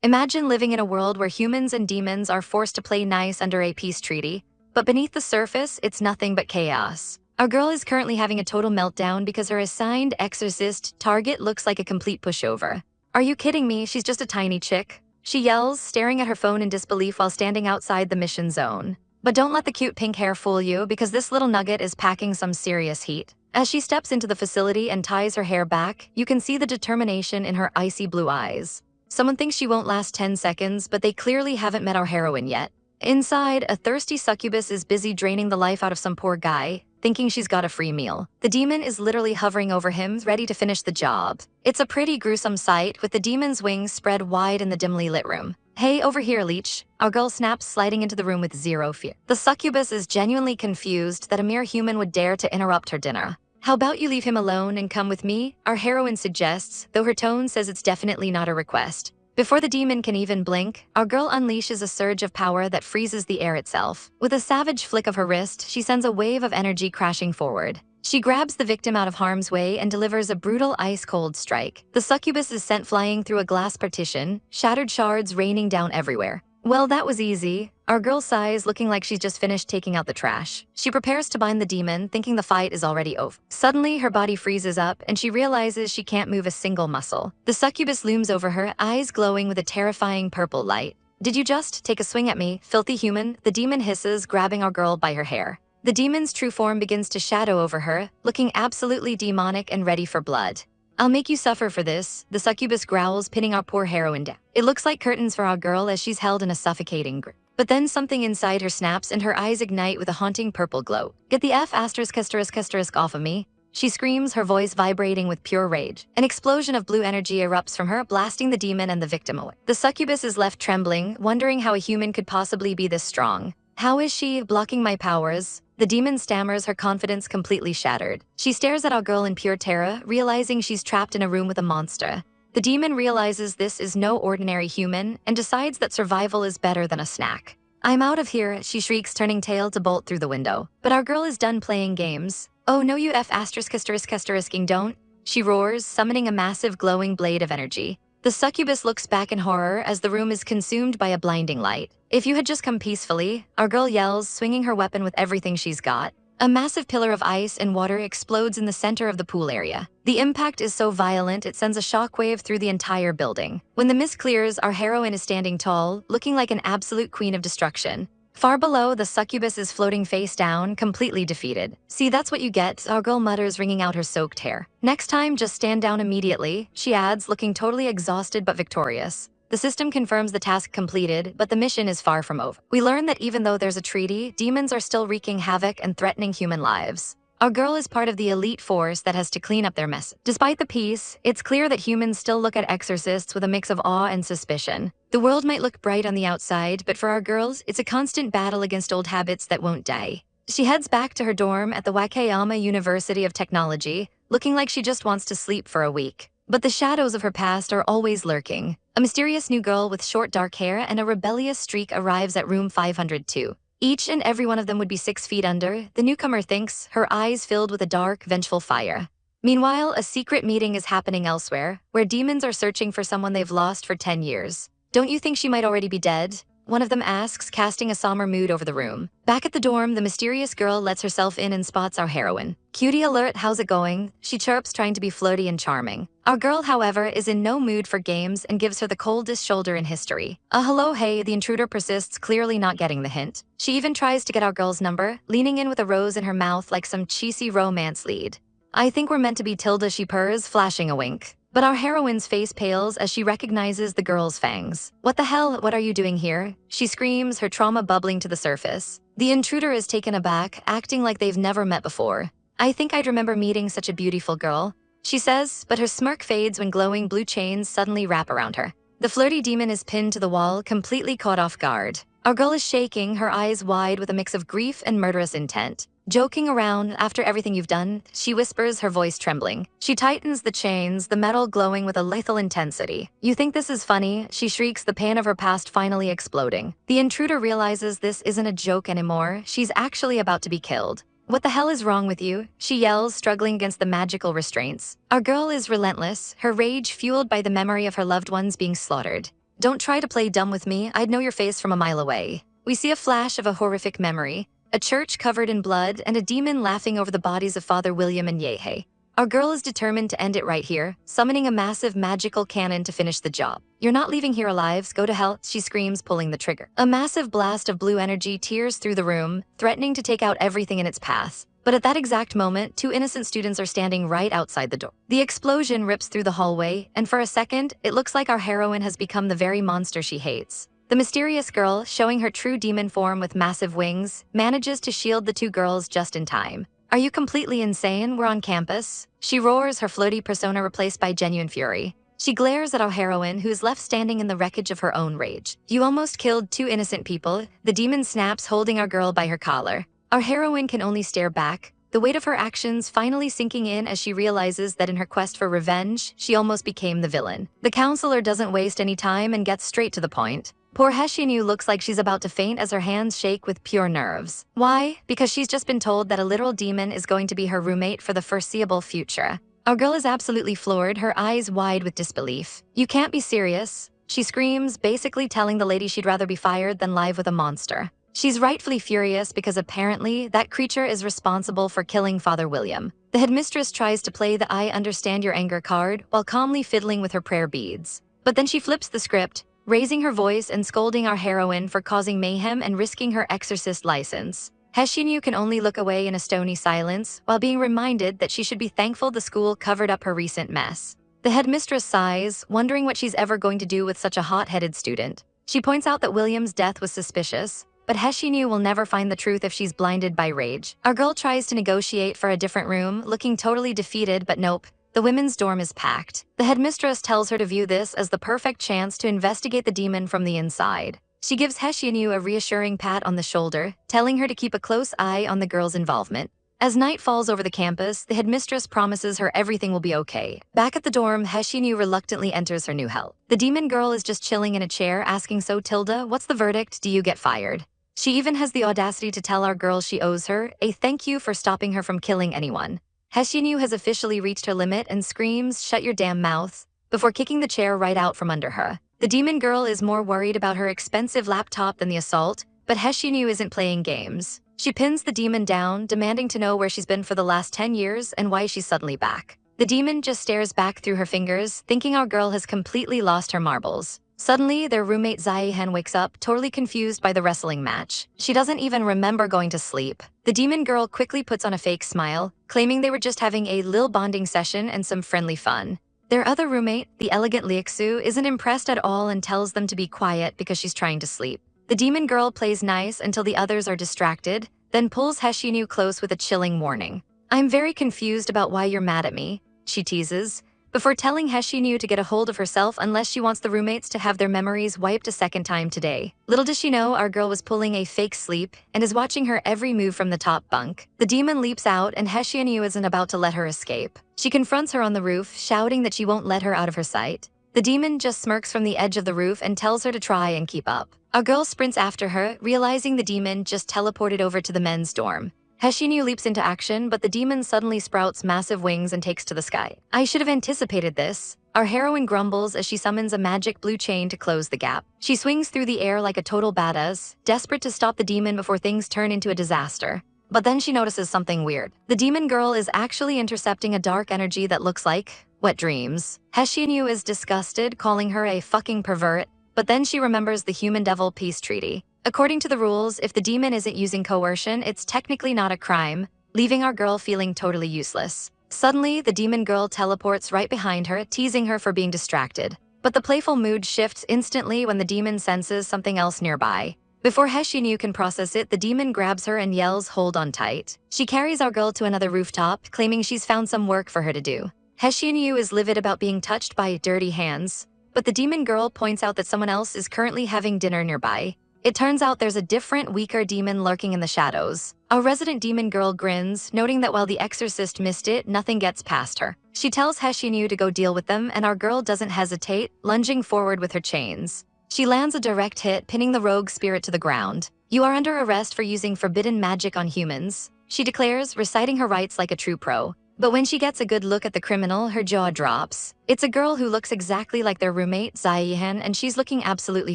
Imagine living in a world where humans and demons are forced to play nice under a peace treaty, but beneath the surface, it's nothing but chaos. Our girl is currently having a total meltdown because her assigned exorcist target looks like a complete pushover. Are you kidding me? She's just a tiny chick. She yells, staring at her phone in disbelief while standing outside the mission zone. But don't let the cute pink hair fool you, because this little nugget is packing some serious heat. As she steps into the facility and ties her hair back, you can see the determination in her icy blue eyes. Someone thinks she won't last 10 seconds, but they clearly haven't met our heroine yet. Inside, a thirsty succubus is busy draining the life out of some poor guy, thinking she's got a free meal. The demon is literally hovering over him, ready to finish the job. It's a pretty gruesome sight, with the demon's wings spread wide in the dimly lit room. Hey, over here, leech. Our girl snaps, sliding into the room with zero fear. The succubus is genuinely confused that a mere human would dare to interrupt her dinner. How about you leave him alone and come with me? Our heroine suggests, though her tone says it's definitely not a request. Before the demon can even blink, our girl unleashes a surge of power that freezes the air itself. With a savage flick of her wrist, she sends a wave of energy crashing forward. She grabs the victim out of harm's way and delivers a brutal ice-cold strike. The succubus is sent flying through a glass partition, shattered shards raining down everywhere. Well, that was easy. Our girl sighs, looking like she's just finished taking out the trash. She prepares to bind the demon, thinking the fight is already over. Suddenly, her body freezes up, and she realizes she can't move a single muscle. The succubus looms over her, eyes glowing with a terrifying purple light. Did you just take a swing at me, filthy human? The demon hisses, grabbing our girl by her hair. The demon's true form begins to shadow over her, looking absolutely demonic and ready for blood. I'll make you suffer for this, the succubus growls, pinning our poor heroine down. It looks like curtains for our girl as she's held in a suffocating grip. But then something inside her snaps and her eyes ignite with a haunting purple glow. Get the F*** off of me. She screams, her voice vibrating with pure rage. An explosion of blue energy erupts from her, blasting the demon and the victim away. The succubus is left trembling, wondering how a human could possibly be this strong. How is she blocking my powers? The demon stammers, her confidence completely shattered. She stares at our girl in pure terror, realizing she's trapped in a room with a monster. The demon realizes this is no ordinary human and decides that survival is better than a snack. I'm out of here, she shrieks, turning tail to bolt through the window. But our girl is done playing games. Oh no, you don't. She roars, summoning a massive glowing blade of energy. The succubus looks back in horror as the room is consumed by a blinding light. If you had just come peacefully, our girl yells, swinging her weapon with everything she's got. A massive pillar of ice and water explodes in the center of the pool area. The impact is so violent it sends a shockwave through the entire building. When the mist clears, our heroine is standing tall, looking like an absolute queen of destruction. Far below, the succubus is floating face down, completely defeated. See, that's what you get, our girl mutters, wringing out her soaked hair. Next time, just stand down immediately, she adds, looking totally exhausted but victorious. The system confirms the task completed, but the mission is far from over. We learn that even though there's a treaty, demons are still wreaking havoc and threatening human lives. Our girl is part of the elite force that has to clean up their mess. Despite the peace, it's clear that humans still look at exorcists with a mix of awe and suspicion. The world might look bright on the outside, but for our girls, it's a constant battle against old habits that won't die. She heads back to her dorm at the Wakayama University of Technology, looking like she just wants to sleep for a week. But the shadows of her past are always lurking. A mysterious new girl with short dark hair and a rebellious streak arrives at room 502. Each and every one of them would be 6 feet under, the newcomer thinks, her eyes filled with a dark, vengeful fire. Meanwhile, a secret meeting is happening elsewhere, where demons are searching for someone they've lost for 10 years. Don't you think she might already be dead? One of them asks, casting a somber mood over the room. Back at the dorm, the mysterious girl lets herself in and spots our heroine. Cutie alert, how's it going? She chirps, trying to be flirty and charming. Our girl, however, is in no mood for games and gives her the coldest shoulder in history. Hello, hey, the intruder persists, clearly not getting the hint. She even tries to get our girl's number, leaning in with a rose in her mouth like some cheesy romance lead. I think we're meant to be Tilda, she purrs, flashing a wink. But our heroine's face pales as she recognizes the girl's fangs. What the hell, what are you doing here? She screams, her trauma bubbling to the surface. The intruder is taken aback, acting like they've never met before. I think I'd remember meeting such a beautiful girl, she says, but her smirk fades when glowing blue chains suddenly wrap around her. The flirty demon is pinned to the wall, completely caught off guard. Our girl is shaking, her eyes wide with a mix of grief and murderous intent. Joking around, after everything you've done, she whispers, her voice trembling. She tightens the chains, the metal glowing with a lethal intensity. You think this is funny? She shrieks, the pain of her past finally exploding. The intruder realizes this isn't a joke anymore. She's actually about to be killed. What the hell is wrong with you? She yells, struggling against the magical restraints. Our girl is relentless, her rage fueled by the memory of her loved ones being slaughtered. Don't try to play dumb with me, I'd know your face from a mile away. We see a flash of a horrific memory, a church covered in blood and a demon laughing over the bodies of Father William and Yehe. Our girl is determined to end it right here, summoning a massive magical cannon to finish the job. You're not leaving here alive, go to hell, she screams, pulling the trigger. A massive blast of blue energy tears through the room, threatening to take out everything in its path. But at that exact moment, 2 innocent students are standing right outside the door. The explosion rips through the hallway, and for a second, it looks like our heroine has become the very monster she hates. The mysterious girl, showing her true demon form with massive wings, manages to shield the 2 girls just in time. Are you completely insane? We're on campus. She roars, her floaty persona replaced by genuine fury. She glares at our heroine, who is left standing in the wreckage of her own rage. You almost killed 2 innocent people. The demon snaps, holding our girl by her collar. Our heroine can only stare back, the weight of her actions finally sinking in as she realizes that in her quest for revenge, she almost became the villain. The counselor doesn't waste any time and gets straight to the point. Poor Heshinu looks like she's about to faint as her hands shake with pure nerves. Why? Because she's just been told that a literal demon is going to be her roommate for the foreseeable future. Our girl is absolutely floored, her eyes wide with disbelief. You can't be serious, she screams, basically telling the lady she'd rather be fired than live with a monster. She's rightfully furious because apparently that creature is responsible for killing Father William. The headmistress tries to play the I understand your anger card while calmly fiddling with her prayer beads. But then she flips the script, raising her voice and scolding our heroine for causing mayhem and risking her exorcist license. Heshinu can only look away in a stony silence while being reminded that she should be thankful the school covered up her recent mess. The headmistress sighs, wondering what she's ever going to do with such a hot-headed student. She points out that William's death was suspicious, but Heshinu will never find the truth if she's blinded by rage. Our girl tries to negotiate for a different room, looking totally defeated, but nope. The women's dorm is packed. The headmistress tells her to view this as the perfect chance to investigate the demon from the inside. She gives Heshinu a reassuring pat on the shoulder, telling her to keep a close eye on the girl's involvement. As night falls over the campus, the headmistress promises her everything will be okay. Back at the dorm, Heshinu reluctantly enters her new hell. The demon girl is just chilling in a chair, asking, so Tilda, what's the verdict? Do you get fired? She even has the audacity to tell our girl she owes her a thank you for stopping her from killing anyone. Heshinu has officially reached her limit and screams, shut your damn mouth, before kicking the chair right out from under her. The demon girl is more worried about her expensive laptop than the assault, but Heshinu isn't playing games. She pins the demon down, demanding to know where she's been for the last 10 years and why she's suddenly back. The demon just stares back through her fingers, thinking our girl has completely lost her marbles. Suddenly, their roommate Zai-hen wakes up, totally confused by the wrestling match. She doesn't even remember going to sleep. The demon girl quickly puts on a fake smile, claiming they were just having a lil bonding session and some friendly fun. Their other roommate, the elegant Liexu, isn't impressed at all and tells them to be quiet because she's trying to sleep. The demon girl plays nice until the others are distracted, then pulls Heshinu close with a chilling warning. I'm very confused about why you're mad at me, she teases, before telling Heshinu to get a hold of herself unless she wants the roommates to have their memories wiped a second time today. Little does she know our girl was pulling a fake sleep and is watching her every move from the top bunk. The demon leaps out and Heshinu isn't about to let her escape. She confronts her on the roof, shouting that she won't let her out of her sight. The demon just smirks from the edge of the roof and tells her to try and keep up. Our girl sprints after her, realizing the demon just teleported over to the men's dorm. Heshinu leaps into action, but the demon suddenly sprouts massive wings and takes to the sky. I should have anticipated this. Our heroine grumbles as she summons a magic blue chain to close the gap. She swings through the air like a total badass, desperate to stop the demon before things turn into a disaster. But then she notices something weird. The demon girl is actually intercepting a dark energy that looks like wet dreams. Heshinu is disgusted, calling her a fucking pervert, but then she remembers the human-devil peace treaty. According to the rules, if the demon isn't using coercion, it's technically not a crime, leaving our girl feeling totally useless. Suddenly, the demon girl teleports right behind her, teasing her for being distracted. But the playful mood shifts instantly when the demon senses something else nearby. Before Heshinu can process it, the demon grabs her and yells, hold on tight. She carries our girl to another rooftop, claiming she's found some work for her to do. Heshinu is livid about being touched by dirty hands, but the demon girl points out that someone else is currently having dinner nearby. It turns out there's a different, weaker demon lurking in the shadows. Our resident demon girl grins, noting that while the exorcist missed it, nothing gets past her. She tells Heshinu to go deal with them, and our girl doesn't hesitate, lunging forward with her chains. She lands a direct hit, pinning the rogue spirit to the ground. You are under arrest for using forbidden magic on humans, she declares, reciting her rights like a true pro. But when she gets a good look at the criminal, her jaw drops. It's a girl who looks exactly like their roommate, Ziyihan, and she's looking absolutely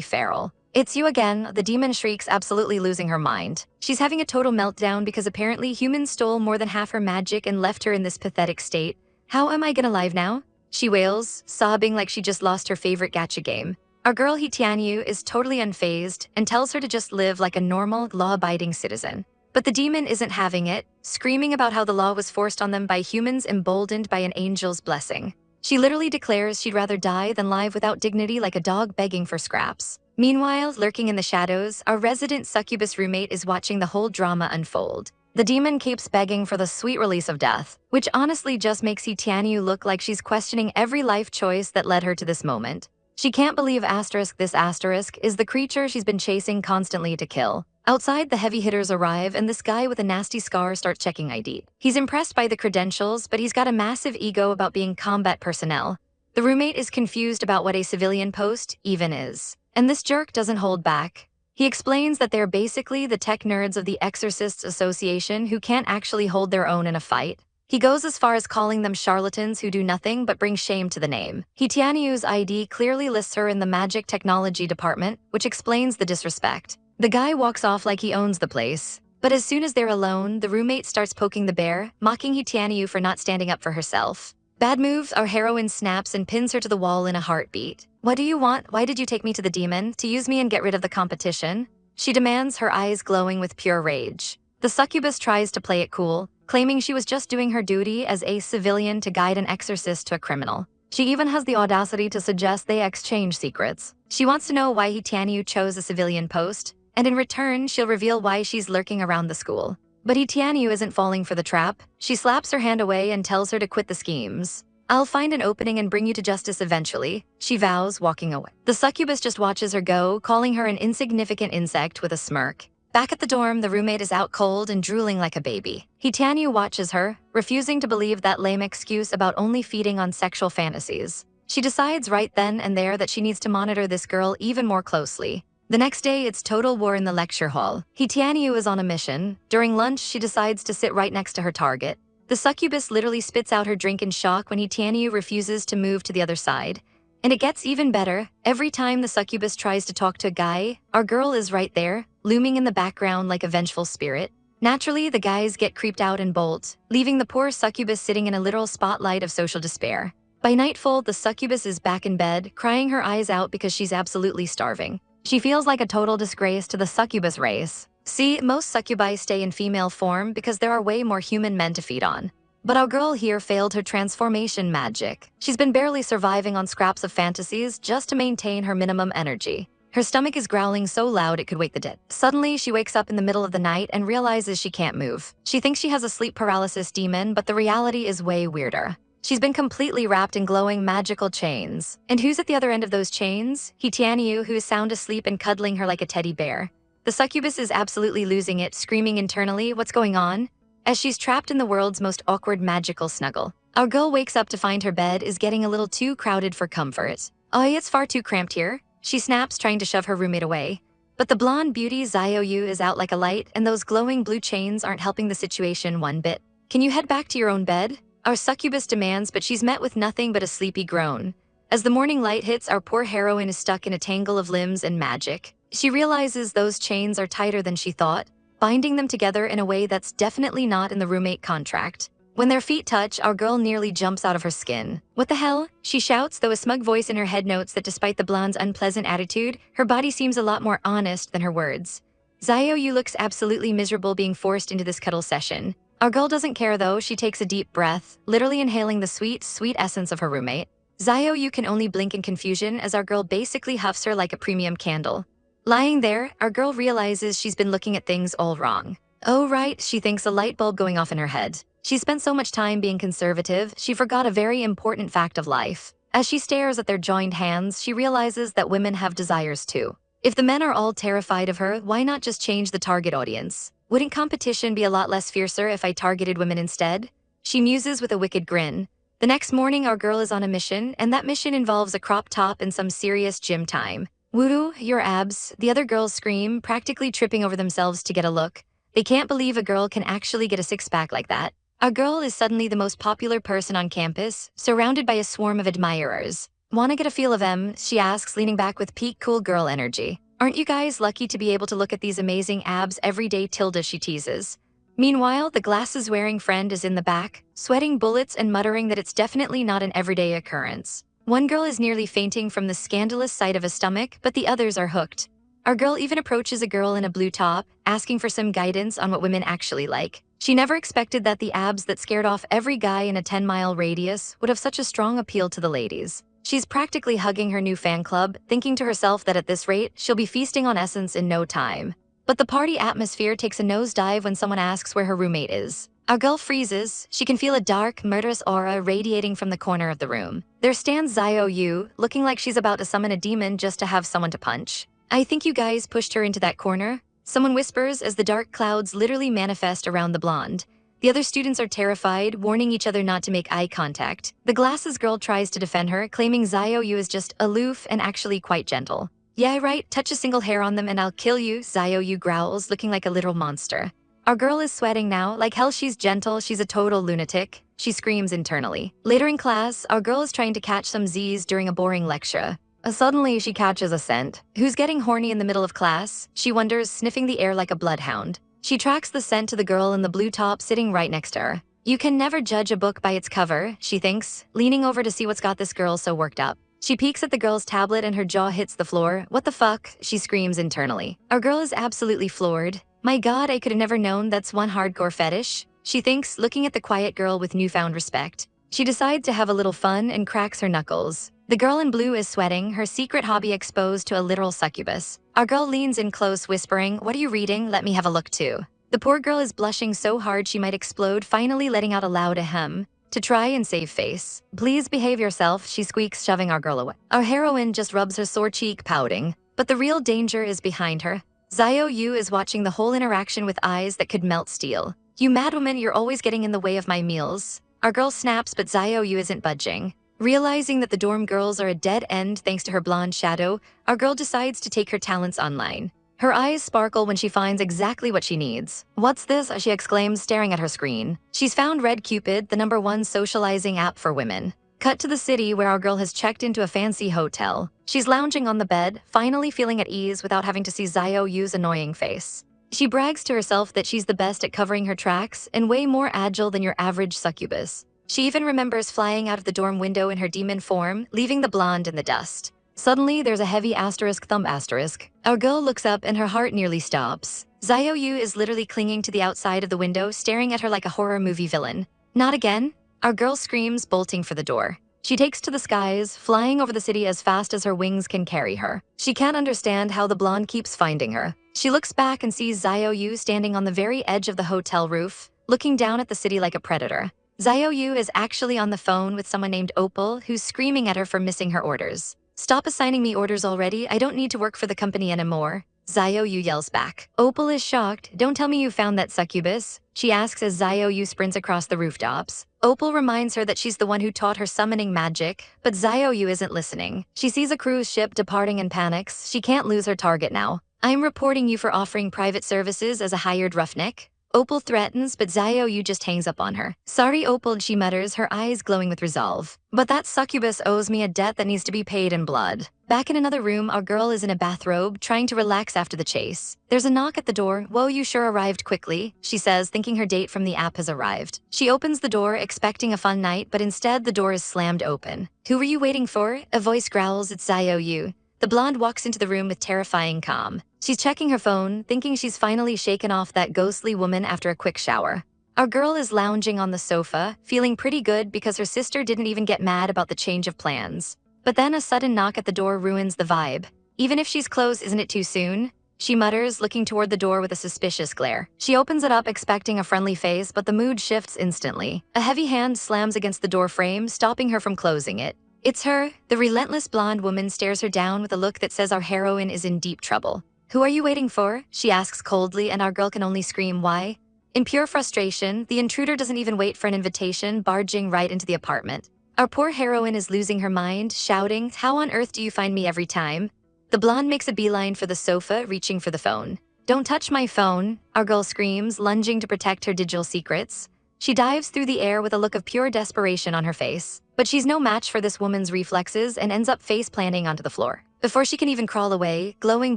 feral. "It's you again," the demon shrieks, absolutely losing her mind. She's having a total meltdown because apparently humans stole more than half her magic and left her in this pathetic state. "How am I gonna live now?" she wails, sobbing like she just lost her favorite gacha game. Our girl Xiao Yu is totally unfazed and tells her to just live like a normal, law-abiding citizen. But the demon isn't having it, screaming about how the law was forced on them by humans emboldened by an angel's blessing. She literally declares she'd rather die than live without dignity like a dog begging for scraps. Meanwhile, lurking in the shadows, our resident succubus roommate is watching the whole drama unfold. The demon keeps begging for the sweet release of death, which honestly just makes Xiao Yu look like she's questioning every life choice that led her to this moment. She can't believe this asterisk is the creature she's been chasing constantly to kill. Outside, the heavy hitters arrive and this guy with a nasty scar starts checking ID. He's impressed by the credentials, but he's got a massive ego about being combat personnel. The roommate is confused about what a civilian post even is. And this jerk doesn't hold back. He explains that they're basically the tech nerds of the Exorcists Association who can't actually hold their own in a fight. He goes as far as calling them charlatans who do nothing but bring shame to the name. Xiao Yu's ID clearly lists her in the magic technology department, which explains the disrespect. The guy walks off like he owns the place. But as soon as they're alone, the roommate starts poking the bear, mocking Xiao Yu for not standing up for herself. Bad moves, our heroine snaps and pins her to the wall in a heartbeat. "What do you want? Why did you take me to the demon? To use me and get rid of the competition?" she demands, her eyes glowing with pure rage. The succubus tries to play it cool, claiming she was just doing her duty as a civilian to guide an exorcist to a criminal. She even has the audacity to suggest they exchange secrets. She wants to know why Xiao Yu chose a civilian post, and in return, she'll reveal why she's lurking around the school. But Xiao Yu isn't falling for the trap. She slaps her hand away and tells her to quit the schemes. "I'll find an opening and bring you to justice eventually," she vows, walking away. The succubus just watches her go, calling her an insignificant insect with a smirk. Back at the dorm, the roommate is out cold and drooling like a baby. Xiao Yu watches her, refusing to believe that lame excuse about only feeding on sexual fantasies. She decides right then and there that she needs to monitor this girl even more closely. The next day, it's total war in the lecture hall. Xiao Yu is on a mission. During lunch, she decides to sit right next to her target. The succubus literally spits out her drink in shock when Xiao Yu refuses to move to the other side. And it gets even better. Every time the succubus tries to talk to a guy, our girl is right there, looming in the background like a vengeful spirit. Naturally, the guys get creeped out and bolt, leaving the poor succubus sitting in a literal spotlight of social despair. By nightfall, the succubus is back in bed, crying her eyes out because she's absolutely starving. She feels like a total disgrace to the succubus race. See, most succubi stay in female form because there are way more human men to feed on. But our girl here failed her transformation magic. She's been barely surviving on scraps of fantasies just to maintain her minimum energy. Her stomach is growling so loud it could wake the dead. Suddenly, she wakes up in the middle of the night and realizes she can't move. She thinks she has a sleep paralysis demon, but the reality is way weirder. She's been completely wrapped in glowing magical chains. And who's at the other end of those chains? Xiao Yu, who is sound asleep and cuddling her like a teddy bear. The succubus is absolutely losing it, screaming internally, "What's going on?" as she's trapped in the world's most awkward magical snuggle. Our girl wakes up to find her bed is getting a little too crowded for comfort. "Oh, it's far too cramped here," she snaps, trying to shove her roommate away. But the blonde beauty Xiao Yu is out like a light, and those glowing blue chains aren't helping the situation one bit. "Can you head back to your own bed?" our succubus demands, but she's met with nothing but a sleepy groan. As the morning light hits, our poor heroine is stuck in a tangle of limbs and magic. She realizes those chains are tighter than she thought, binding them together in a way that's definitely not in the roommate contract. When their feet touch, our girl nearly jumps out of her skin. "What the hell?" she shouts, though a smug voice in her head notes that despite the blonde's unpleasant attitude, her body seems a lot more honest than her words. Xiao Yu looks absolutely miserable being forced into this cuddle session. Our girl doesn't care though. She takes a deep breath, literally inhaling the sweet, sweet essence of her roommate. Xiao Yu can only blink in confusion as our girl basically huffs her like a premium candle. Lying there, our girl realizes she's been looking at things all wrong. Oh right, she thinks, a light bulb going off in her head. She spent so much time being conservative, she forgot a very important fact of life. As she stares at their joined hands, she realizes that women have desires too. If the men are all terrified of her, why not just change the target audience? Wouldn't competition be a lot less fiercer if I targeted women instead? She muses with a wicked grin. The next morning, our girl is on a mission, and that mission involves a crop top and some serious gym time. "Woo, your abs," the other girls scream, practically tripping over themselves to get a look. They can't believe a girl can actually get a six-pack like that. Our girl is suddenly the most popular person on campus, surrounded by a swarm of admirers. Wanna get a feel of them? She asks, leaning back with peak cool girl energy. Aren't you guys lucky to be able to look at these amazing abs every day, Tilda, she teases. Meanwhile, the glasses-wearing friend is in the back, sweating bullets and muttering that it's definitely not an everyday occurrence. One girl is nearly fainting from the scandalous sight of a stomach, but the others are hooked. Our girl even approaches a girl in a blue top, asking for some guidance on what women actually like. She never expected that the abs that scared off every guy in a 10-mile radius would have such a strong appeal to the ladies. She's practically hugging her new fan club, thinking to herself that at this rate, she'll be feasting on essence in no time. But the party atmosphere takes a nosedive when someone asks where her roommate is. Our girl freezes. She can feel a dark, murderous aura radiating from the corner of the room. There stands Xiao Yu, looking like she's about to summon a demon just to have someone to punch. I think you guys pushed her into that corner, someone whispers as the dark clouds literally manifest around the blonde. The other students are terrified, warning each other not to make eye contact. The glasses girl tries to defend her, claiming Xiao Yu is just aloof and actually quite gentle. Yeah, right, touch a single hair on them and I'll kill you, Xiao Yu growls, looking like a literal monster. Our girl is sweating now, like hell she's gentle, she's a total lunatic. She screams internally. Later in class, our girl is trying to catch some Z's during a boring lecture. Suddenly, she catches a scent. Who's getting horny in the middle of class? She wonders, sniffing the air like a bloodhound. She tracks the scent to the girl in the blue top sitting right next to her. You can never judge a book by its cover, she thinks, leaning over to see what's got this girl so worked up. She peeks at the girl's tablet and her jaw hits the floor. What the fuck? She screams internally. Our girl is absolutely floored. My god, I could have never known that's one hardcore fetish, she thinks, looking at the quiet girl with newfound respect. She decides to have a little fun and cracks her knuckles. The girl in blue is sweating, her secret hobby exposed to a literal succubus. Our girl leans in close, whispering, "What are you reading? Let me have a look too." The poor girl is blushing so hard she might explode, finally letting out a loud ahem to try and save face. "Please behave yourself," she squeaks, shoving our girl away. Our heroine just rubs her sore cheek, pouting. But the real danger is behind her. Xiao Yu is watching the whole interaction with eyes that could melt steel. "You madwoman, you're always getting in the way of my meals." Our girl snaps, but Xiao Yu isn't budging. Realizing that the dorm girls are a dead end thanks to her blonde shadow, our girl decides to take her talents online. Her eyes sparkle when she finds exactly what she needs. "What's this?" she exclaims, staring at her screen. She's found Red Cupid, the #1 socializing app for women. Cut to the city where our girl has checked into a fancy hotel. She's lounging on the bed, finally feeling at ease without having to see Xiao Yu's annoying face. She brags to herself that she's the best at covering her tracks and way more agile than your average succubus. She even remembers flying out of the dorm window in her demon form, leaving the blonde in the dust. Suddenly, there's a heavy thumb asterisk. Our girl looks up and her heart nearly stops. Xiao Yu is literally clinging to the outside of the window, staring at her like a horror movie villain. "Not again?" Our girl screams, bolting for the door. She takes to the skies, flying over the city as fast as her wings can carry her. She can't understand how the blonde keeps finding her. She looks back and sees Xiao Yu standing on the very edge of the hotel roof, looking down at the city like a predator. Xiao Yu is actually on the phone with someone named Opal, who's screaming at her for missing her orders. "Stop assigning me orders already, I don't need to work for the company anymore," Xiao Yu yells back. Opal is shocked. "Don't tell me you found that succubus," she asks as Xiao Yu sprints across the rooftops. Opal reminds her that she's the one who taught her summoning magic, but Xiao Yu isn't listening. She sees a cruise ship departing and panics. She can't lose her target now. "I'm reporting you for offering private services as a hired roughneck," Opal threatens, but Xiao Yu just hangs up on her. "Sorry, Opal," she mutters, her eyes glowing with resolve. "But that succubus owes me a debt that needs to be paid in blood." Back in another room, our girl is in a bathrobe, trying to relax after the chase. There's a knock at the door. "Whoa, you sure arrived quickly," she says, thinking her date from the app has arrived. She opens the door, expecting a fun night, but instead the door is slammed open. "Who were you waiting for?" A voice growls. "It's Xiao Yu." The blonde walks into the room with terrifying calm. She's checking her phone, thinking she's finally shaken off that ghostly woman after a quick shower. Our girl is lounging on the sofa, feeling pretty good because her sister didn't even get mad about the change of plans. But then a sudden knock at the door ruins the vibe. "Even if she's close, isn't it too soon?" she mutters, looking toward the door with a suspicious glare. She opens it up expecting a friendly face, but the mood shifts instantly. A heavy hand slams against the door frame, stopping her from closing it. It's her. The relentless blonde woman stares her down with a look that says our heroine is in deep trouble. "Who are you waiting for?" she asks coldly, and our girl can only scream, "Why?" In pure frustration, the intruder doesn't even wait for an invitation, barging right into the apartment. Our poor heroine is losing her mind, shouting, "How on earth do you find me every time?" The blonde makes a beeline for the sofa, reaching for the phone. "Don't touch my phone," our girl screams, lunging to protect her digital secrets. She dives through the air with a look of pure desperation on her face. But she's no match for this woman's reflexes and ends up face-planting onto the floor. Before she can even crawl away, glowing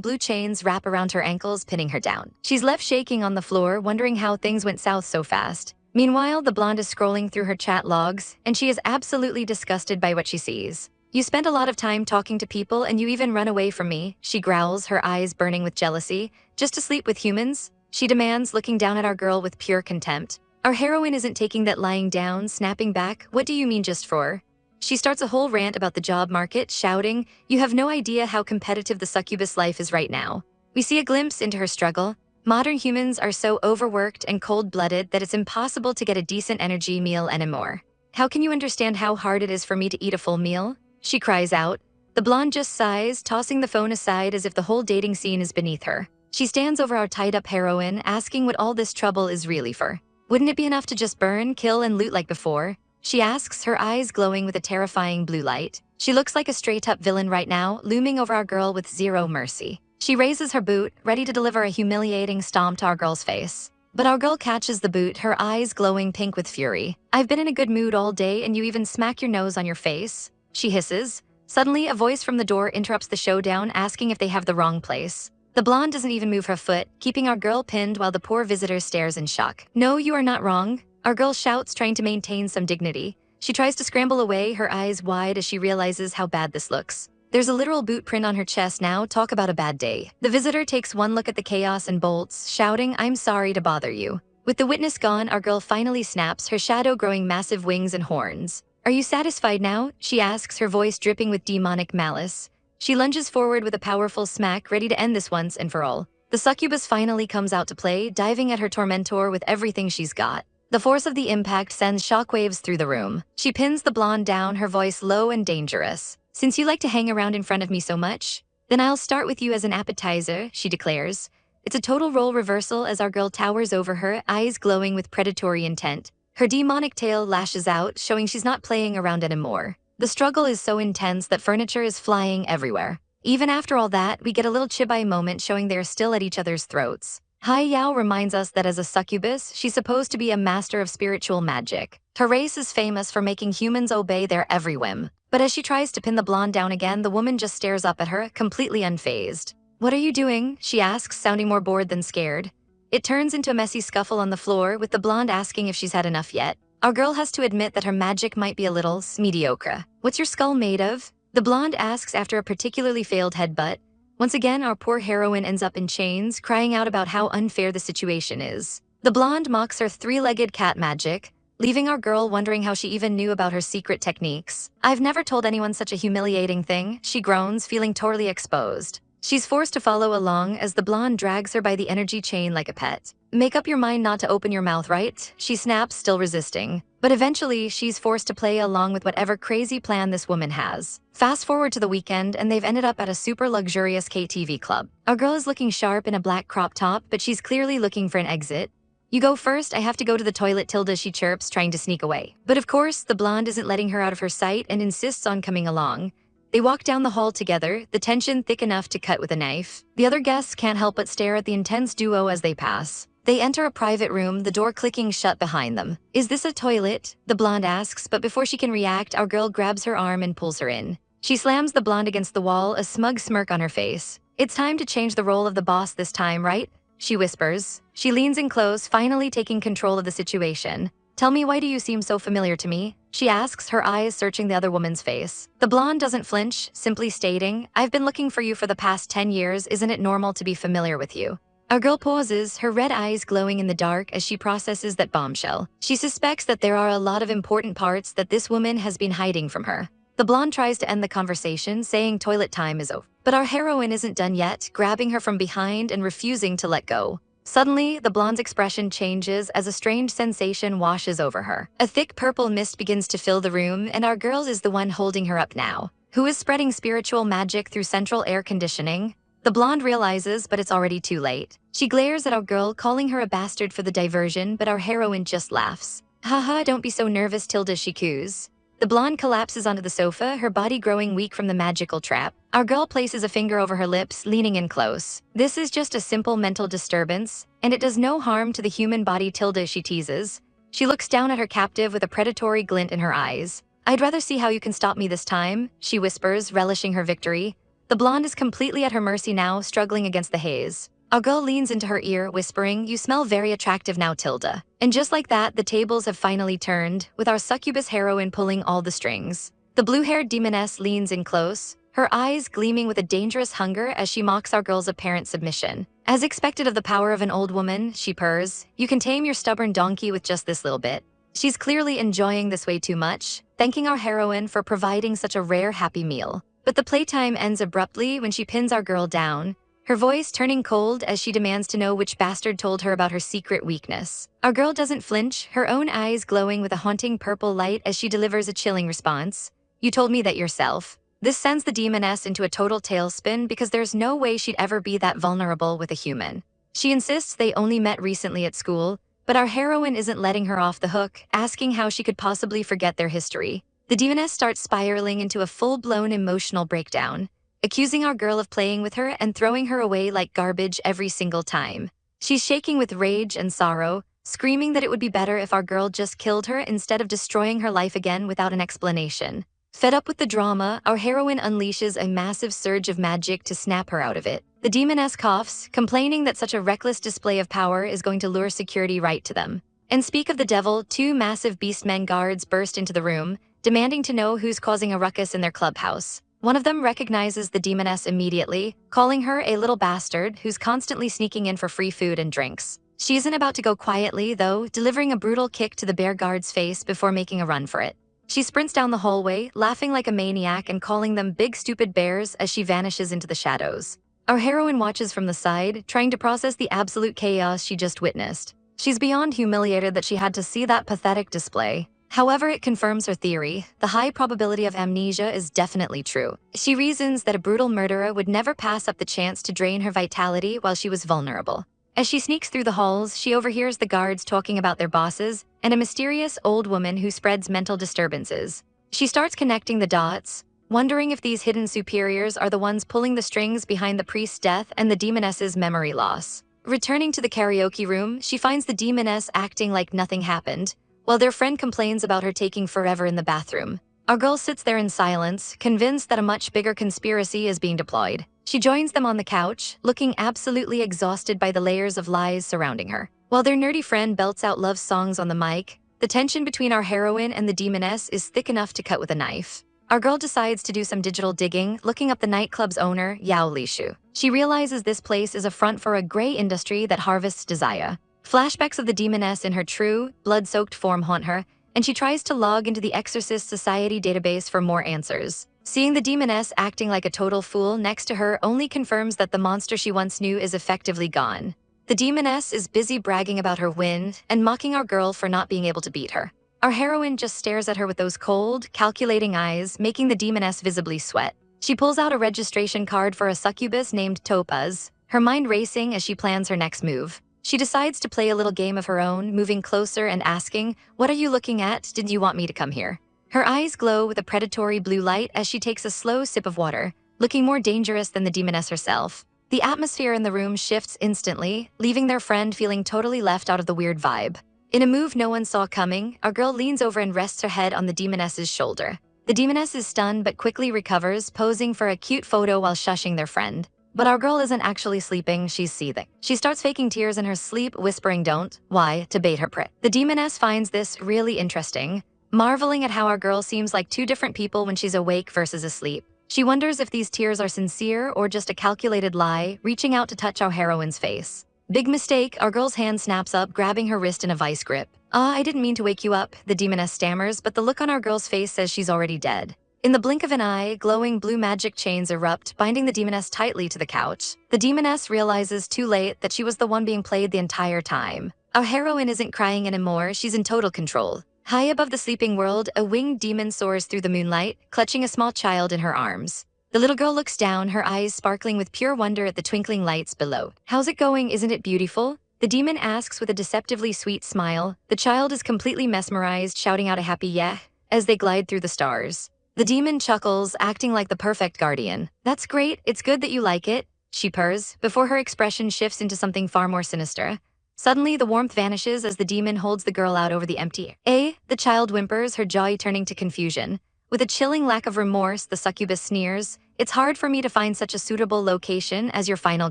blue chains wrap around her ankles, pinning her down. She's left shaking on the floor, wondering how things went south so fast. Meanwhile, the blonde is scrolling through her chat logs, and she is absolutely disgusted by what she sees. "You spend a lot of time talking to people and you even run away from me," she growls, her eyes burning with jealousy. "Just to sleep with humans?" she demands, looking down at our girl with pure contempt. Our heroine isn't taking that lying down, snapping back, "What do you mean just for?" She starts a whole rant about the job market, shouting, "You have no idea how competitive the succubus life is right now." We see a glimpse into her struggle. "Modern humans are so overworked and cold-blooded that it's impossible to get a decent energy meal anymore. How can you understand how hard it is for me to eat a full meal?" she cries out. The blonde just sighs, tossing the phone aside as if the whole dating scene is beneath her. She stands over our tied-up heroine, asking what all this trouble is really for. "Wouldn't it be enough to just burn, kill, and loot like before?" she asks, her eyes glowing with a terrifying blue light. She looks like a straight-up villain right now, looming over our girl with zero mercy. She raises her boot, ready to deliver a humiliating stomp to our girl's face. But our girl catches the boot, her eyes glowing pink with fury. "I've been in a good mood all day and you even smack your nose on your face," she hisses. Suddenly, a voice from the door interrupts the showdown, asking if they have the wrong place. The blonde doesn't even move her foot, keeping our girl pinned while the poor visitor stares in shock. "No, you are not wrong," our girl shouts, trying to maintain some dignity. She tries to scramble away, her eyes wide as she realizes how bad this looks. There's a literal boot print on her chest now. Talk about a bad day. The visitor takes one look at the chaos and bolts, shouting, "I'm sorry to bother you." With the witness gone, our girl finally snaps, her shadow growing massive wings and horns. "Are you satisfied now?" she asks, her voice dripping with demonic malice. She lunges forward with a powerful smack, ready to end this once and for all. The succubus finally comes out to play, diving at her tormentor with everything she's got. The force of the impact sends shockwaves through the room. She pins the blonde down, her voice low and dangerous. "Since you like to hang around in front of me so much, then I'll start with you as an appetizer," she declares. It's a total role reversal as our girl towers over her, eyes glowing with predatory intent. Her demonic tail lashes out, showing she's not playing around anymore. The struggle is so intense that furniture is flying everywhere. Even after all that, we get a little chibai moment showing they're still at each other's throats. Hai Yao reminds us that as a succubus, she's supposed to be a master of spiritual magic. Her race is famous for making humans obey their every whim. But as she tries to pin the blonde down again, the woman just stares up at her, completely unfazed. "What are you doing?" she asks, sounding more bored than scared. It turns into a messy scuffle on the floor, with the blonde asking if she's had enough yet. Our girl has to admit that her magic might be a little mediocre. "What's your skull made of?" the blonde asks after a particularly failed headbutt. Once again, our poor heroine ends up in chains, crying out about how unfair the situation is. The blonde mocks her three-legged cat magic, leaving our girl wondering how she even knew about her secret techniques. "I've never told anyone such a humiliating thing," she groans, feeling totally exposed. She's forced to follow along as the blonde drags her by the energy chain like a pet. "Make up your mind not to open your mouth, right?" she snaps, still resisting. But eventually, she's forced to play along with whatever crazy plan this woman has. Fast forward to the weekend, and they've ended up at a super luxurious KTV club. Our girl is looking sharp in a black crop top, but she's clearly looking for an exit. "You go first, I have to go to the toilet, Tilda," she chirps, trying to sneak away. But of course, the blonde isn't letting her out of her sight and insists on coming along. They walk down the hall together, the tension thick enough to cut with a knife. The other guests can't help but stare at the intense duo as they pass. They enter a private room, the door clicking shut behind them. "Is this a toilet?" the blonde asks, but before she can react, our girl grabs her arm and pulls her in. She slams the blonde against the wall, a smug smirk on her face. "It's time to change the role of the boss this time, right?" she whispers. She leans in close, finally taking control of the situation. "Tell me, why do you seem so familiar to me?" she asks, her eyes searching the other woman's face. The blonde doesn't flinch, simply stating, "I've been looking for you for the past 10 years, isn't it normal to be familiar with you?" Our girl pauses, her red eyes glowing in the dark as she processes that bombshell. She suspects that there are a lot of important parts that this woman has been hiding from her. The blonde tries to end the conversation, saying toilet time is over. But our heroine isn't done yet, grabbing her from behind and refusing to let go. Suddenly, the blonde's expression changes as a strange sensation washes over her. A thick purple mist begins to fill the room, and our girl is the one holding her up now. Who is spreading spiritual magic through central air conditioning? The blonde realizes, but it's already too late. She glares at our girl, calling her a bastard for the diversion, but our heroine just laughs. "Haha, don't be so nervous, Tilda," she coos. The blonde collapses onto the sofa, her body growing weak from the magical trap. Our girl places a finger over her lips, leaning in close. "This is just a simple mental disturbance, and it does no harm to the human body, Tilda," she teases. She looks down at her captive with a predatory glint in her eyes. "I'd rather see how you can stop me this time," she whispers, relishing her victory. The blonde is completely at her mercy now, struggling against the haze. Our girl leans into her ear, whispering, "You smell very attractive now, Tilda." And just like that, the tables have finally turned, with our succubus heroine pulling all the strings. The blue-haired demoness leans in close, her eyes gleaming with a dangerous hunger as she mocks our girl's apparent submission. "As expected of the power of an old woman," she purrs, "you can tame your stubborn donkey with just this little bit." She's clearly enjoying this way too much, thanking our heroine for providing such a rare happy meal. But the playtime ends abruptly when she pins our girl down, her voice turning cold as she demands to know which bastard told her about her secret weakness. Our girl doesn't flinch, her own eyes glowing with a haunting purple light as she delivers a chilling response. "You told me that yourself." This sends the demoness into a total tailspin because there's no way she'd ever be that vulnerable with a human. She insists they only met recently at school, but our heroine isn't letting her off the hook, asking how she could possibly forget their history. The demoness starts spiraling into a full-blown emotional breakdown, accusing our girl of playing with her and throwing her away like garbage every single time. She's shaking with rage and sorrow, screaming that it would be better if our girl just killed her instead of destroying her life again without an explanation. Fed up with the drama, our heroine unleashes a massive surge of magic to snap her out of it. The demoness coughs, complaining that such a reckless display of power is going to lure security right to them. And speak of the devil, two massive beastmen guards burst into the room, demanding to know who's causing a ruckus in their clubhouse. One of them recognizes the demoness immediately, calling her a little bastard who's constantly sneaking in for free food and drinks. She isn't about to go quietly, though, delivering a brutal kick to the bear guard's face before making a run for it. She sprints down the hallway, laughing like a maniac and calling them big stupid bears as she vanishes into the shadows. Our heroine watches from the side, trying to process the absolute chaos she just witnessed. She's beyond humiliated that she had to see that pathetic display. However, it confirms her theory. The high probability of amnesia is definitely true. She reasons that a brutal murderer would never pass up the chance to drain her vitality while she was vulnerable. As she sneaks through the halls, she overhears the guards talking about their bosses and a mysterious old woman who spreads mental disturbances. She starts connecting the dots, wondering if these hidden superiors are the ones pulling the strings behind the priest's death and the demoness's memory loss. Returning to the karaoke room, she finds the demoness acting like nothing happened, while their friend complains about her taking forever in the bathroom. Our girl sits there in silence, convinced that a much bigger conspiracy is being deployed. She joins them on the couch, looking absolutely exhausted by the layers of lies surrounding her. While their nerdy friend belts out love songs on the mic, the tension between our heroine and the demoness is thick enough to cut with a knife. Our girl decides to do some digital digging, looking up the nightclub's owner, Xiao Yu. She realizes this place is a front for a gray industry that harvests desire. Flashbacks of the demoness in her true, blood-soaked form haunt her, and she tries to log into the Exorcist Society database for more answers. Seeing the demoness acting like a total fool next to her only confirms that the monster she once knew is effectively gone. The demoness is busy bragging about her win and mocking our girl for not being able to beat her. Our heroine just stares at her with those cold, calculating eyes, making the demoness visibly sweat. She pulls out a registration card for a succubus named Topaz, her mind racing as she plans her next move. She decides to play a little game of her own, moving closer and asking, "What are you looking at? Did you want me to come here?" Her eyes glow with a predatory blue light as she takes a slow sip of water, looking more dangerous than the demoness herself. The atmosphere in the room shifts instantly, leaving their friend feeling totally left out of the weird vibe. In a move no one saw coming, our girl leans over and rests her head on the demoness's shoulder. The demoness is stunned but quickly recovers, posing for a cute photo while shushing their friend. But our girl isn't actually sleeping, she's seething. She starts faking tears in her sleep, whispering "don't, why," to bait her prick. The demoness finds this really interesting, marveling at how our girl seems like two different people when she's awake versus asleep. She wonders if these tears are sincere or just a calculated lie, reaching out to touch our heroine's face. Big mistake, our girl's hand snaps up, grabbing her wrist in a vice grip. I didn't mean to wake you up," the demoness stammers, but the look on our girl's face says she's already dead. In the blink of an eye, glowing blue magic chains erupt, binding the demoness tightly to the couch. The demoness realizes too late that she was the one being played the entire time. Our heroine isn't crying anymore, she's in total control. High above the sleeping world, a winged demon soars through the moonlight, clutching a small child in her arms. The little girl looks down, her eyes sparkling with pure wonder at the twinkling lights below. "How's it going? Isn't it beautiful?" the demon asks with a deceptively sweet smile. The child is completely mesmerized, shouting out a happy "yeah" as they glide through the stars. The demon chuckles, acting like the perfect guardian. "That's great, it's good that you like it," she purrs, before her expression shifts into something far more sinister. Suddenly, the warmth vanishes as the demon holds the girl out over the empty air. The child whimpers, her jaw turning to confusion. With a chilling lack of remorse, the succubus sneers, "It's hard for me to find such a suitable location as your final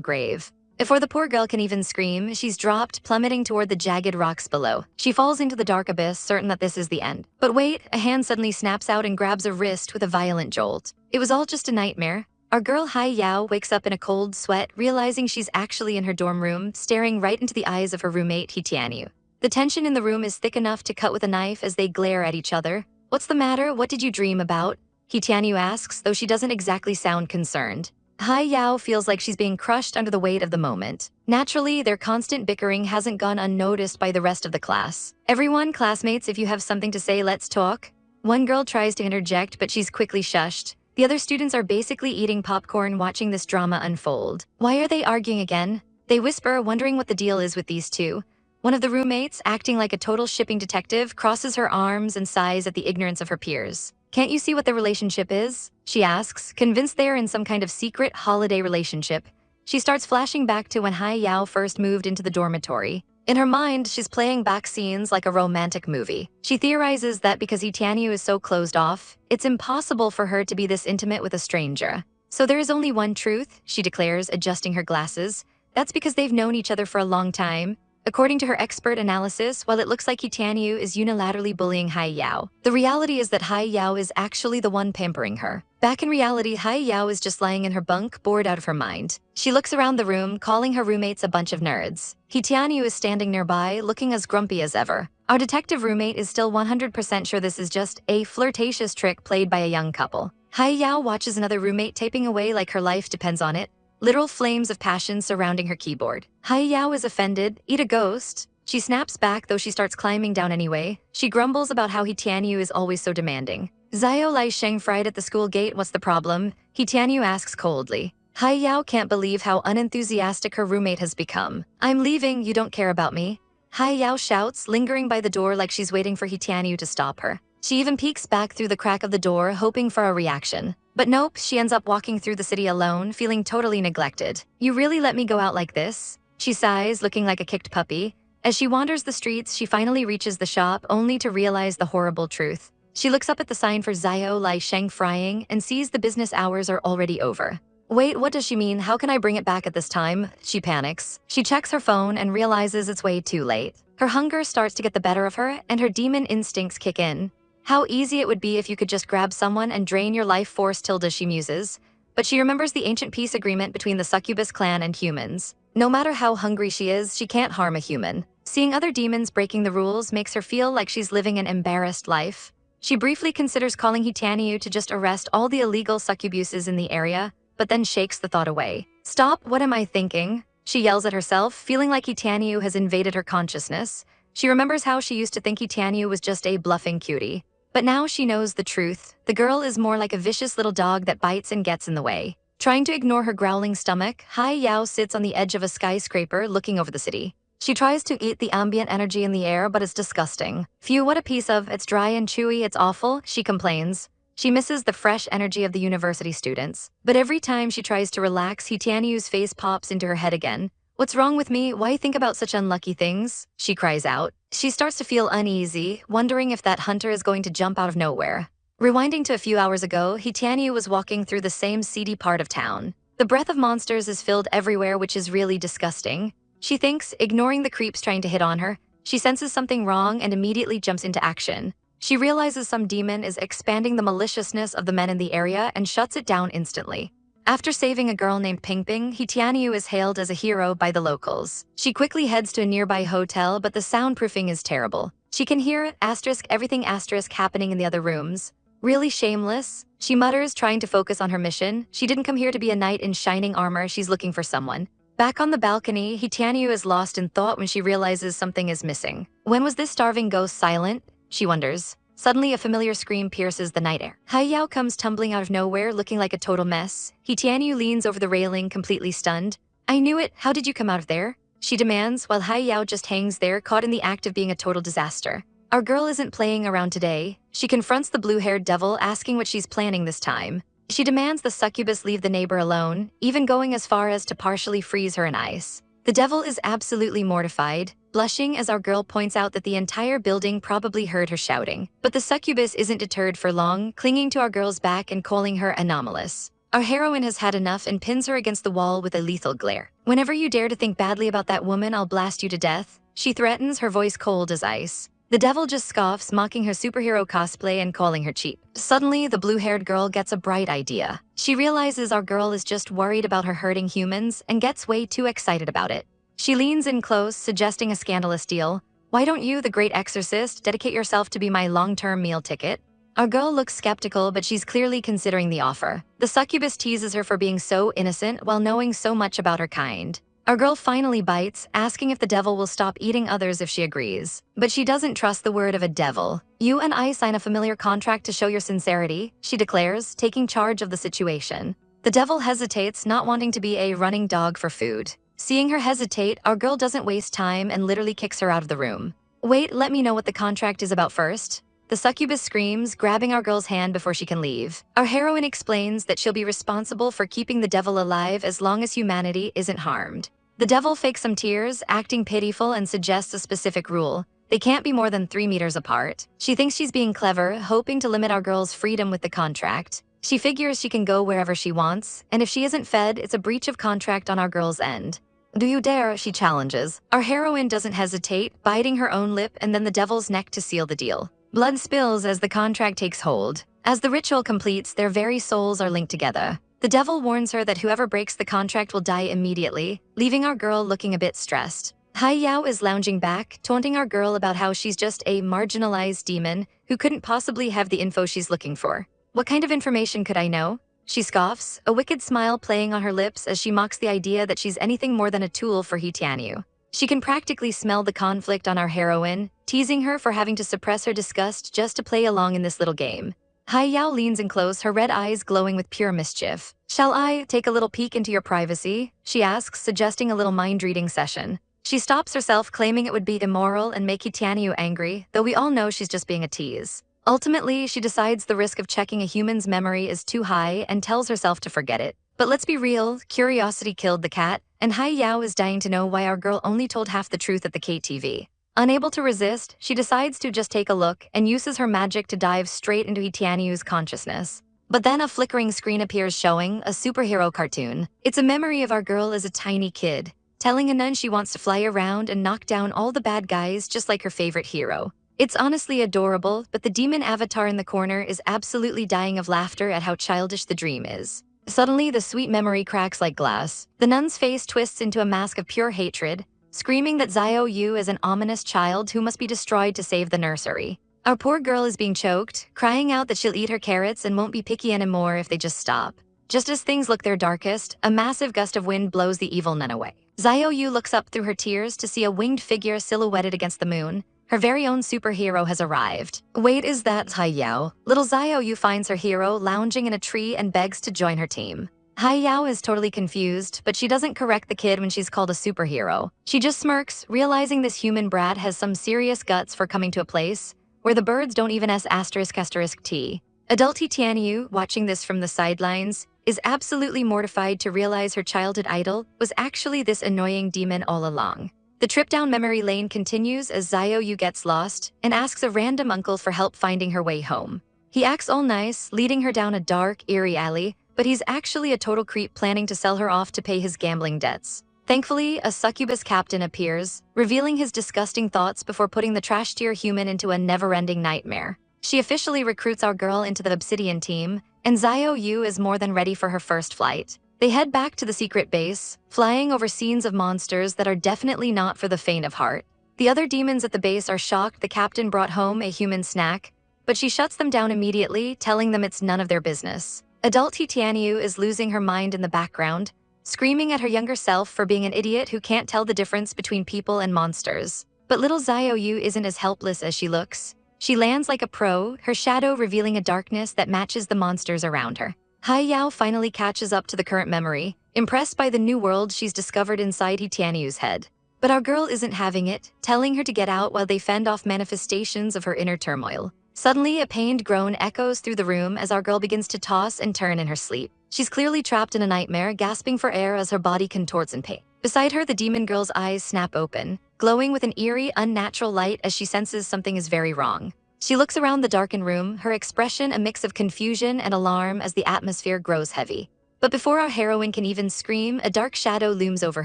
grave." Before the poor girl can even scream, she's dropped, plummeting toward the jagged rocks below. She falls into the dark abyss, certain that this is the end. But wait, a hand suddenly snaps out and grabs her wrist with a violent jolt. It was all just a nightmare. Our girl Xiao wakes up in a cold sweat, realizing she's actually in her dorm room, staring right into the eyes of her roommate Xiao. The tension in the room is thick enough to cut with a knife as they glare at each other. "What's the matter? What did you dream about?" Xiao asks, though she doesn't exactly sound concerned. Xiao feels like she's being crushed under the weight of the moment. Naturally, their constant bickering hasn't gone unnoticed by the rest of the class. "Everyone, classmates, if you have something to say, let's talk." One girl tries to interject, but she's quickly shushed. The other students are basically eating popcorn watching this drama unfold. Why are they arguing again? They whisper, wondering what the deal is with these two. One of the roommates, acting like a total shipping detective, crosses her arms and sighs at the ignorance of her peers. "Can't you see what the relationship is?" she asks, convinced they're in some kind of secret holiday relationship. She starts flashing back to when Xiao first moved into the dormitory. In her mind, she's playing back scenes like a romantic movie. She theorizes that because Xiao is so closed off, it's impossible for her to be this intimate with a stranger. "So there is only one truth," she declares, adjusting her glasses. "That's because they've known each other for a long time." According to her expert analysis, while it looks like Xiao is unilaterally bullying Xiao, the reality is that Xiao is actually the one pampering her. Back in reality, Xiao is just lying in her bunk, bored out of her mind. She looks around the room, calling her roommates a bunch of nerds. Xiao is standing nearby, looking as grumpy as ever. Our detective roommate is still 100% sure this is just a flirtatious trick played by a young couple. Xiao watches another roommate typing away like her life depends on it. Literal flames of passion surrounding her keyboard. Xiao is offended. "Eat a ghost." She snaps back, though she starts climbing down anyway. She grumbles about how Xiao is always so demanding. "Xiao Lai Sheng fried at the school gate, what's the problem?" Xiao asks coldly. Xiao can't believe how unenthusiastic her roommate has become. "I'm leaving, you don't care about me." Xiao shouts, lingering by the door like she's waiting for Xiao to stop her. She even peeks back through the crack of the door, hoping for a reaction. But nope, she ends up walking through the city alone, feeling totally neglected. "You really let me go out like this?" She sighs, looking like a kicked puppy. As she wanders the streets, she finally reaches the shop, only to realize the horrible truth. She looks up at the sign for Xiao Lai Sheng frying and sees the business hours are already over. Wait, what does she mean? How can I bring it back at this time? She panics. She checks her phone and realizes it's way too late. Her hunger starts to get the better of her, and her demon instincts kick in. How easy it would be if you could just grab someone and drain your life force, Tilda, she muses. But she remembers the ancient peace agreement between the succubus clan and humans. No matter how hungry she is, she can't harm a human. Seeing other demons breaking the rules makes her feel like she's living an embarrassed life. She briefly considers calling Xiao to just arrest all the illegal succubuses in the area, but then shakes the thought away. "Stop, what am I thinking?" She yells at herself, feeling like Xiao has invaded her consciousness. She remembers how she used to think Xiao was just a bluffing cutie. But now she knows the truth. The girl is more like a vicious little dog that bites and gets in the way. Trying to ignore her growling stomach, Xiao sits on the edge of a skyscraper looking over the city. She tries to eat the ambient energy in the air, but it's disgusting. "Phew, what a piece of, it's dry and chewy, it's awful," she complains. She misses the fresh energy of the university students. But every time she tries to relax, Xiao's face pops into her head again. "What's wrong with me? Why think about such unlucky things?" she cries out. She starts to feel uneasy, wondering if that hunter is going to jump out of nowhere. Rewinding to a few hours ago, Xiao was walking through the same seedy part of town. The breath of monsters is filled everywhere, which is really disgusting. She thinks, ignoring the creeps trying to hit on her. She senses something wrong and immediately jumps into action. She realizes some demon is expanding the maliciousness of the men in the area and shuts it down instantly. After saving a girl named Ping, Xiao is hailed as a hero by the locals. She quickly heads to a nearby hotel, but the soundproofing is terrible. She can hear everything happening in the other rooms. "Really shameless," she mutters, trying to focus on her mission. She didn't come here to be a knight in shining armor, she's looking for someone. Back on the balcony, Xiao is lost in thought when she realizes something is missing. When was this starving ghost silent? She wonders. Suddenly, a familiar scream pierces the night air. Xiao comes tumbling out of nowhere, looking like a total mess. Xiao leans over the railing, completely stunned. "I knew it, how did you come out of there?" she demands, while Xiao just hangs there, caught in the act of being a total disaster. Our girl isn't playing around today. She confronts the blue-haired devil, asking what she's planning this time. She demands the succubus leave the neighbor alone, even going as far as to partially freeze her in ice. The devil is absolutely mortified. blushing as our girl points out that the entire building probably heard her shouting. But the succubus isn't deterred for long, clinging to our girl's back and calling her anomalous. Our heroine has had enough and pins her against the wall with a lethal glare. "Whenever you dare to think badly about that woman, I'll blast you to death," she threatens, her voice cold as ice. The devil just scoffs, mocking her superhero cosplay and calling her cheap. Suddenly, the blue-haired girl gets a bright idea. She realizes our girl is just worried about her hurting humans and gets way too excited about it. She leans in close, suggesting a scandalous deal. "Why don't you, the great exorcist, dedicate yourself to be my long-term meal ticket?" Our girl looks skeptical, but she's clearly considering the offer. The succubus teases her for being so innocent while knowing so much about her kind. Our girl finally bites, asking if the devil will stop eating others if she agrees. But she doesn't trust the word of a devil. "You and I sign a familiar contract to show your sincerity," she declares, taking charge of the situation. The devil hesitates, not wanting to be a running dog for food. Seeing her hesitate, our girl doesn't waste time and literally kicks her out of the room. "Wait, let me know what the contract is about first." The succubus screams, grabbing our girl's hand before she can leave. Our heroine explains that she'll be responsible for keeping the devil alive as long as humanity isn't harmed. The devil fakes some tears, acting pitiful, and suggests a specific rule. They can't be more than 3 meters apart. She thinks she's being clever, hoping to limit our girl's freedom with the contract. She figures she can go wherever she wants, and if she isn't fed, it's a breach of contract on our girl's end. "Do you dare?" she challenges. Our heroine doesn't hesitate, biting her own lip and then the devil's neck to seal the deal. Blood spills as the contract takes hold. As the ritual completes, their very souls are linked together. The devil warns her that whoever breaks the contract will die immediately, leaving our girl looking a bit stressed. Xiao is lounging back, taunting our girl about how she's just a marginalized demon who couldn't possibly have the info she's looking for. "What kind of information could I know?" she scoffs, a wicked smile playing on her lips as she mocks the idea that she's anything more than a tool for Xiao. She can practically smell the conflict on our heroine, teasing her for having to suppress her disgust just to play along in this little game. Xiao leans in close, her red eyes glowing with pure mischief. "Shall I take a little peek into your privacy?" she asks, suggesting a little mind-reading session. She stops herself, claiming it would be immoral and make Xiao angry, though we all know she's just being a tease. Ultimately, she decides the risk of checking a human's memory is too high and tells herself to forget it. But let's be real, curiosity killed the cat, and Xiao is dying to know why our girl only told half the truth at the KTV. Unable to resist, she decides to just take a look and uses her magic to dive straight into Xiao's consciousness. But then a flickering screen appears showing a superhero cartoon. It's a memory of our girl as a tiny kid, telling a nun she wants to fly around and knock down all the bad guys just like her favorite hero. It's honestly adorable, but the demon avatar in the corner is absolutely dying of laughter at how childish the dream is. Suddenly, the sweet memory cracks like glass. The nun's face twists into a mask of pure hatred, screaming that Xiao Yu is an ominous child who must be destroyed to save the nursery. Our poor girl is being choked, crying out that she'll eat her carrots and won't be picky anymore if they just stop. Just as things look their darkest, a massive gust of wind blows the evil nun away. Xiao Yu looks up through her tears to see a winged figure silhouetted against the moon. Her very own superhero has arrived. "Wait, is that Xiao?" Little Xiao Yu finds her hero lounging in a tree and begs to join her team. Xiao is totally confused, but she doesn't correct the kid when she's called a superhero. She just smirks, realizing this human brat has some serious guts for coming to a place where the birds don't even ***T. Adult Xiao, watching this from the sidelines, is absolutely mortified to realize her childhood idol was actually this annoying demon all along. The trip down memory lane continues as Xiao Yu gets lost and asks a random uncle for help finding her way home. He acts all nice, leading her down a dark, eerie alley, but he's actually a total creep planning to sell her off to pay his gambling debts. Thankfully, a succubus captain appears, revealing his disgusting thoughts before putting the trash-tier human into a never-ending nightmare. She officially recruits our girl into the Obsidian team, and Xiao Yu is more than ready for her first flight. They head back to the secret base, flying over scenes of monsters that are definitely not for the faint of heart. The other demons at the base are shocked the captain brought home a human snack, but she shuts them down immediately, telling them it's none of their business. Adult Xiao is losing her mind in the background, screaming at her younger self for being an idiot who can't tell the difference between people and monsters. But little Xiao Yu isn't as helpless as she looks. She lands like a pro, her shadow revealing a darkness that matches the monsters around her. Xiao finally catches up to the current memory, impressed by the new world she's discovered inside Xiao's head. But our girl isn't having it, telling her to get out while they fend off manifestations of her inner turmoil. Suddenly, a pained groan echoes through the room as our girl begins to toss and turn in her sleep. She's clearly trapped in a nightmare, gasping for air as her body contorts in pain. Beside her, the demon girl's eyes snap open, glowing with an eerie, unnatural light as she senses something is very wrong. She looks around the darkened room, her expression a mix of confusion and alarm as the atmosphere grows heavy. But before our heroine can even scream, a dark shadow looms over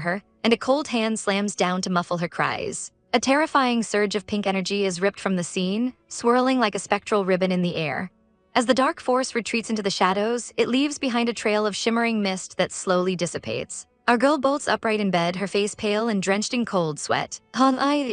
her, and a cold hand slams down to muffle her cries. A terrifying surge of pink energy is ripped from the scene, swirling like a spectral ribbon in the air. As the dark force retreats into the shadows, it leaves behind a trail of shimmering mist that slowly dissipates. Our girl bolts upright in bed, her face pale and drenched in cold sweat.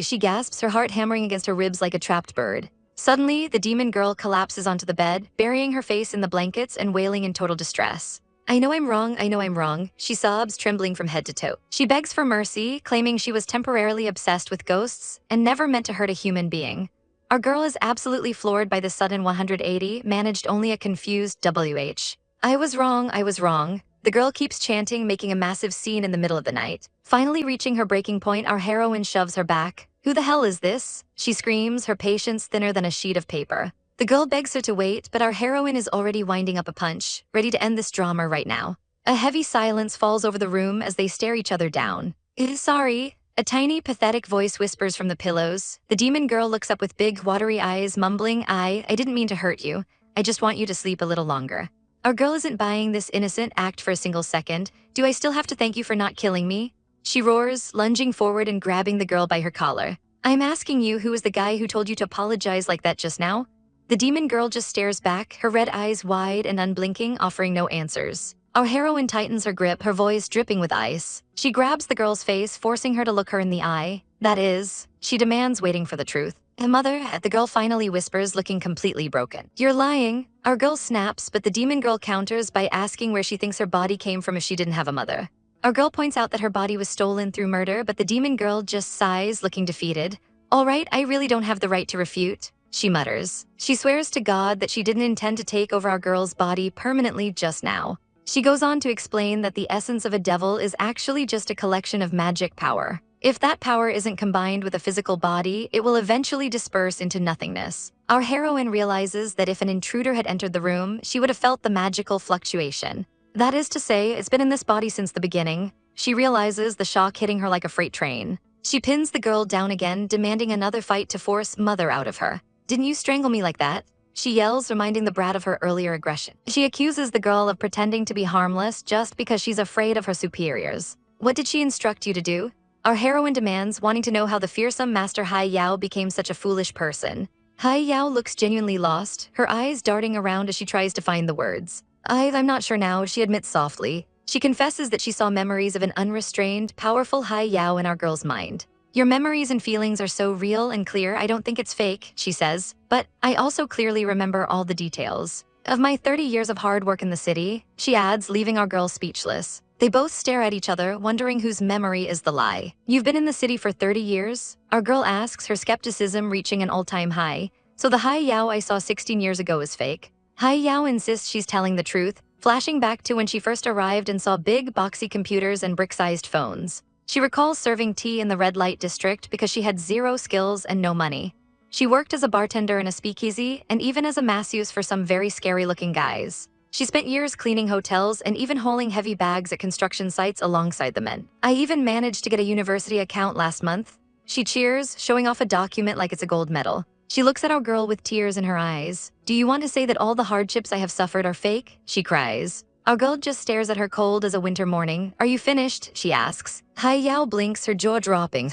She gasps, her heart hammering against her ribs like a trapped bird. Suddenly, the demon girl collapses onto the bed, burying her face in the blankets and wailing in total distress. I know I'm wrong, she sobs, trembling from head to toe. She begs for mercy, claiming she was temporarily obsessed with ghosts and never meant to hurt a human being. Our girl is absolutely floored by the sudden 180, managed only a confused WH. I was wrong. The girl keeps chanting, making a massive scene in the middle of the night. Finally reaching her breaking point, our heroine shoves her back. Who the hell is this? She screams, her patience thinner than a sheet of paper. The girl begs her to wait, but our heroine is already winding up a punch, ready to end this drama right now. A heavy silence falls over the room as they stare each other down. Sorry. A tiny, pathetic voice whispers from the pillows. The demon girl looks up with big, watery eyes, mumbling, I didn't mean to hurt you. I just want you to sleep a little longer. Our girl isn't buying this innocent act for a single second. Do I still have to thank you for not killing me? She roars, lunging forward and grabbing the girl by her collar. I'm asking you, who is the guy who told you to apologize like that just now? The demon girl just stares back, her red eyes wide and unblinking, offering no answers. Our heroine tightens her grip, her voice dripping with ice. She grabs the girl's face, forcing her to look her in the eye. That is, she demands, waiting for the truth. Mother, the girl finally whispers, looking completely broken. You're lying. Our girl snaps, but the demon girl counters by asking where she thinks her body came from if she didn't have a mother. Our girl points out that her body was stolen through murder, but the demon girl just sighs, looking defeated. All right, I really don't have the right to refute, she mutters. She swears to God that she didn't intend to take over our girl's body permanently just now. She goes on to explain that the essence of a devil is actually just a collection of magic power. If that power isn't combined with a physical body, it will eventually disperse into nothingness. Our heroine realizes that if an intruder had entered the room, she would have felt the magical fluctuation. That is to say, it's been in this body since the beginning. She realizes the shock hitting her like a freight train. She pins the girl down again, demanding another fight to force mother out of her. Didn't you strangle me like that? She yells, reminding the brat of her earlier aggression. She accuses the girl of pretending to be harmless just because she's afraid of her superiors. What did she instruct you to do? Our heroine demands, wanting to know how the fearsome Master Yao became such a foolish person. Yao looks genuinely lost, her eyes darting around as she tries to find the words. I'm not sure now, she admits softly. She confesses that she saw memories of an unrestrained, powerful Yao in our girl's mind. Your memories and feelings are so real and clear, I don't think it's fake, she says. But I also clearly remember all the details. Of my 30 years of hard work in the city, she adds, leaving our girl speechless. They both stare at each other, wondering whose memory is the lie. You've been in the city for 30 years? Our girl asks, her skepticism reaching an all-time high. So the Yao I saw 16 years ago is fake? Yao insists she's telling the truth, flashing back to when she first arrived and saw big, boxy computers and brick-sized phones. She recalls serving tea in the red light district because she had zero skills and no money. She worked as a bartender in a speakeasy and even as a masseuse for some very scary-looking guys. She spent years cleaning hotels and even hauling heavy bags at construction sites alongside the men. I even managed to get a university account last month. She cheers, showing off a document like it's a gold medal. She looks at our girl with tears in her eyes. Do you want to say that all the hardships I have suffered are fake? She cries. Our girl just stares at her cold as a winter morning. Are you finished? She asks. Yao blinks, her jaw dropping.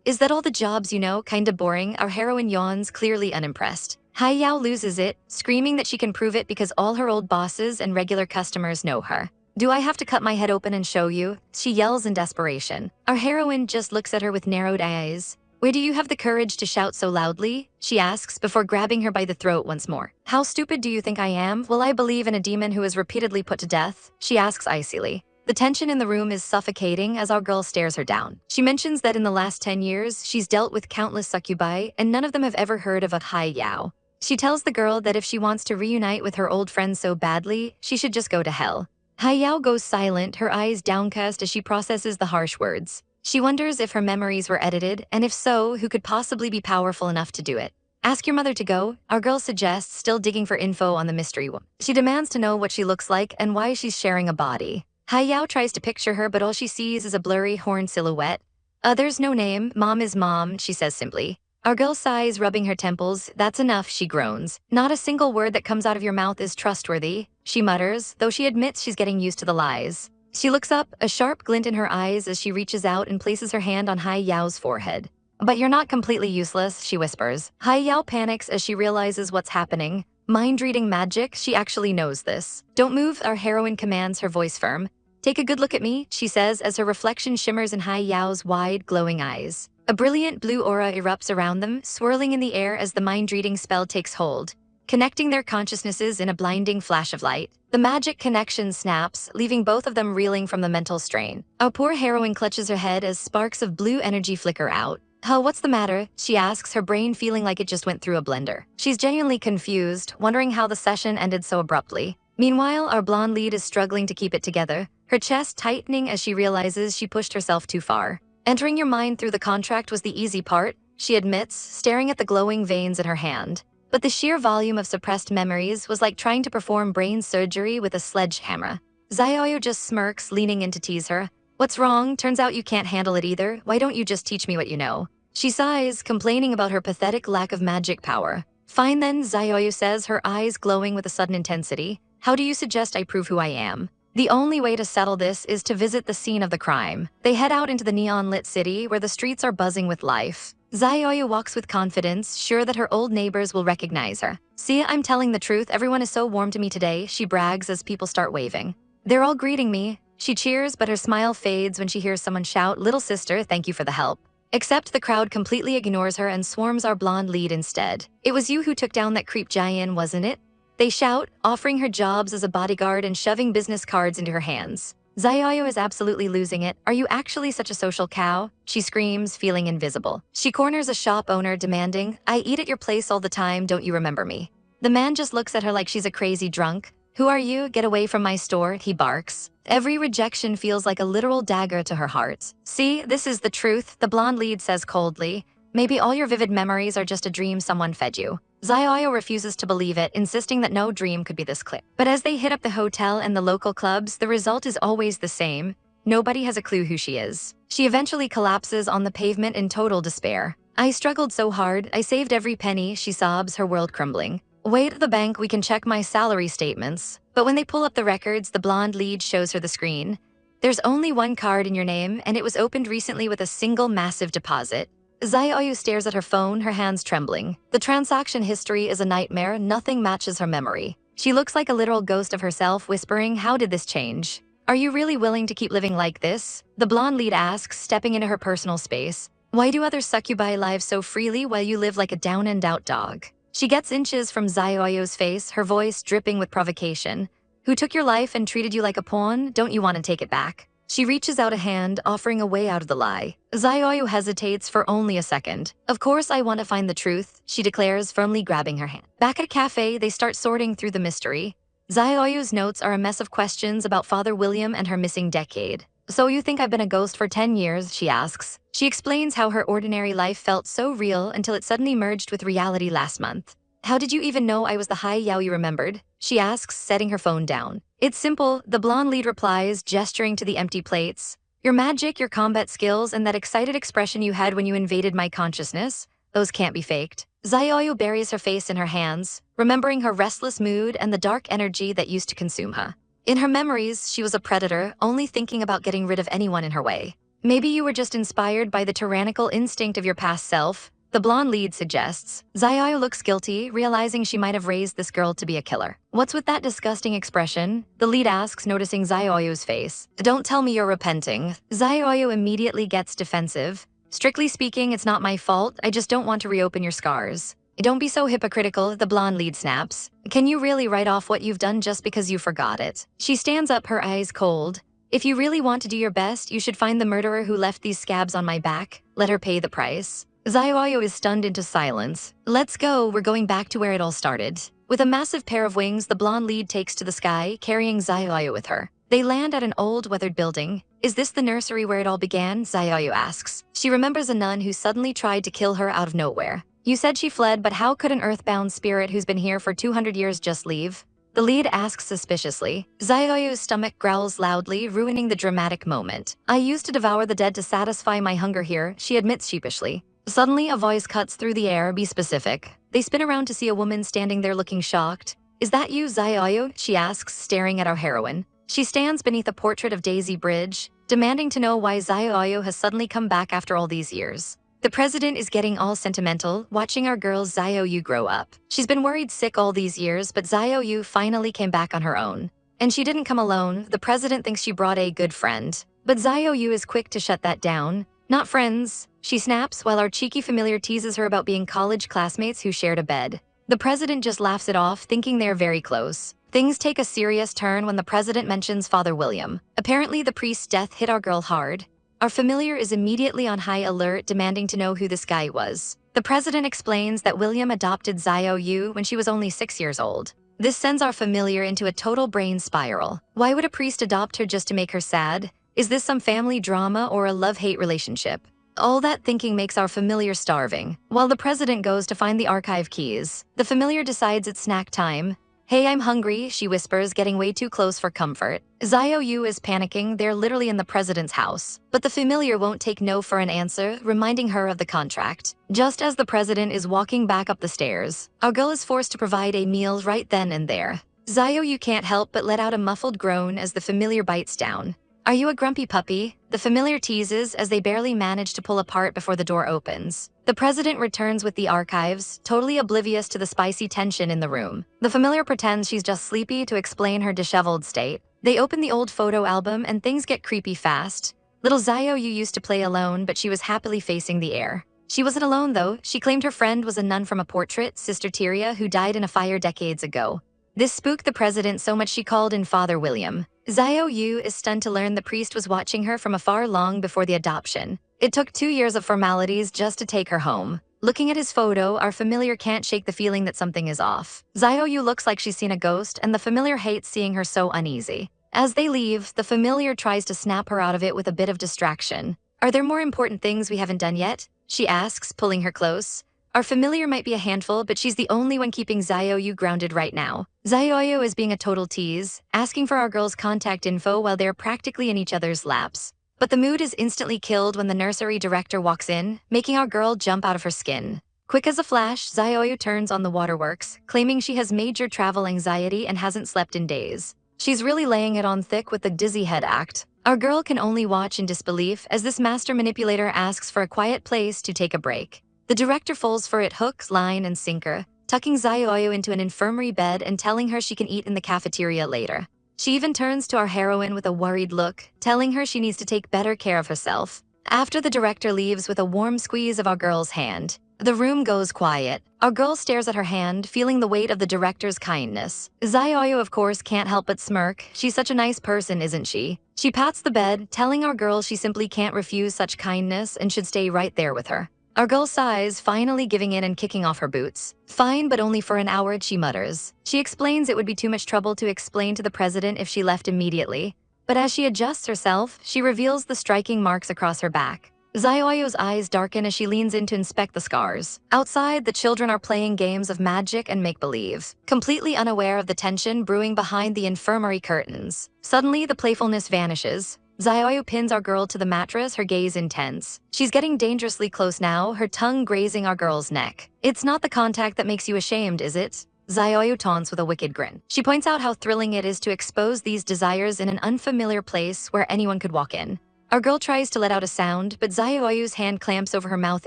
Is that all the jobs you know? Kinda boring. Our heroine yawns, clearly unimpressed. Yao loses it, screaming that she can prove it because all her old bosses and regular customers know her. Do I have to cut my head open and show you? She yells in desperation. Our heroine just looks at her with narrowed eyes. Where do you have the courage to shout so loudly? She asks before grabbing her by the throat once more. How stupid do you think I am? Will I believe in a demon who is repeatedly put to death? She asks icily. The tension in the room is suffocating as our girl stares her down. She mentions that in the last 10 years, she's dealt with countless succubi and none of them have ever heard of a Yao. She tells the girl that if she wants to reunite with her old friends so badly, she should just go to hell. Yao goes silent, her eyes downcast as she processes the harsh words. She wonders if her memories were edited, and if so, who could possibly be powerful enough to do it. Ask your mother to go, our girl suggests, still digging for info on the mystery woman. She demands to know what she looks like and why she's sharing a body. Yao tries to picture her, but all she sees is a blurry horned silhouette. There's no name, mom is mom, she says simply. Our girl sighs, rubbing her temples. That's enough, she groans. Not a single word that comes out of your mouth is trustworthy, she mutters, though she admits she's getting used to the lies. She looks up, a sharp glint in her eyes as she reaches out and places her hand on Hai Yao's forehead. But you're not completely useless, she whispers. Hai Yao panics as she realizes what's happening. Mind-reading magic, she actually knows this. Don't move, our heroine commands, her voice firm. Take a good look at me, she says as her reflection shimmers in Hai Yao's wide, glowing eyes. A brilliant blue aura erupts around them, swirling in the air as the mind-reading spell takes hold, connecting their consciousnesses in a blinding flash of light. The magic connection snaps, leaving both of them reeling from the mental strain. Our poor heroine clutches her head as sparks of blue energy flicker out. Huh, what's the matter? She asks, her brain feeling like it just went through a blender. She's genuinely confused, wondering how the session ended so abruptly. Meanwhile, our blonde lead is struggling to keep it together, her chest tightening as she realizes she pushed herself too far. Entering your mind through the contract was the easy part, she admits, staring at the glowing veins in her hand. But the sheer volume of suppressed memories was like trying to perform brain surgery with a sledgehammer. Xiao Yu just smirks, leaning in to tease her. What's wrong? Turns out you can't handle it either. Why don't you just teach me what you know? She sighs, complaining about her pathetic lack of magic power. Fine then, Xiao Yu says, her eyes glowing with a sudden intensity. How do you suggest I prove who I am? The only way to settle this is to visit the scene of the crime. They head out into the neon-lit city where the streets are buzzing with life. Xiao Yu walks with confidence, sure that her old neighbors will recognize her. See, I'm telling the truth, everyone is so warm to me today, she brags as people start waving. They're all greeting me. She cheers, but her smile fades when she hears someone shout, "Little sister, thank you for the help." Except the crowd completely ignores her and swarms our blonde lead instead. It was you who took down that creep Jian, wasn't it? They shout, offering her jobs as a bodyguard and shoving business cards into her hands. Xiao Yu is absolutely losing it. Are you actually such a social cow? She screams, feeling invisible. She corners a shop owner, demanding, I eat at your place all the time, don't you remember me? The man just looks at her like she's a crazy drunk. Who are you? Get away from my store, he barks. Every rejection feels like a literal dagger to her heart. See, this is the truth, the blonde lead says coldly. Maybe all your vivid memories are just a dream someone fed you. Xiao Yu refuses to believe it, insisting that no dream could be this clear. But as they hit up the hotel and the local clubs, the result is always the same. Nobody has a clue who she is. She eventually collapses on the pavement in total despair. I struggled so hard, I saved every penny, she sobs, her world crumbling. Wait at the bank, we can check my salary statements. But when they pull up the records, the blonde lead shows her the screen. There's only one card in your name, and it was opened recently with a single massive deposit. Xiao Yu stares at her phone, her hands trembling. The transaction history is a nightmare, nothing matches her memory. She looks like a literal ghost of herself, whispering, how did this change? Are you really willing to keep living like this? The blonde lead asks, stepping into her personal space. Why do other succubi live so freely while you live like a down-and-out dog? She gets inches from Xiao Yu's face, her voice dripping with provocation. Who took your life and treated you like a pawn? Don't you want to take it back? She reaches out a hand, offering a way out of the lie. Xiao Yu hesitates for only a second. Of course I want to find the truth, she declares, firmly grabbing her hand. Back at a cafe, they start sorting through the mystery. Xiao Yu's notes are a mess of questions about Father William and her missing decade. So you think I've been a ghost for 10 years, she asks. She explains how her ordinary life felt so real until it suddenly merged with reality last month. How did you even know I was the Hai Yao you remembered? She asks, setting her phone down. It's simple, the blonde lead replies, gesturing to the empty plates. Your magic, your combat skills, and that excited expression you had when you invaded my consciousness, those can't be faked. Xiao Yu buries her face in her hands, remembering her restless mood and the dark energy that used to consume her. In her memories, she was a predator, only thinking about getting rid of anyone in her way. Maybe you were just inspired by the tyrannical instinct of your past self, the blonde lead suggests. Xiao Yu looks guilty, realizing she might have raised this girl to be a killer. What's with that disgusting expression? The lead asks, noticing Xiao Yu's face. Don't tell me you're repenting. Xiao Yu immediately gets defensive. Strictly speaking, it's not my fault, I just don't want to reopen your scars. Don't be so hypocritical, the blonde lead snaps. Can you really write off what you've done just because you forgot it? She stands up, her eyes cold. If you really want to do your best, you should find the murderer who left these scabs on my back. Let her pay the price. Xiao Yu is stunned into silence. Let's go, we're going back to where it all started. With a massive pair of wings, the blonde lead takes to the sky, carrying Xiao Yu with her. They land at an old, weathered building. Is this the nursery where it all began? Xiao Yu asks. She remembers a nun who suddenly tried to kill her out of nowhere. You said she fled, but how could an earthbound spirit who's been here for 200 years just leave? The The lead asks suspiciously. Xiao Yu's stomach growls loudly, ruining the dramatic moment. I used to devour the dead to satisfy my hunger here, she admits sheepishly. Suddenly, a voice cuts through the air. Be specific. They spin around to see a woman standing there looking shocked. Is that you, Xiao Yu? She asks, staring at our heroine. She stands beneath a portrait of Daisy Bridge, demanding to know why Xiao Yu has suddenly come back after all these years. The president is getting all sentimental, watching our girl Xiao Yu grow up. She's been worried sick all these years, but Xiao Yu finally came back on her own. And she didn't come alone. The president thinks she brought a good friend. But Xiao Yu is quick to shut that down. Not friends, she snaps, while our cheeky familiar teases her about being college classmates who shared a bed. The president just laughs it off, thinking they're very close. Things take a serious turn when the president mentions Father William. Apparently, the priest's death hit our girl hard. Our familiar is immediately on high alert, demanding to know who this guy was. The president explains that William adopted Xiao Yu when she was only 6 years old. This sends our familiar into a total brain spiral. Why would a priest adopt her just to make her sad? Is this some family drama or a love-hate relationship? All that thinking makes our familiar starving. While the president goes to find the archive keys, the familiar decides it's snack time. Hey, I'm hungry, she whispers, getting way too close for comfort. Xiao Yu is panicking. They're literally in the president's house. But the familiar won't take no for an answer, reminding her of the contract. Just as the president is walking back up the stairs, our girl is forced to provide a meal right then and there. Xiao Yu can't help but let out a muffled groan as the familiar bites down. Are you a grumpy puppy? The familiar teases as they barely manage to pull apart before the door opens. The president returns with the archives, totally oblivious to the spicy tension in the room. The familiar pretends she's just sleepy to explain her disheveled state. They open the old photo album and things get creepy fast. Little Xiao Yu used to play alone, but she was happily facing the air. She wasn't alone though. She claimed her friend was a nun from a portrait, Sister Tyria, who died in a fire decades ago. This spooked the president so much she called in Father William. Xiao Yu is stunned to learn the priest was watching her from afar long before the adoption. It took 2 years of formalities just to take her home. Looking at his photo, our familiar can't shake the feeling that something is off. Xiao Yu looks like she's seen a ghost, and the familiar hates seeing her so uneasy. As they leave, the familiar tries to snap her out of it with a bit of distraction. Are there more important things we haven't done yet? She asks, pulling her close. Our familiar might be a handful, but she's the only one keeping Xiao Yu grounded right now. Xiao Yu is being a total tease, asking for our girl's contact info while they're practically in each other's laps. But the mood is instantly killed when the nursery director walks in, making our girl jump out of her skin. Quick as a flash, Xiao Yu turns on the waterworks, claiming she has major travel anxiety and hasn't slept in days. She's really laying it on thick with the dizzy head act. Our girl can only watch in disbelief as this master manipulator asks for a quiet place to take a break. The director falls for it hook, line, and sinker, tucking Xiao Yu into an infirmary bed and telling her she can eat in the cafeteria later. She even turns to our heroine with a worried look, telling her she needs to take better care of herself. After the director leaves with a warm squeeze of our girl's hand, the room goes quiet. Our girl stares at her hand, feeling the weight of the director's kindness. Xiao Yu, of course, can't help but smirk. She's such a nice person, isn't she? She pats the bed, telling our girl she simply can't refuse such kindness and should stay right there with her. Our girl sighs, finally giving in and kicking off her boots. Fine, but only for an hour, she mutters. She explains it would be too much trouble to explain to the president if she left immediately. But as she adjusts herself, she reveals the striking marks across her back. Xiao Yu's eyes darken as she leans in to inspect the scars. Outside, the children are playing games of magic and make-believe, completely unaware of the tension brewing behind the infirmary curtains. Suddenly, the playfulness vanishes. Xiao Yu pins our girl to the mattress, her gaze intense. She's getting dangerously close now, her tongue grazing our girl's neck. It's not the contact that makes you ashamed, is it? Xiao Yu taunts with a wicked grin. She points out how thrilling it is to expose these desires in an unfamiliar place where anyone could walk in. Our girl tries to let out a sound, but Xiao Yu's hand clamps over her mouth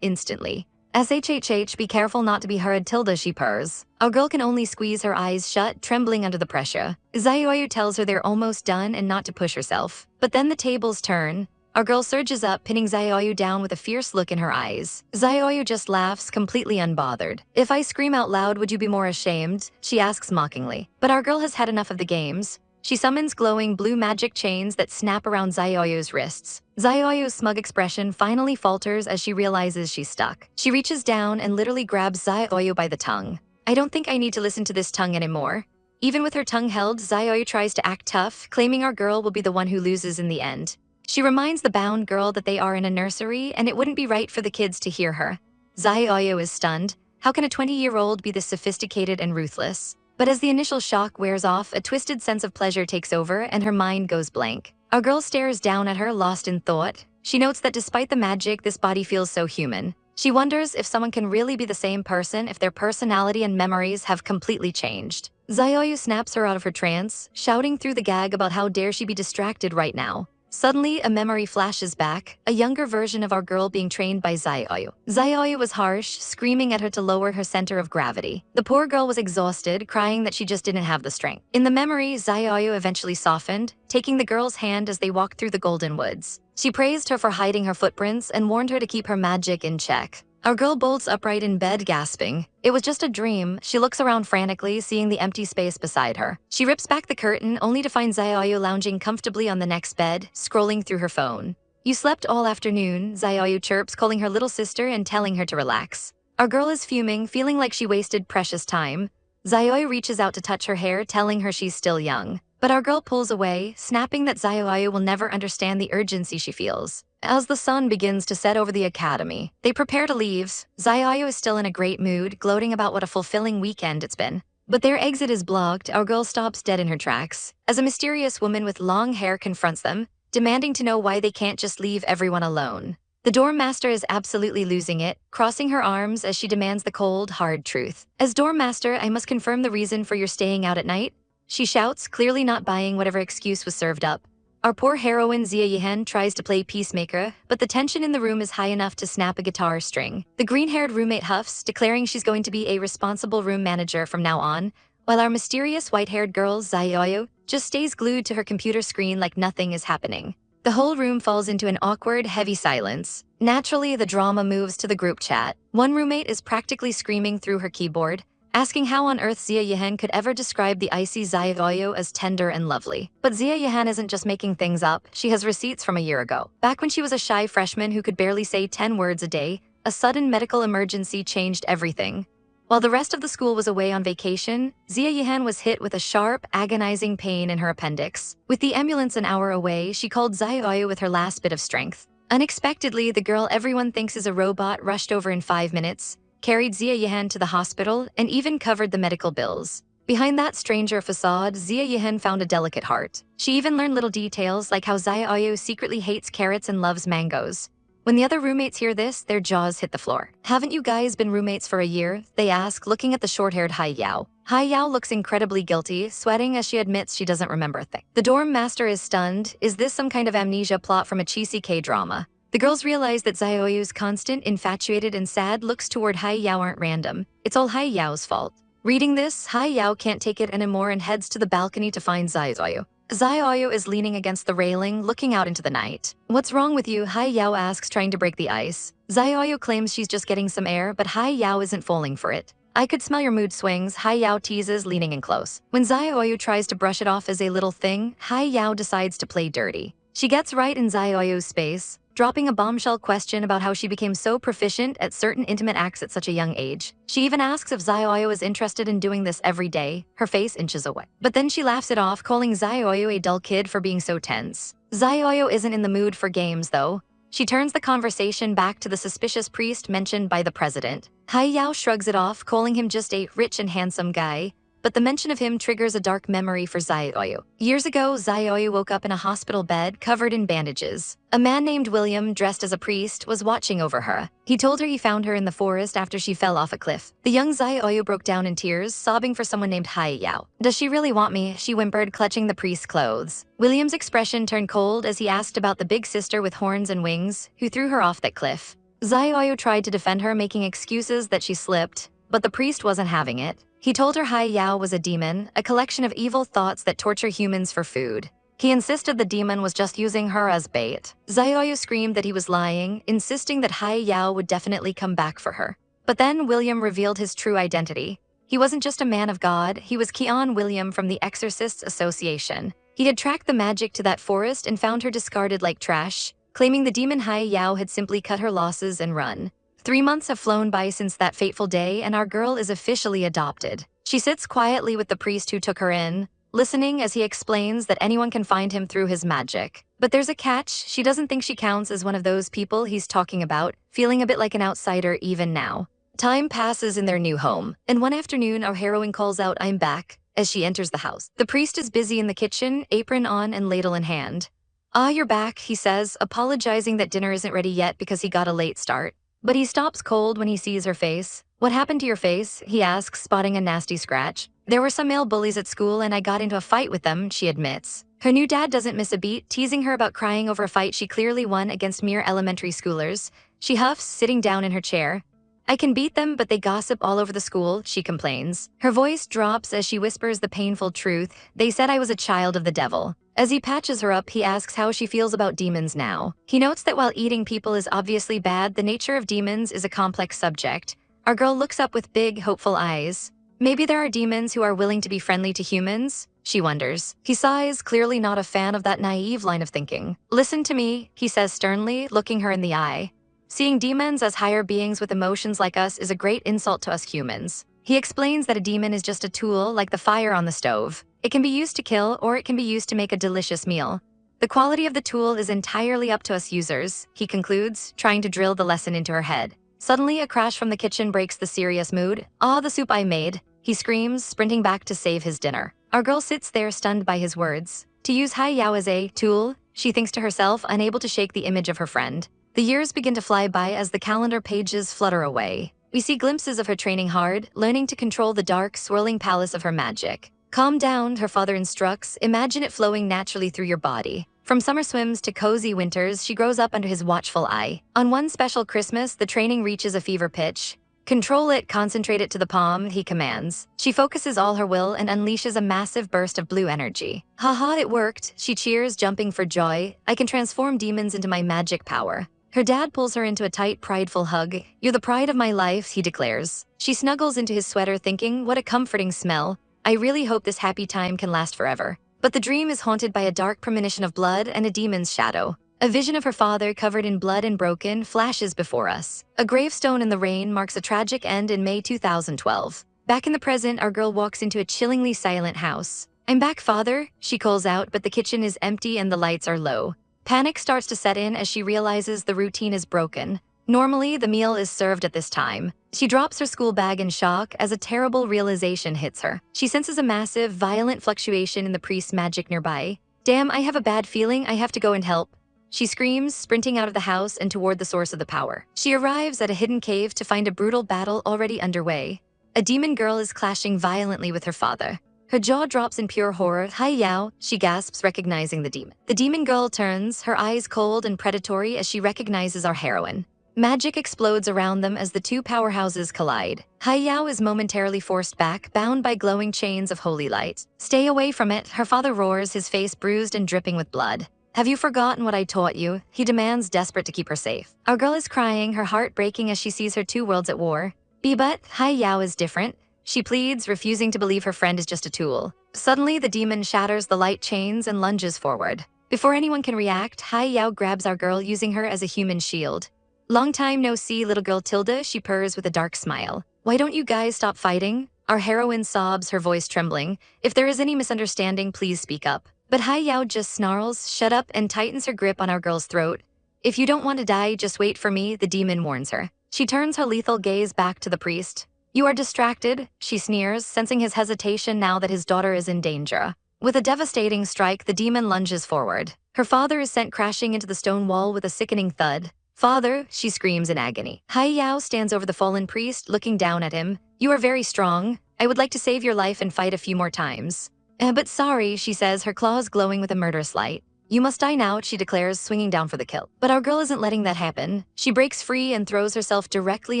instantly. SHHH, be careful not to be heard, Tilda, she purrs. Our girl can only squeeze her eyes shut, trembling under the pressure. Xiao Yu tells her they're almost done and not to push herself. But then the tables turn. Our girl surges up, pinning Xiao Yu down with a fierce look in her eyes. Xiao Yu just laughs, completely unbothered. If I scream out loud, would you be more ashamed? She asks mockingly. But our girl has had enough of the games. She summons glowing blue magic chains that snap around Xiao Yu's wrists. Xiao Yu's smug expression finally falters as she realizes she's stuck. She reaches down and literally grabs Xiao Yu by the tongue. I don't think I need to listen to this tongue anymore. Even with her tongue held, Xiao Yu tries to act tough, claiming our girl will be the one who loses in the end. She reminds the bound girl that they are in a nursery and it wouldn't be right for the kids to hear her. Xiao Yu is stunned. How can a 20-year-old be this sophisticated and ruthless? But as the initial shock wears off, a twisted sense of pleasure takes over and her mind goes blank. Our girl stares down at her, lost in thought. She notes that despite the magic, this body feels so human. She wonders if someone can really be the same person if their personality and memories have completely changed. Xiao Yu snaps her out of her trance, shouting through the gag about how dare she be distracted right now. Suddenly, a memory flashes back, a younger version of our girl being trained by Xiao Yu. Xiao Yu was harsh, screaming at her to lower her center of gravity. The poor girl was exhausted, crying that she just didn't have the strength. In the memory, Xiao Yu eventually softened, taking the girl's hand as they walked through the Golden Woods. She praised her for hiding her footprints and warned her to keep her magic in check. Our girl bolts upright in bed, gasping. It was just a dream. She looks around frantically, seeing the empty space beside her. She rips back the curtain, only to find Xiao Yu lounging comfortably on the next bed, scrolling through her phone. "You slept all afternoon," Xiao Yu chirps, calling her little sister and telling her to relax. Our girl is fuming, feeling like she wasted precious time. Xiao Yu reaches out to touch her hair, telling her she's still young. But our girl pulls away, snapping that Xiao Yu will never understand the urgency she feels. As the sun begins to set over the academy, they prepare to leave. Xiao Yu is still in a great mood, gloating about what a fulfilling weekend it's been. But their exit is blocked. Our girl stops dead in her tracks, as a mysterious woman with long hair confronts them, demanding to know why they can't just leave everyone alone. The dorm master is absolutely losing it, crossing her arms as she demands the cold, hard truth. "As dorm master, I must confirm the reason for your staying out at night," she shouts, clearly not buying whatever excuse was served up. Our poor heroine Xia Yihen tries to play peacemaker, but the tension in the room is high enough to snap a guitar string. The green-haired roommate huffs, declaring she's going to be a responsible room manager from now on, while our mysterious white-haired girl, Xiao Yu, just stays glued to her computer screen like nothing is happening. The whole room falls into an awkward, heavy silence. Naturally, the drama moves to the group chat. One roommate is practically screaming through her keyboard, asking how on earth Xia Yihen could ever describe the icy Xiao Yu as tender and lovely. But Xia Yihen isn't just making things up, she has receipts from a year ago. Back when she was a shy freshman who could barely say 10 words a day, a sudden medical emergency changed everything. While the rest of the school was away on vacation, Xia Yihen was hit with a sharp, agonizing pain in her appendix. With the ambulance an hour away, she called Xiao Yu with her last bit of strength. Unexpectedly, the girl everyone thinks is a robot rushed over in 5 minutes, carried Xia Yihen to the hospital, and even covered the medical bills. Behind that stranger facade, Xia Yihen found a delicate heart. She even learned little details like how Xiao Yu secretly hates carrots and loves mangoes. When the other roommates hear this, their jaws hit the floor. "Haven't you guys been roommates for a year?" they ask, looking at the short-haired Hai Yao. Hai Yao looks incredibly guilty, sweating as she admits she doesn't remember a thing. The dorm master is stunned. Is this some kind of amnesia plot from a cheesy K-drama? The girls realize that Xiao Yu's constant, infatuated, and sad looks toward Hai Yao aren't random. It's all Hai Yao's fault. Reading this, Hai Yao can't take it anymore and heads to the balcony to find Xiao Yu. Xiao Yu is leaning against the railing, looking out into the night. "What's wrong with you?" Hai Yao asks, trying to break the ice. Xiao Yu claims she's just getting some air, but Hai Yao isn't falling for it. "I could smell your mood swings," Hai Yao teases, leaning in close. When Xiao Yu tries to brush it off as a little thing, Hai Yao decides to play dirty. She gets right in Xiao Yu's space, dropping a bombshell question about how she became so proficient at certain intimate acts at such a young age. She even asks if Xiao Yu is interested in doing this every day, her face inches away. But then she laughs it off, calling Xiao Yu a dull kid for being so tense. Xiao Yu isn't in the mood for games, though. She turns the conversation back to the suspicious priest mentioned by the president. Hai Yao shrugs it off, calling him just a rich and handsome guy. But the mention of him triggers a dark memory for Xiao Yu. Years ago, Xiao Yu woke up in a hospital bed covered in bandages. A man named William, dressed as a priest, was watching over her. He told her he found her in the forest after she fell off a cliff. The young Xiao Yu broke down in tears, sobbing for someone named Hai Yao. "Does she really want me?" she whimpered, clutching the priest's clothes. William's expression turned cold as he asked about the big sister with horns and wings, who threw her off that cliff. Xiao Yu tried to defend her, making excuses that she slipped, but the priest wasn't having it. He told her Hai Yao was a demon, a collection of evil thoughts that torture humans for food. He insisted the demon was just using her as bait. Xiao Yu screamed that he was lying, insisting that Hai Yao would definitely come back for her. But then William revealed his true identity. He wasn't just a man of God, he was Keon William from the Exorcists Association. He had tracked the magic to that forest and found her discarded like trash, claiming the demon Hai Yao had simply cut her losses and run. 3 months have flown by since that fateful day, and our girl is officially adopted. She sits quietly with the priest who took her in, listening as he explains that anyone can find him through his magic. But there's a catch. She doesn't think she counts as one of those people he's talking about, feeling a bit like an outsider even now. Time passes in their new home, and one afternoon our heroine calls out, "I'm back," as she enters the house. The priest is busy in the kitchen, apron on and ladle in hand. "Ah, you're back," he says, apologizing that dinner isn't ready yet because he got a late start. But he stops cold when he sees her face. "What happened to your face?" he asks, spotting a nasty scratch. "There were some male bullies at school and I got into a fight with them," she admits. Her new dad doesn't miss a beat, teasing her about crying over a fight she clearly won against mere elementary schoolers. She huffs, sitting down in her chair. "I can beat them, but they gossip all over the school," she complains. Her voice drops as she whispers the painful truth. "They said I was a child of the devil." As he patches her up, he asks how she feels about demons now. He notes that while eating people is obviously bad, the nature of demons is a complex subject. Our girl looks up with big, hopeful eyes. Maybe there are demons who are willing to be friendly to humans? She wonders. He sighs, clearly not a fan of that naive line of thinking. "Listen to me," he says sternly, looking her in the eye. "Seeing demons as higher beings with emotions like us is a great insult to us humans." He explains that a demon is just a tool, like the fire on the stove. It can be used to kill, or it can be used to make a delicious meal. The quality of the tool is entirely up to us users, he concludes, trying to drill the lesson into her head. Suddenly, a crash from the kitchen breaks the serious mood. "Ah, the soup I made," he screams, sprinting back to save his dinner. Our girl sits there stunned by his words. To use Xiao as a tool, she thinks to herself, unable to shake the image of her friend. The years begin to fly by as the calendar pages flutter away. We see glimpses of her training hard, learning to control the dark, swirling palace of her magic. "Calm down," her father instructs. "Imagine it flowing naturally through your body." From summer swims to cozy winters, she grows up under his watchful eye. On one special Christmas, the training reaches a fever pitch. "Control it, concentrate it to the palm," he commands. She focuses all her will and unleashes a massive burst of blue energy. "Haha, it worked," she cheers, jumping for joy. "I can transform demons into my magic power." Her dad pulls her into a tight, prideful hug. "You're the pride of my life," he declares. She snuggles into his sweater, thinking, what a comforting smell. I really hope this happy time can last forever. But the dream is haunted by a dark premonition of blood and a demon's shadow. A vision of her father, covered in blood and broken, flashes before us. A gravestone in the rain marks a tragic end in May 2012. Back in the present, our girl walks into a chillingly silent house. "I'm back, father," she calls out, but the kitchen is empty and the lights are low. Panic starts to set in as she realizes the routine is broken. Normally, the meal is served at this time. She drops her school bag in shock as a terrible realization hits her. She senses a massive, violent fluctuation in the priest's magic nearby. "Damn, I have a bad feeling, I have to go and help," she screams, sprinting out of the house and toward the source of the power. She arrives at a hidden cave to find a brutal battle already underway. A demon girl is clashing violently with her father. Her jaw drops in pure horror. "Xiao," she gasps, recognizing the demon. The demon girl turns, her eyes cold and predatory as she recognizes our heroine. Magic explodes around them as the two powerhouses collide. Xiao is momentarily forced back, bound by glowing chains of holy light. "Stay away from it," her father roars, his face bruised and dripping with blood. "Have you forgotten what I taught you?" he demands, desperate to keep her safe. Our girl is crying, her heart breaking as she sees her two worlds at war. But Xiao is different," she pleads, refusing to believe her friend is just a tool. Suddenly, the demon shatters the light chains and lunges forward. Before anyone can react, Xiao grabs our girl, using her as a human shield. "Long time no see, little girl Tilda," she purrs with a dark smile. "Why don't you guys stop fighting?" Our heroine sobs, her voice trembling. "If there is any misunderstanding, please speak up." But Xiao just snarls, "Shut up," and tightens her grip on our girl's throat. "If you don't want to die, just wait for me," the demon warns her. She turns her lethal gaze back to the priest. "You are distracted," she sneers, sensing his hesitation now that his daughter is in danger. With a devastating strike, the demon lunges forward. Her father is sent crashing into the stone wall with a sickening thud. "Father," she screams in agony. Xiao stands over the fallen priest, looking down at him. "You are very strong. I would like to save your life and fight a few more times." But sorry," she says, her claws glowing with a murderous light. "You must die now," she declares, swinging down for the kill. But our girl isn't letting that happen. She breaks free and throws herself directly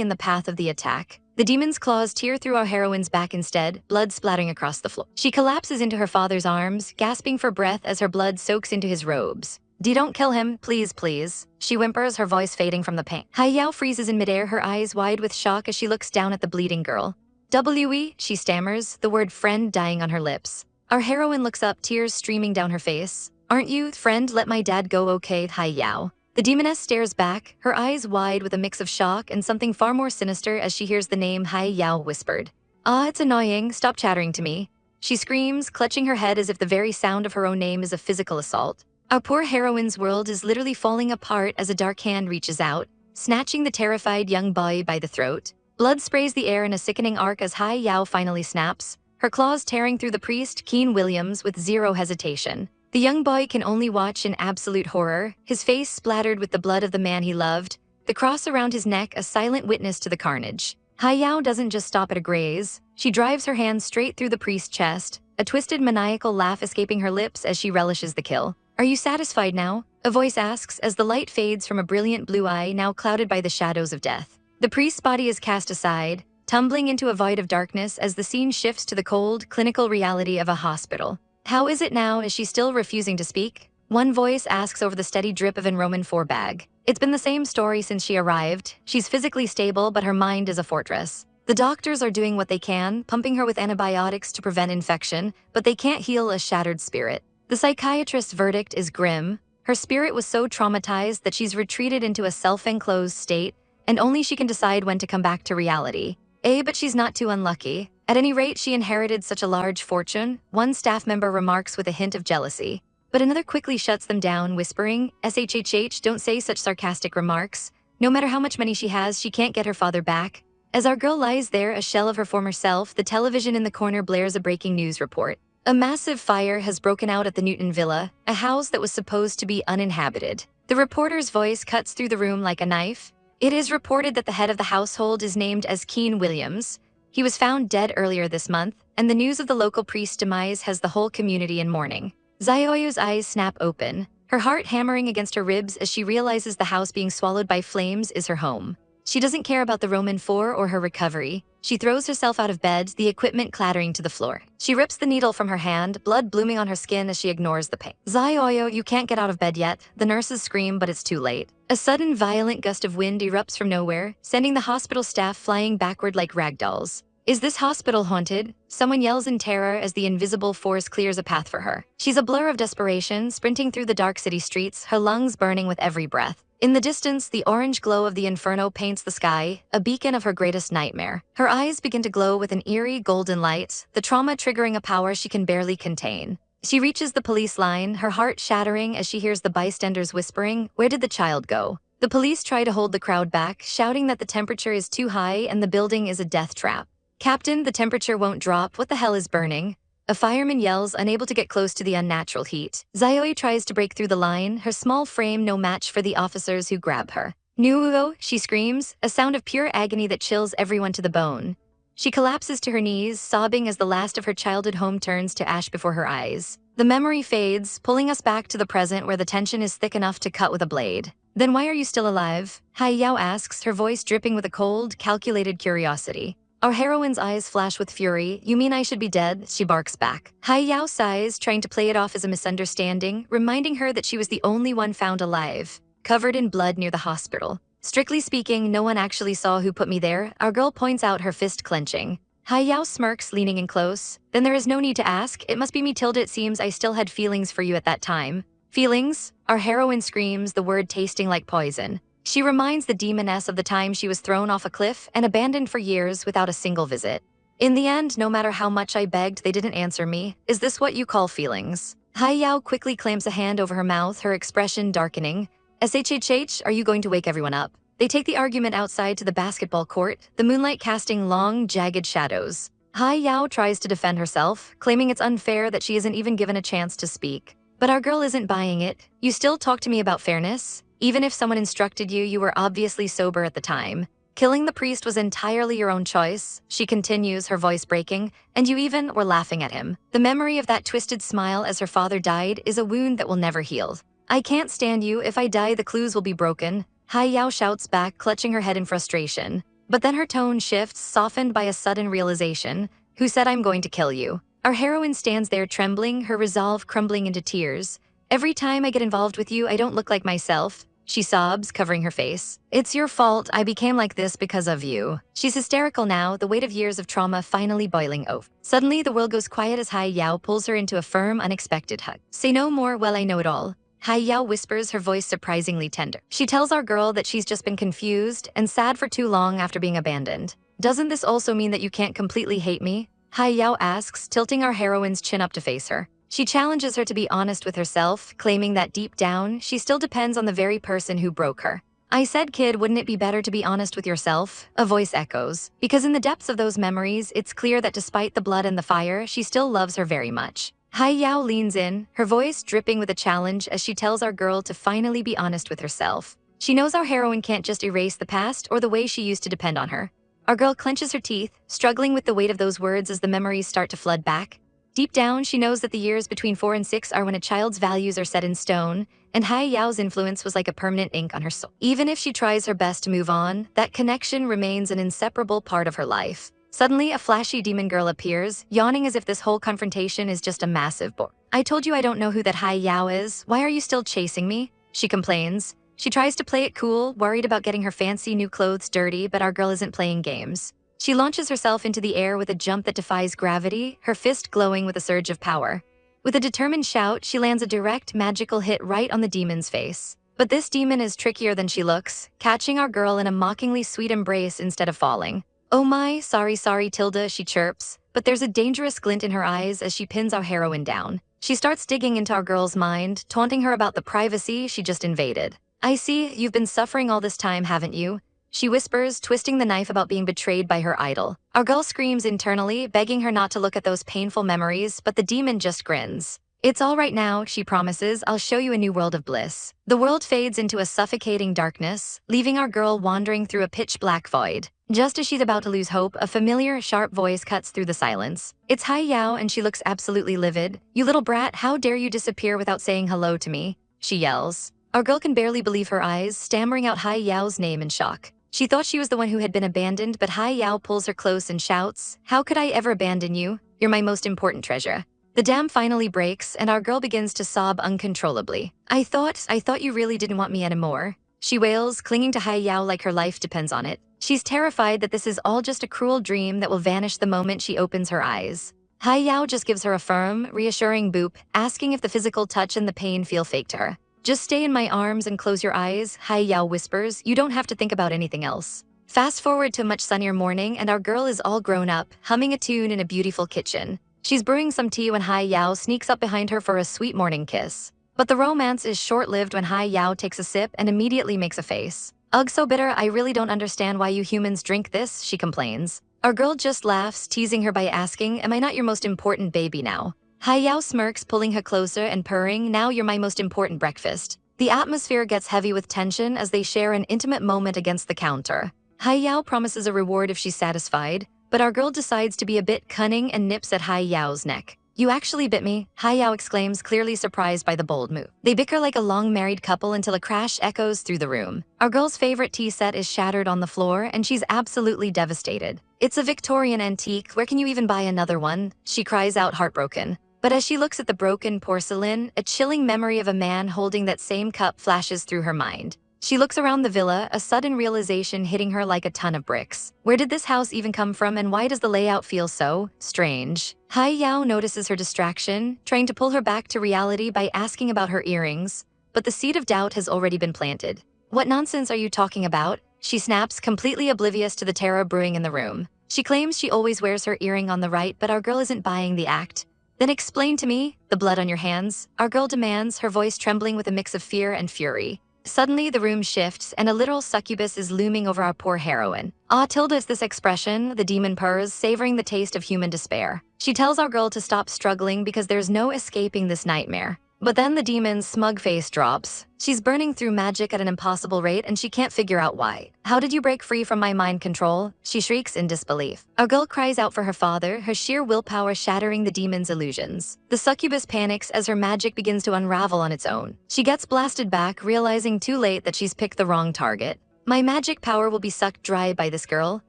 in the path of the attack. The demon's claws tear through our heroine's back instead, blood splattering across the floor. She collapses into her father's arms, gasping for breath as her blood soaks into his robes. Don't kill him, please, please," she whimpers, her voice fading from the pain. Xiao freezes in midair, her eyes wide with shock as she looks down at the bleeding girl. "We," she stammers, the word friend dying on her lips. Our heroine looks up, tears streaming down her face. "Aren't you, friend? Let my dad go, okay, Xiao." The demoness stares back, her eyes wide with a mix of shock and something far more sinister as she hears the name Xiao whispered. "Ah, it's annoying, stop chattering to me," she screams, clutching her head as if the very sound of her own name is a physical assault. Our poor heroine's world is literally falling apart as a dark hand reaches out, snatching the terrified young boy by the throat. Blood sprays the air in a sickening arc as Hai Yao finally snaps, her claws tearing through the priest, Keen Williams, with zero hesitation. The young boy can only watch in absolute horror, his face splattered with the blood of the man he loved, the cross around his neck a silent witness to the carnage. Hai Yao doesn't just stop at a graze, she drives her hand straight through the priest's chest, a twisted maniacal laugh escaping her lips as she relishes the kill. "Are you satisfied now?" a voice asks as the light fades from a brilliant blue eye now clouded by the shadows of death. The priest's body is cast aside, tumbling into a void of darkness as the scene shifts to the cold, clinical reality of a hospital. "How is it now?" Is she still refusing to speak? One voice asks over the steady drip of Enroman 4 bag. It's been the same story since she arrived. She's physically stable, but her mind is a fortress. The doctors are doing what they can, pumping her with antibiotics to prevent infection, but they can't heal a shattered spirit. The psychiatrist's verdict is grim. Her spirit was so traumatized that she's retreated into a self-enclosed state, and only she can decide when to come back to reality. But she's not too unlucky. At any rate, she inherited such a large fortune, one staff member remarks with a hint of jealousy. But another quickly shuts them down, whispering, "SHHH, don't say such sarcastic remarks. No matter how much money she has, she can't get her father back." As our girl lies there, a shell of her former self, the television in the corner blares a breaking news report. A massive fire has broken out at the Newton Villa, a house that was supposed to be uninhabited. The reporter's voice cuts through the room like a knife. It is reported that the head of the household is named as Keen Williams. He was found dead earlier this month, and the news of the local priest's demise has the whole community in mourning. Xiao Yu's eyes snap open, her heart hammering against her ribs as she realizes the house being swallowed by flames is her home. She doesn't care about the Roman 4 or her recovery. She throws herself out of bed, the equipment clattering to the floor. She rips the needle from her hand, blood blooming on her skin as she ignores the pain. "Xiao Yu, you can't get out of bed yet." The nurses scream, but it's too late. A sudden violent gust of wind erupts from nowhere, sending the hospital staff flying backward like ragdolls. "Is this hospital haunted?" Someone yells in terror as the invisible force clears a path for her. She's a blur of desperation, sprinting through the dark city streets, her lungs burning with every breath. In the distance, the orange glow of the inferno paints the sky, a beacon of her greatest nightmare. Her eyes begin to glow with an eerie golden light, the trauma triggering a power she can barely contain. She reaches the police line, her heart shattering as she hears the bystanders whispering, "Where did the child go?" The police try to hold the crowd back, shouting that the temperature is too high and the building is a death trap. "Captain, the temperature won't drop. What the hell is burning?" A fireman yells, unable to get close to the unnatural heat. Xiao Yu tries to break through the line, her small frame no match for the officers who grab her. "Nuo," she screams, a sound of pure agony that chills everyone to the bone. She collapses to her knees, sobbing as the last of her childhood home turns to ash before her eyes. The memory fades, pulling us back to the present where the tension is thick enough to cut with a blade. "Then why are you still alive?" Hai Yao asks, her voice dripping with a cold, calculated curiosity. Our heroine's eyes flash with fury. "You mean I should be dead?" she barks back. Hai Yao sighs, trying to play it off as a misunderstanding, reminding her that she was the only one found alive, covered in blood near the hospital. "Strictly speaking, no one actually saw who put me there," our girl points out, her fist clenching. Hai Yao smirks, leaning in close. "Then there is no need to ask. It must be me. It seems I still had feelings for you at that time." "Feelings?" Our heroine screams, the word tasting like poison. She reminds the demoness of the time she was thrown off a cliff and abandoned for years without a single visit. "In the end, no matter how much I begged, they didn't answer me. Is this what you call feelings?" Hai Yao quickly clamps a hand over her mouth, her expression darkening. "SHHH, are you going to wake everyone up?" They take the argument outside to the basketball court, the moonlight casting long, jagged shadows. Hai Yao tries to defend herself, claiming it's unfair that she isn't even given a chance to speak. But our girl isn't buying it. "You still talk to me about fairness? Even if someone instructed you, you were obviously sober at the time. Killing the priest was entirely your own choice," she continues, her voice breaking, "and you even were laughing at him. The memory of that twisted smile as her father died is a wound that will never heal. I can't stand you. If I die, the clues will be broken." Hai Yao shouts back, clutching her head in frustration. But then her tone shifts, softened by a sudden realization. "Who said I'm going to kill you?" Our heroine stands there trembling, her resolve crumbling into tears. "Every time I get involved with you, I don't look like myself," she sobs, covering her face. "It's your fault. I became like this because of you." She's hysterical now, the weight of years of trauma finally boiling over. Suddenly, the world goes quiet as Hai Yao pulls her into a firm, unexpected hug. "Say no more, well, I know it all." Hai Yao whispers, her voice surprisingly tender. She tells our girl that she's just been confused and sad for too long after being abandoned. "Doesn't this also mean that you can't completely hate me?" Hai Yao asks, tilting our heroine's chin up to face her. She challenges her to be honest with herself, claiming that deep down, she still depends on the very person who broke her. I said, kid, wouldn't it be better to be honest with yourself? A voice echoes. Because in the depths of those memories, it's clear that despite the blood and the fire, she still loves her very much. Hai Yao leans in, her voice dripping with a challenge as she tells our girl to finally be honest with herself. She knows our heroine can't just erase the past or the way she used to depend on her. Our girl clenches her teeth, struggling with the weight of those words as the memories start to flood back. Deep down, she knows that the years between 4 and 6 are when a child's values are set in stone, and Hai Yao's influence was like a permanent ink on her soul. Even if she tries her best to move on, that connection remains an inseparable part of her life. Suddenly, a flashy demon girl appears, yawning as if this whole confrontation is just a massive bore. I told you I don't know who that Hai Yao is. Why are you still chasing me? She complains. She tries to play it cool, worried about getting her fancy new clothes dirty, but our girl isn't playing games. She launches herself into the air with a jump that defies gravity, her fist glowing with a surge of power. With a determined shout, she lands a direct, magical hit right on the demon's face. But this demon is trickier than she looks, catching our girl in a mockingly sweet embrace instead of falling. Oh my, sorry, Tilda, she chirps, but there's a dangerous glint in her eyes as she pins our heroine down. She starts digging into our girl's mind, taunting her about the privacy she just invaded. I see, you've been suffering all this time, haven't you? She whispers, twisting the knife about being betrayed by her idol. Our girl screams internally, begging her not to look at those painful memories, but the demon just grins. It's all right now, she promises, I'll show you a new world of bliss. The world fades into a suffocating darkness, leaving our girl wandering through a pitch-black void. Just as she's about to lose hope, a familiar, sharp voice cuts through the silence. It's Hai Yao, and she looks absolutely livid. You little brat, how dare you disappear without saying hello to me? She yells. Our girl can barely believe her eyes, stammering out Hai Yao's name in shock. She thought she was the one who had been abandoned, but Hai Yao pulls her close and shouts, How could I ever abandon you? You're my most important treasure. The dam finally breaks, and our girl begins to sob uncontrollably. I thought you really didn't want me anymore. She wails, clinging to Hai Yao like her life depends on it. She's terrified that this is all just a cruel dream that will vanish the moment she opens her eyes. Hai Yao just gives her a firm, reassuring boop, asking if the physical touch and the pain feel fake to her. Just stay in my arms and close your eyes, Hai Yao whispers. You don't have to think about anything else. Fast forward to a much sunnier morning, and our girl is all grown up, humming a tune in a beautiful kitchen. She's brewing some tea when Hai Yao sneaks up behind her for a sweet morning kiss. But the romance is short-lived when Hai Yao takes a sip and immediately makes a face. Ugh, so bitter, I really don't understand why you humans drink this, she complains. Our girl just laughs, teasing her by asking, Am I not your most important baby now? Hai Yao smirks, pulling her closer and purring, Now you're my most important breakfast. The atmosphere gets heavy with tension as they share an intimate moment against the counter. Hai Yao promises a reward if she's satisfied, but our girl decides to be a bit cunning and nips at Hai Yao's neck. You actually bit me, Hai Yao exclaims, clearly surprised by the bold move. They bicker like a long-married couple until a crash echoes through the room. Our girl's favorite tea set is shattered on the floor, and she's absolutely devastated. It's a Victorian antique, where can you even buy another one? She cries out, heartbroken. But as she looks at the broken porcelain, a chilling memory of a man holding that same cup flashes through her mind. She looks around the villa, a sudden realization hitting her like a ton of bricks. Where did this house even come from, and why does the layout feel so strange? Hai Yao notices her distraction, trying to pull her back to reality by asking about her earrings, but the seed of doubt has already been planted. What nonsense are you talking about? She snaps, completely oblivious to the terror brewing in the room. She claims she always wears her earring on the right, but our girl isn't buying the act. Then explain to me, the blood on your hands, our girl demands, her voice trembling with a mix of fear and fury. Suddenly, the room shifts, and a literal succubus is looming over our poor heroine. Ah, Tilda is this expression, the demon purrs, savoring the taste of human despair. She tells our girl to stop struggling because there's no escaping this nightmare. But then the demon's smug face drops. She's burning through magic at an impossible rate, and she can't figure out why. How did you break free from my mind control? She shrieks in disbelief. Our girl cries out for her father, her sheer willpower shattering the demon's illusions. The succubus panics as her magic begins to unravel on its own. She gets blasted back, realizing too late that she's picked the wrong target. My magic power will be sucked dry by this girl,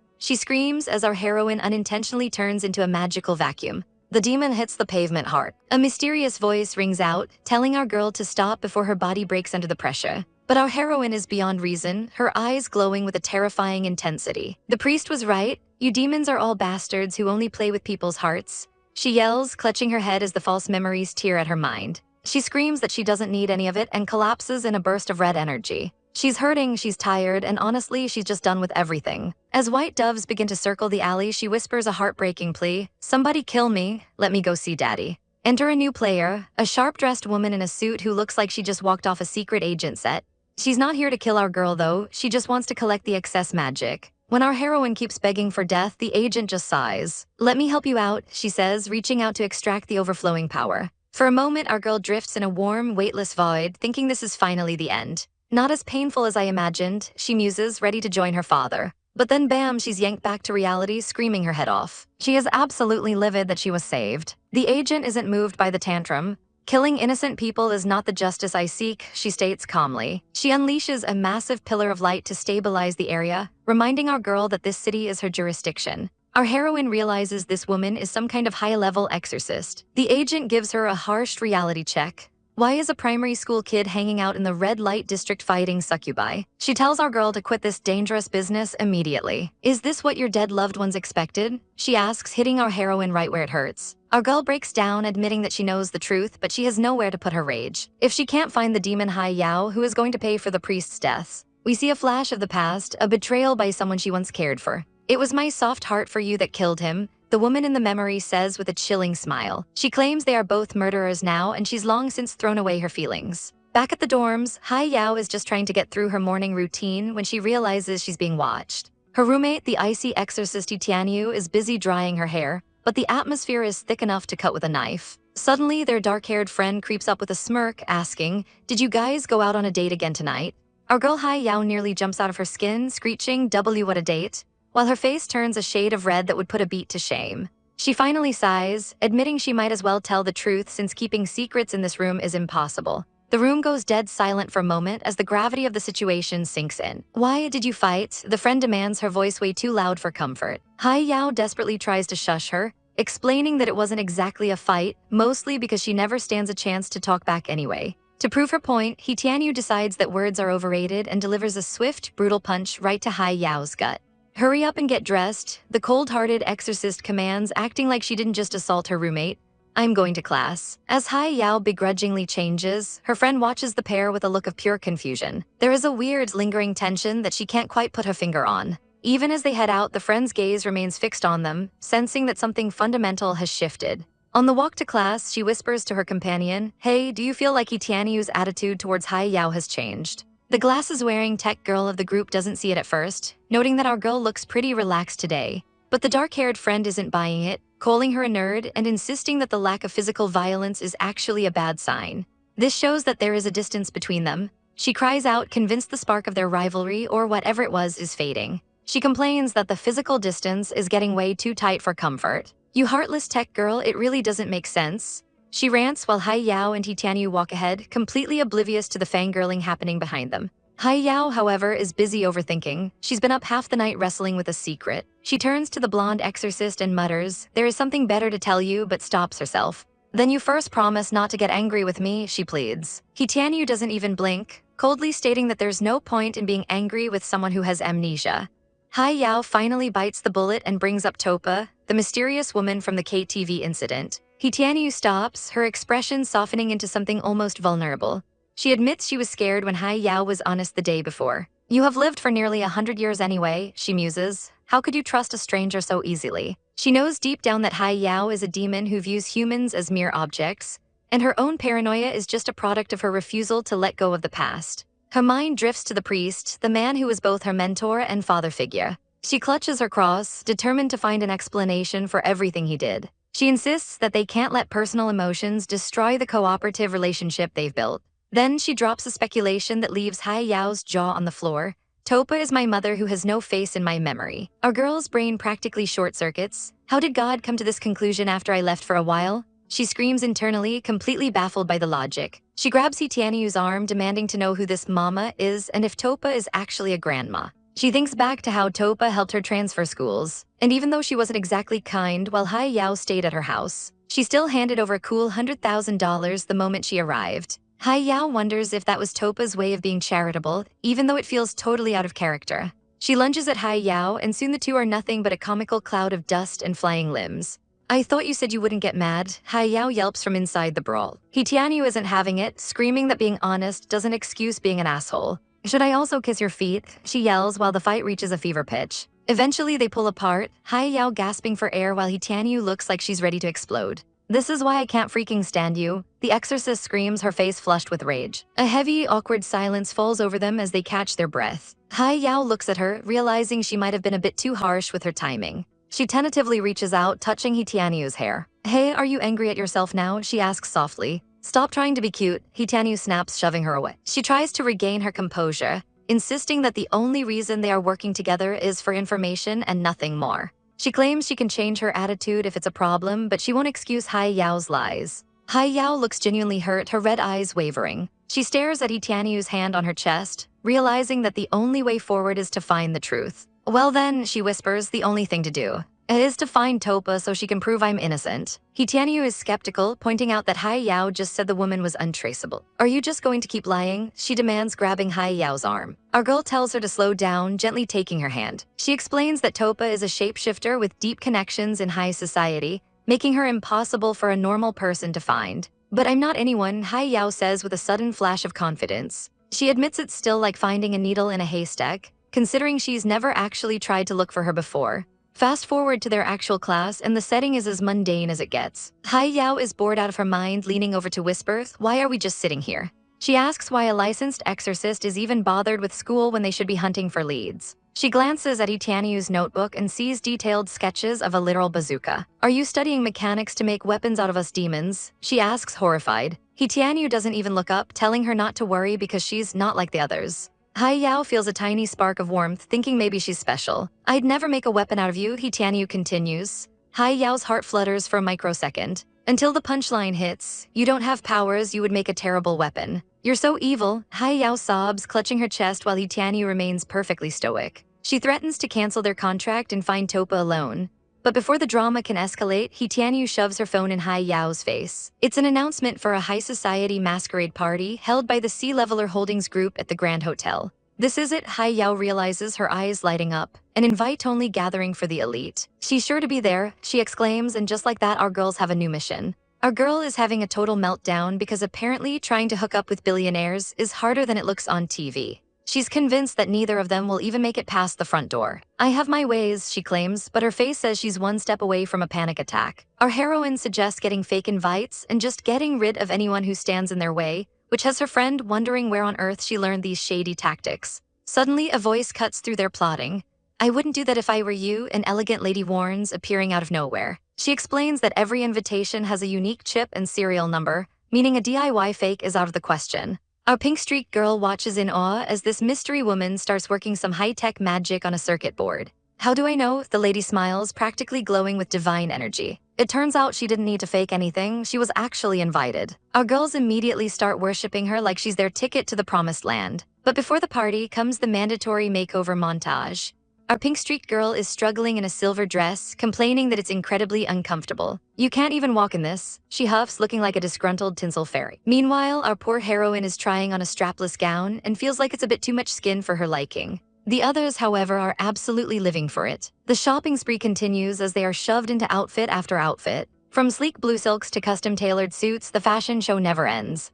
she screams as our heroine unintentionally turns into a magical vacuum. The demon hits the pavement hard. A mysterious voice rings out, telling our girl to stop before her body breaks under the pressure. But our heroine is beyond reason, her eyes glowing with a terrifying intensity. The priest was right. You demons are all bastards who only play with people's hearts. She yells, clutching her head as the false memories tear at her mind. She screams that she doesn't need any of it and collapses in a burst of red energy. She's hurting, she's tired, and honestly, she's just done with everything. As white doves begin to circle the alley, she whispers a heartbreaking plea. Somebody kill me, let me go see Daddy. Enter a new player, a sharp-dressed woman in a suit who looks like she just walked off a secret agent set. She's not here to kill our girl though, she just wants to collect the excess magic. When our heroine keeps begging for death, the agent just sighs. "Let me help you out," she says, reaching out to extract the overflowing power. For a moment, our girl drifts in a warm, weightless void, thinking this is finally the end. "Not as painful as I imagined," she muses, ready to join her father. But then bam, she's yanked back to reality, screaming her head off. She is absolutely livid that she was saved. The agent isn't moved by the tantrum. "Killing innocent people is not the justice I seek," she states calmly. She unleashes a massive pillar of light to stabilize the area, reminding our girl that this city is her jurisdiction. Our heroine realizes this woman is some kind of high-level exorcist. The agent gives her a harsh reality check. Why is a primary school kid hanging out in the red light district fighting succubi? She tells our girl to quit this dangerous business immediately. "Is this what your dead loved ones expected?" she asks, hitting our heroine right where it hurts. Our girl breaks down, admitting that she knows the truth, but she has nowhere to put her rage. If she can't find the demon Xiao, who is going to pay for the priest's deaths? We see a flash of the past, a betrayal by someone she once cared for. "It was my soft heart for you that killed him," the woman in the memory says with a chilling smile. She claims they are both murderers now, and she's long since thrown away her feelings. Back at the dorms, Xiao is just trying to get through her morning routine when she realizes she's being watched. Her roommate, the icy exorcist Xiao Yu, is busy drying her hair, but the atmosphere is thick enough to cut with a knife. Suddenly, their dark-haired friend creeps up with a smirk, asking, "Did you guys go out on a date again tonight?" Our girl Xiao nearly jumps out of her skin, screeching, "W what a date," while her face turns a shade of red that would put a beat to shame. She finally sighs, admitting she might as well tell the truth since keeping secrets in this room is impossible. The room goes dead silent for a moment as the gravity of the situation sinks in. "Why did you fight?" the friend demands, her voice way too loud for comfort. Xiao desperately tries to shush her, explaining that it wasn't exactly a fight, mostly because she never stands a chance to talk back anyway. To prove her point, Xiao Yu decides that words are overrated and delivers a swift, brutal punch right to Xiao's gut. "Hurry up and get dressed," the cold-hearted exorcist commands, acting like she didn't just assault her roommate. "I'm going to class." As Xiao begrudgingly changes, her friend watches the pair with a look of pure confusion. There is a weird, lingering tension that she can't quite put her finger on. Even as they head out, the friend's gaze remains fixed on them, sensing that something fundamental has shifted. On the walk to class, she whispers to her companion, "Hey, do you feel like Xiao Yu's attitude towards Xiao has changed?" The glasses-wearing tech girl of the group doesn't see it at first, noting that our girl looks pretty relaxed today. But the dark-haired friend isn't buying it, calling her a nerd and insisting that the lack of physical violence is actually a bad sign. This shows that there is a distance between them. She cries out, convinced the spark of their rivalry, or whatever it was, is fading. She complains that the physical distance is getting way too tight for comfort. "You heartless tech girl, it really doesn't make sense," she rants while Xiao and Xiao Yu walk ahead, completely oblivious to the fangirling happening behind them. Xiao, however, is busy overthinking. She's been up half the night wrestling with a secret. She turns to the blonde exorcist and mutters, "There is something better to tell you," but stops herself. "Then you first promise not to get angry with me," she pleads. Xiao Yu doesn't even blink, coldly stating that there's no point in being angry with someone who has amnesia. Xiao finally bites the bullet and brings up Topa, the mysterious woman from the KTV incident. Xiao Yu stops, her expression softening into something almost vulnerable. She admits she was scared when Xiao was honest the day before. "You have lived for nearly 100 years anyway," she muses. "How could you trust a stranger so easily?" She knows deep down that Xiao is a demon who views humans as mere objects, and her own paranoia is just a product of her refusal to let go of the past. Her mind drifts to the priest, the man who was both her mentor and father figure. She clutches her cross, determined to find an explanation for everything he did. She insists that they can't let personal emotions destroy the cooperative relationship they've built. Then she drops a speculation that leaves Xiao's jaw on the floor. "Topa is my mother who has no face in my memory." Our girl's brain practically short-circuits. "How did God come to this conclusion after I left for a while?" she screams internally, completely baffled by the logic. She grabs Xiao Yu's arm, demanding to know who this mama is and if Topa is actually a grandma. She thinks back to how Topa helped her transfer schools, and even though she wasn't exactly kind while Xiao stayed at her house, she still handed over a cool $100,000 the moment she arrived. Xiao wonders if that was Topa's way of being charitable, even though it feels totally out of character. She lunges at Xiao, and soon the two are nothing but a comical cloud of dust and flying limbs. "I thought you said you wouldn't get mad," Xiao yelps from inside the brawl. Xiao Yu isn't having it, screaming that being honest doesn't excuse being an asshole. "Should I also kiss your feet?" she yells while the fight reaches a fever pitch. Eventually they pull apart, Xiao gasping for air while Xiao Yu looks like she's ready to explode. "This is why I can't freaking stand you," The exorcist screams, her face flushed with rage. A heavy, awkward silence falls over them as they catch their breath. Xiao looks at her, realizing she might have been a bit too harsh with her timing. She tentatively reaches out, touching Tianyu's hair. "Hey, are you angry at yourself now?" she asks softly. "Stop trying to be cute," Tianyu snaps, shoving her away. She tries to regain her composure, insisting that the only reason they are working together is for information and nothing more. She claims she can change her attitude if it's a problem, but she won't excuse Yao's lies. Yao looks genuinely hurt, her red eyes wavering. She stares at Tianyu's hand on her chest, realizing that the only way forward is to find the truth. "Well then," she whispers, "the only thing to do. It is to find Topa so she can prove I'm innocent." Tianyu is skeptical, pointing out that Yao just said the woman was untraceable. "Are you just going to keep lying?" she demands, grabbing Yao's arm. Our girl tells her to slow down, gently taking her hand. She explains that Topa is a shapeshifter with deep connections in high society, making her impossible for a normal person to find. "But I'm not anyone," Yao says with a sudden flash of confidence. She admits it's still like finding a needle in a haystack, considering she's never actually tried to look for her before. Fast forward to their actual class, and the setting is as mundane as it gets. Yao is bored out of her mind, leaning over to whisper, "Why are we just sitting here?" She asks why a licensed exorcist is even bothered with school when they should be hunting for leads. She glances at Tianyu's notebook and sees detailed sketches of a literal bazooka. "Are you studying mechanics to make weapons out of us demons?" she asks, horrified. Tianyu doesn't even look up, telling her not to worry because she's not like the others. Yao feels a tiny spark of warmth, thinking maybe she's special. "I'd never make a weapon out of you," Tianyu continues. Yao's heart flutters for a microsecond. Until the punchline hits, "You don't have powers, you would make a terrible weapon. You're so evil." Yao sobs, clutching her chest while Tianyu remains perfectly stoic. She threatens to cancel their contract and find Topa alone. But before the drama can escalate, Tianyu shoves her phone in Yao's face. It's an announcement for a high society masquerade party held by the C-Leveler Holdings Group at the Grand Hotel. "This is it," Yao realizes, her eyes lighting up. "An invite-only gathering for the elite. She's sure to be there," she exclaims, and just like that, our girls have a new mission. Our girl is having a total meltdown because apparently trying to hook up with billionaires is harder than it looks on TV. She's convinced that neither of them will even make it past the front door. "I have my ways," she claims, but her face says she's one step away from a panic attack. Our heroine suggests getting fake invites and just getting rid of anyone who stands in their way, which has her friend wondering where on earth she learned these shady tactics. Suddenly, a voice cuts through their plotting. "I wouldn't do that if I were you," an elegant lady warns, appearing out of nowhere. She explains that every invitation has a unique chip and serial number, meaning a DIY fake is out of the question. Our pink streak girl watches in awe as this mystery woman starts working some high-tech magic on a circuit board. "How do I know?" the lady smiles, practically glowing with divine energy. It turns out she didn't need to fake anything, she was actually invited. Our girls immediately start worshipping her like she's their ticket to the promised land. But before the party comes the mandatory makeover montage. Our pink-streaked girl is struggling in a silver dress, complaining that it's incredibly uncomfortable. "You can't even walk in this," she huffs, looking like a disgruntled tinsel fairy. Meanwhile, our poor heroine is trying on a strapless gown and feels like it's a bit too much skin for her liking. The others, however, are absolutely living for it. The shopping spree continues as they are shoved into outfit after outfit. From sleek blue silks to custom-tailored suits, the fashion show never ends.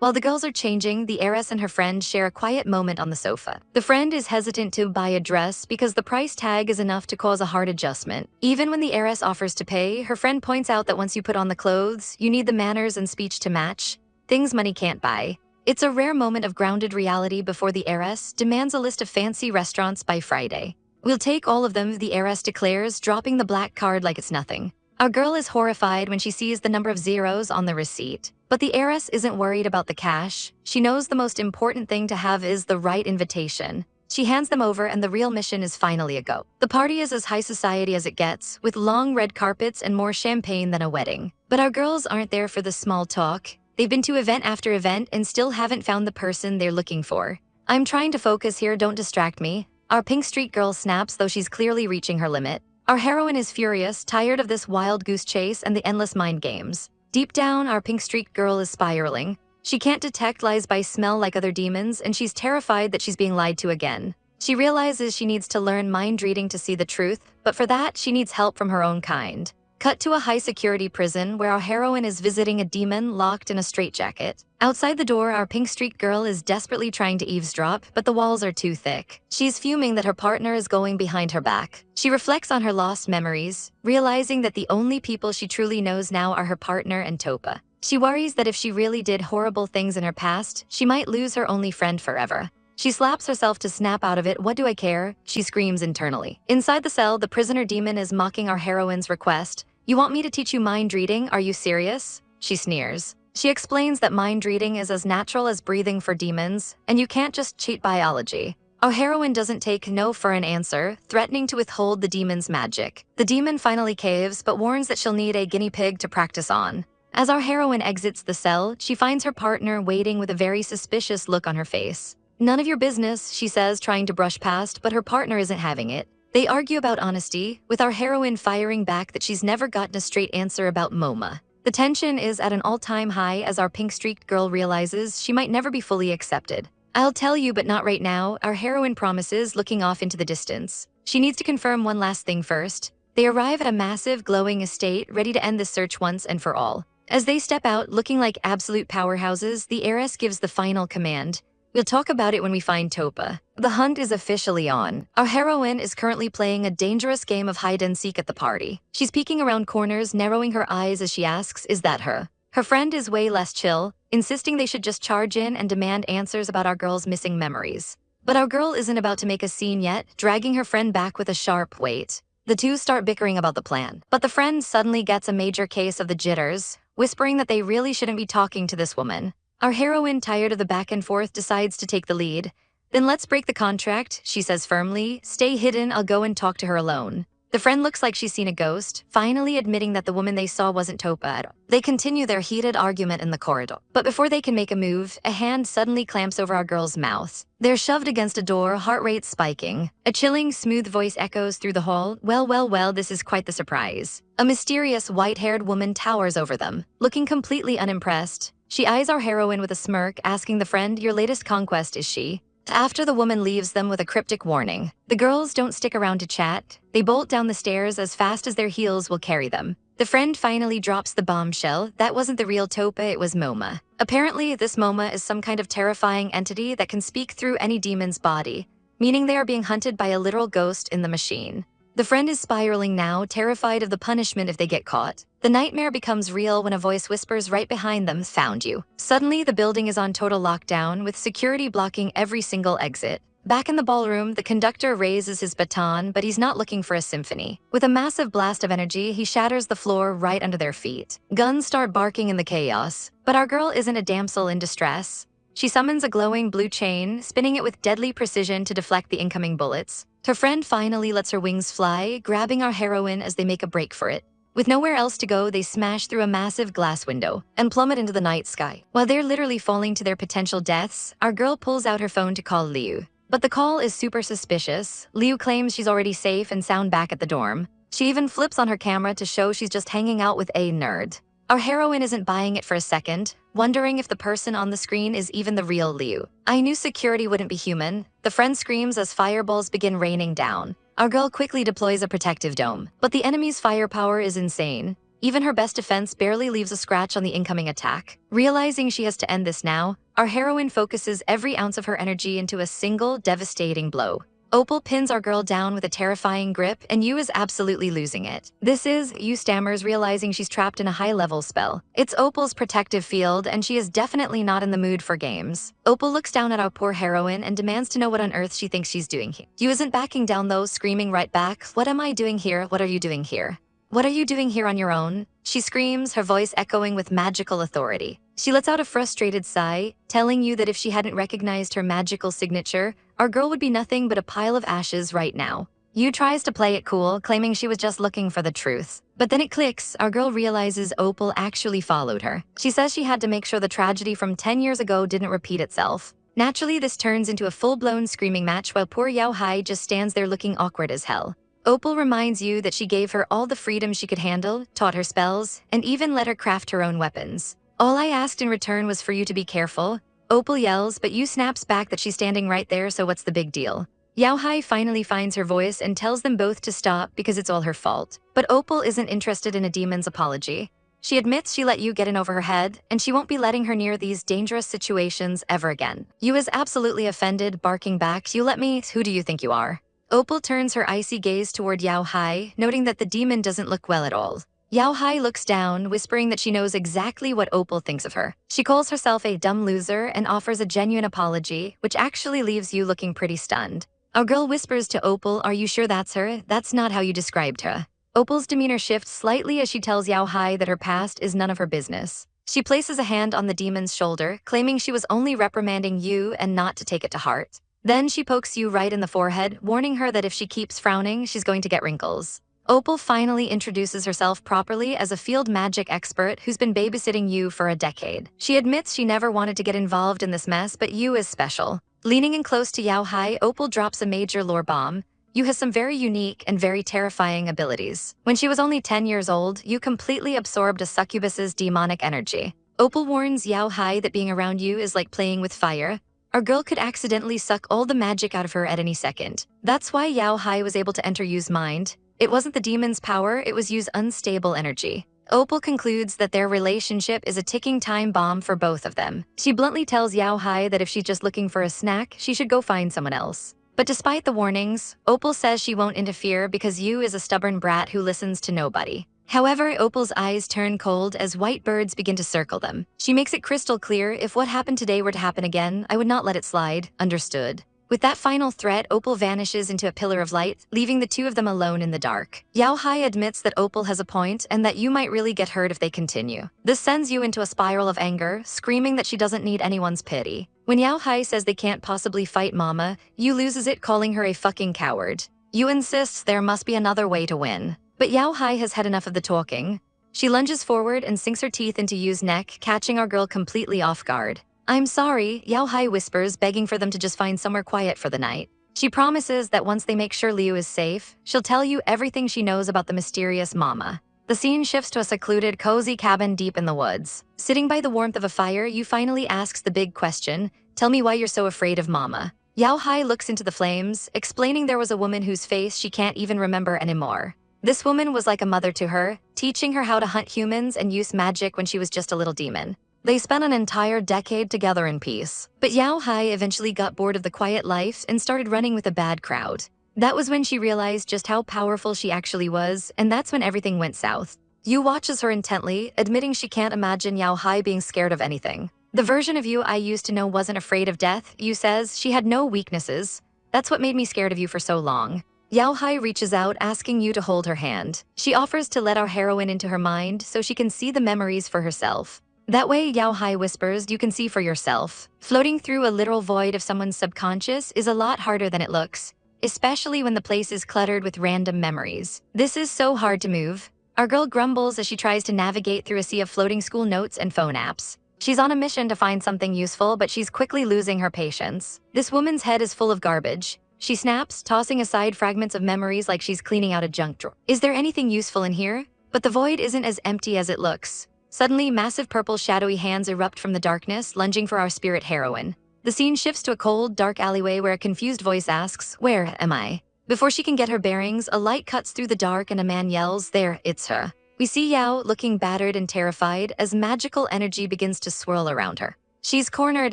While the girls are changing, the heiress and her friend share a quiet moment on the sofa. The friend is hesitant to buy a dress because the price tag is enough to cause a hard adjustment. Even when the heiress offers to pay, her friend points out that once you put on the clothes, you need the manners and speech to match. Things money can't buy. It's a rare moment of grounded reality before the heiress demands a list of fancy restaurants by Friday. "We'll take all of them," the heiress declares, dropping the black card like it's nothing. Our girl is horrified when she sees the number of zeros on the receipt. But the heiress isn't worried about the cash. She knows the most important thing to have is the right invitation. She hands them over and the real mission is finally a go. The party is as high society as it gets, with long red carpets and more champagne than a wedding. But our girls aren't there for the small talk. They've been to event after event and still haven't found the person they're looking for. "I'm trying to focus here, don't distract me." Our pink street girl snaps, though she's clearly reaching her limit. Our heroine is furious, tired of this wild goose chase and the endless mind games. Deep down, our pink streak girl is spiraling. She can't detect lies by smell like other demons, and she's terrified that she's being lied to again. She realizes she needs to learn mind reading to see the truth, but for that, she needs help from her own kind. Cut to a high-security prison where our heroine is visiting a demon locked in a straitjacket. Outside the door, our pink-streaked girl is desperately trying to eavesdrop, but the walls are too thick. She's fuming that her partner is going behind her back. She reflects on her lost memories, realizing that the only people she truly knows now are her partner and Topa. She worries that if she really did horrible things in her past, she might lose her only friend forever. She slaps herself to snap out of it. What do I care? She screams internally. Inside the cell, the prisoner demon is mocking our heroine's request. You want me to teach you mind reading? Are you serious? She sneers. She explains that mind reading is as natural as breathing for demons, and you can't just cheat biology. Our heroine doesn't take no for an answer, threatening to withhold the demon's magic. The demon finally caves, but warns that she'll need a guinea pig to practice on. As our heroine exits the cell, she finds her partner waiting with a very suspicious look on her face. None of your business, she says, trying to brush past, but her partner isn't having it. They argue about honesty, with our heroine firing back that she's never gotten a straight answer about MoMA. The tension is at an all-time high as our pink-streaked girl realizes she might never be fully accepted. I'll tell you, but not right now, our heroine promises, looking off into the distance. She needs to confirm one last thing first. They arrive at a massive, glowing estate, ready to end this search once and for all. As they step out, looking like absolute powerhouses, the heiress gives the final command. We'll talk about it when we find Topa. The hunt is officially on. Our heroine is currently playing a dangerous game of hide-and-seek at the party. She's peeking around corners, narrowing her eyes as she asks, is that her? Her friend is way less chill, insisting they should just charge in and demand answers about our girl's missing memories. But our girl isn't about to make a scene yet, dragging her friend back with a sharp wait. The two start bickering about the plan, but the friend suddenly gets a major case of the jitters, whispering that they really shouldn't be talking to this woman. Our heroine, tired of the back and forth, decides to take the lead. Then let's break the contract, she says firmly. Stay hidden, I'll go and talk to her alone. The friend looks like she's seen a ghost, finally admitting that the woman they saw wasn't Topa at all. They continue their heated argument in the corridor. But before they can make a move, a hand suddenly clamps over our girl's mouth. They're shoved against a door, heart rate spiking. A chilling, smooth voice echoes through the hall. Well, this is quite the surprise. A mysterious, white-haired woman towers over them, looking completely unimpressed. She eyes our heroine with a smirk, asking the friend, your latest conquest, is she? After the woman leaves them with a cryptic warning, the girls don't stick around to chat. They bolt down the stairs as fast as their heels will carry them. The friend finally drops the bombshell. That wasn't the real Topa, it was MoMA. Apparently, this MoMA is some kind of terrifying entity that can speak through any demon's body, meaning they are being hunted by a literal ghost in the machine. The friend is spiraling now, terrified of the punishment if they get caught. The nightmare becomes real when a voice whispers right behind them, found you. Suddenly, the building is on total lockdown, with security blocking every single exit. Back in the ballroom, the conductor raises his baton, but he's not looking for a symphony. With a massive blast of energy, he shatters the floor right under their feet. Guns start barking in the chaos, but our girl isn't a damsel in distress. She summons a glowing blue chain, spinning it with deadly precision to deflect the incoming bullets. Her friend finally lets her wings fly, grabbing our heroine as they make a break for it. With nowhere else to go, they smash through a massive glass window and plummet into the night sky. While they're literally falling to their potential deaths, our girl pulls out her phone to call Liu. But the call is super suspicious. Liu claims she's already safe and sound back at the dorm. She even flips on her camera to show she's just hanging out with a nerd. Our heroine isn't buying it for a second, wondering if the person on the screen is even the real Liu. I knew security wouldn't be human. The friend screams as fireballs begin raining down. Our girl quickly deploys a protective dome, but the enemy's firepower is insane. Even her best defense barely leaves a scratch on the incoming attack. Realizing she has to end this now, our heroine focuses every ounce of her energy into a single, devastating blow. Opal pins our girl down with a terrifying grip, and Yu is absolutely losing it. Yu stammers, realizing she's trapped in a high-level spell. It's Opal's protective field, and she is definitely not in the mood for games. Opal looks down at our poor heroine and demands to know what on earth she thinks she's doing here. Yu isn't backing down though, screaming right back, "What am I doing here? What are you doing here? What are you doing here on your own?" She screams, her voice echoing with magical authority. She lets out a frustrated sigh, telling you that if she hadn't recognized her magical signature, our girl would be nothing but a pile of ashes right now. Yu tries to play it cool, claiming she was just looking for the truth. But then it clicks, our girl realizes Opal actually followed her. She says she had to make sure the tragedy from 10 years ago didn't repeat itself. Naturally, this turns into a full-blown screaming match while poor Yao Hai just stands there looking awkward as hell. Opal reminds you that she gave her all the freedom she could handle, taught her spells, and even let her craft her own weapons. "All I asked in return was for you to be careful," Opal yells, but Yu snaps back that she's standing right there, so what's the big deal? Yao Hai finally finds her voice and tells them both to stop because it's all her fault. But Opal isn't interested in a demon's apology. She admits she let Yu get in over her head, and she won't be letting her near these dangerous situations ever again. Yu is absolutely offended, barking back, "You let me? Who do you think you are?" Opal turns her icy gaze toward Yao Hai, noting that the demon doesn't look well at all. Yao Hai looks down, whispering that she knows exactly what Opal thinks of her. She calls herself a dumb loser and offers a genuine apology, which actually leaves you looking pretty stunned. Our girl whispers to Opal, "Are you sure that's her? That's not how you described her." Opal's demeanor shifts slightly as she tells Yao Hai that her past is none of her business. She places a hand on the demon's shoulder, claiming she was only reprimanding Yu and not to take it to heart. Then she pokes Yu right in the forehead, warning her that if she keeps frowning, she's going to get wrinkles. Opal finally introduces herself properly as a field magic expert who's been babysitting Yu for a decade. She admits she never wanted to get involved in this mess, but Yu is special. Leaning in close to Yao Hai, Opal drops a major lore bomb. Yu has some very unique and very terrifying abilities. When she was only 10 years old, Yu completely absorbed a succubus's demonic energy. Opal warns Yao Hai that being around Yu is like playing with fire. Our girl could accidentally suck all the magic out of her at any second. That's why Yao Hai was able to enter Yu's mind. It wasn't the demon's power, it was Yu's unstable energy. Opal concludes that their relationship is a ticking time bomb for both of them. She bluntly tells Yao Hai that if she's just looking for a snack, she should go find someone else. But despite the warnings, Opal says she won't interfere because Yu is a stubborn brat who listens to nobody. However, Opal's eyes turn cold as white birds begin to circle them. She makes it crystal clear, if what happened today were to happen again, I would not let it slide, understood. With that final threat, Opal vanishes into a pillar of light, leaving the two of them alone in the dark. Yao Hai admits that Opal has a point and that Yu might really get hurt if they continue. This sends Yu into a spiral of anger, screaming that she doesn't need anyone's pity. When Yao Hai says they can't possibly fight Mama, Yu loses it, calling her a fucking coward. Yu insists there must be another way to win. But Yao Hai has had enough of the talking. She lunges forward and sinks her teeth into Yu's neck, catching our girl completely off guard. "I'm sorry," Yao Hai whispers, begging for them to just find somewhere quiet for the night. She promises that once they make sure Liu is safe, she'll tell you everything she knows about the mysterious Mama. The scene shifts to a secluded, cozy cabin deep in the woods. Sitting by the warmth of a fire, Yu finally asks the big question, "Tell me why you're so afraid of Mama." Yao Hai looks into the flames, explaining there was a woman whose face she can't even remember anymore. This woman was like a mother to her, teaching her how to hunt humans and use magic when she was just a little demon. They spent an entire decade together in peace. But Yao Hai eventually got bored of the quiet life and started running with a bad crowd. That was when she realized just how powerful she actually was, and that's when everything went south. Yu watches her intently, admitting she can't imagine Yao Hai being scared of anything. "The version of you I used to know wasn't afraid of death," Yu says. "She had no weaknesses. That's what made me scared of you for so long." Yao Hai reaches out, asking Yu to hold her hand. She offers to let our heroine into her mind so she can see the memories for herself. That way, Yao Hai whispers, "You can see for yourself." Floating through a literal void of someone's subconscious is a lot harder than it looks, especially when the place is cluttered with random memories. This is so hard to move. Our girl grumbles as she tries to navigate through a sea of floating school notes and phone apps. She's on a mission to find something useful, but she's quickly losing her patience. This woman's head is full of garbage. She snaps, tossing aside fragments of memories like she's cleaning out a junk drawer. "Is there anything useful in here?" But the void isn't as empty as it looks. Suddenly, massive purple shadowy hands erupt from the darkness, lunging for our spirit heroine. The scene shifts to a cold, dark alleyway where a confused voice asks, "Where am I?" Before she can get her bearings, a light cuts through the dark and a man yells, "There, it's her." We see Yao, looking battered and terrified, as magical energy begins to swirl around her. She's cornered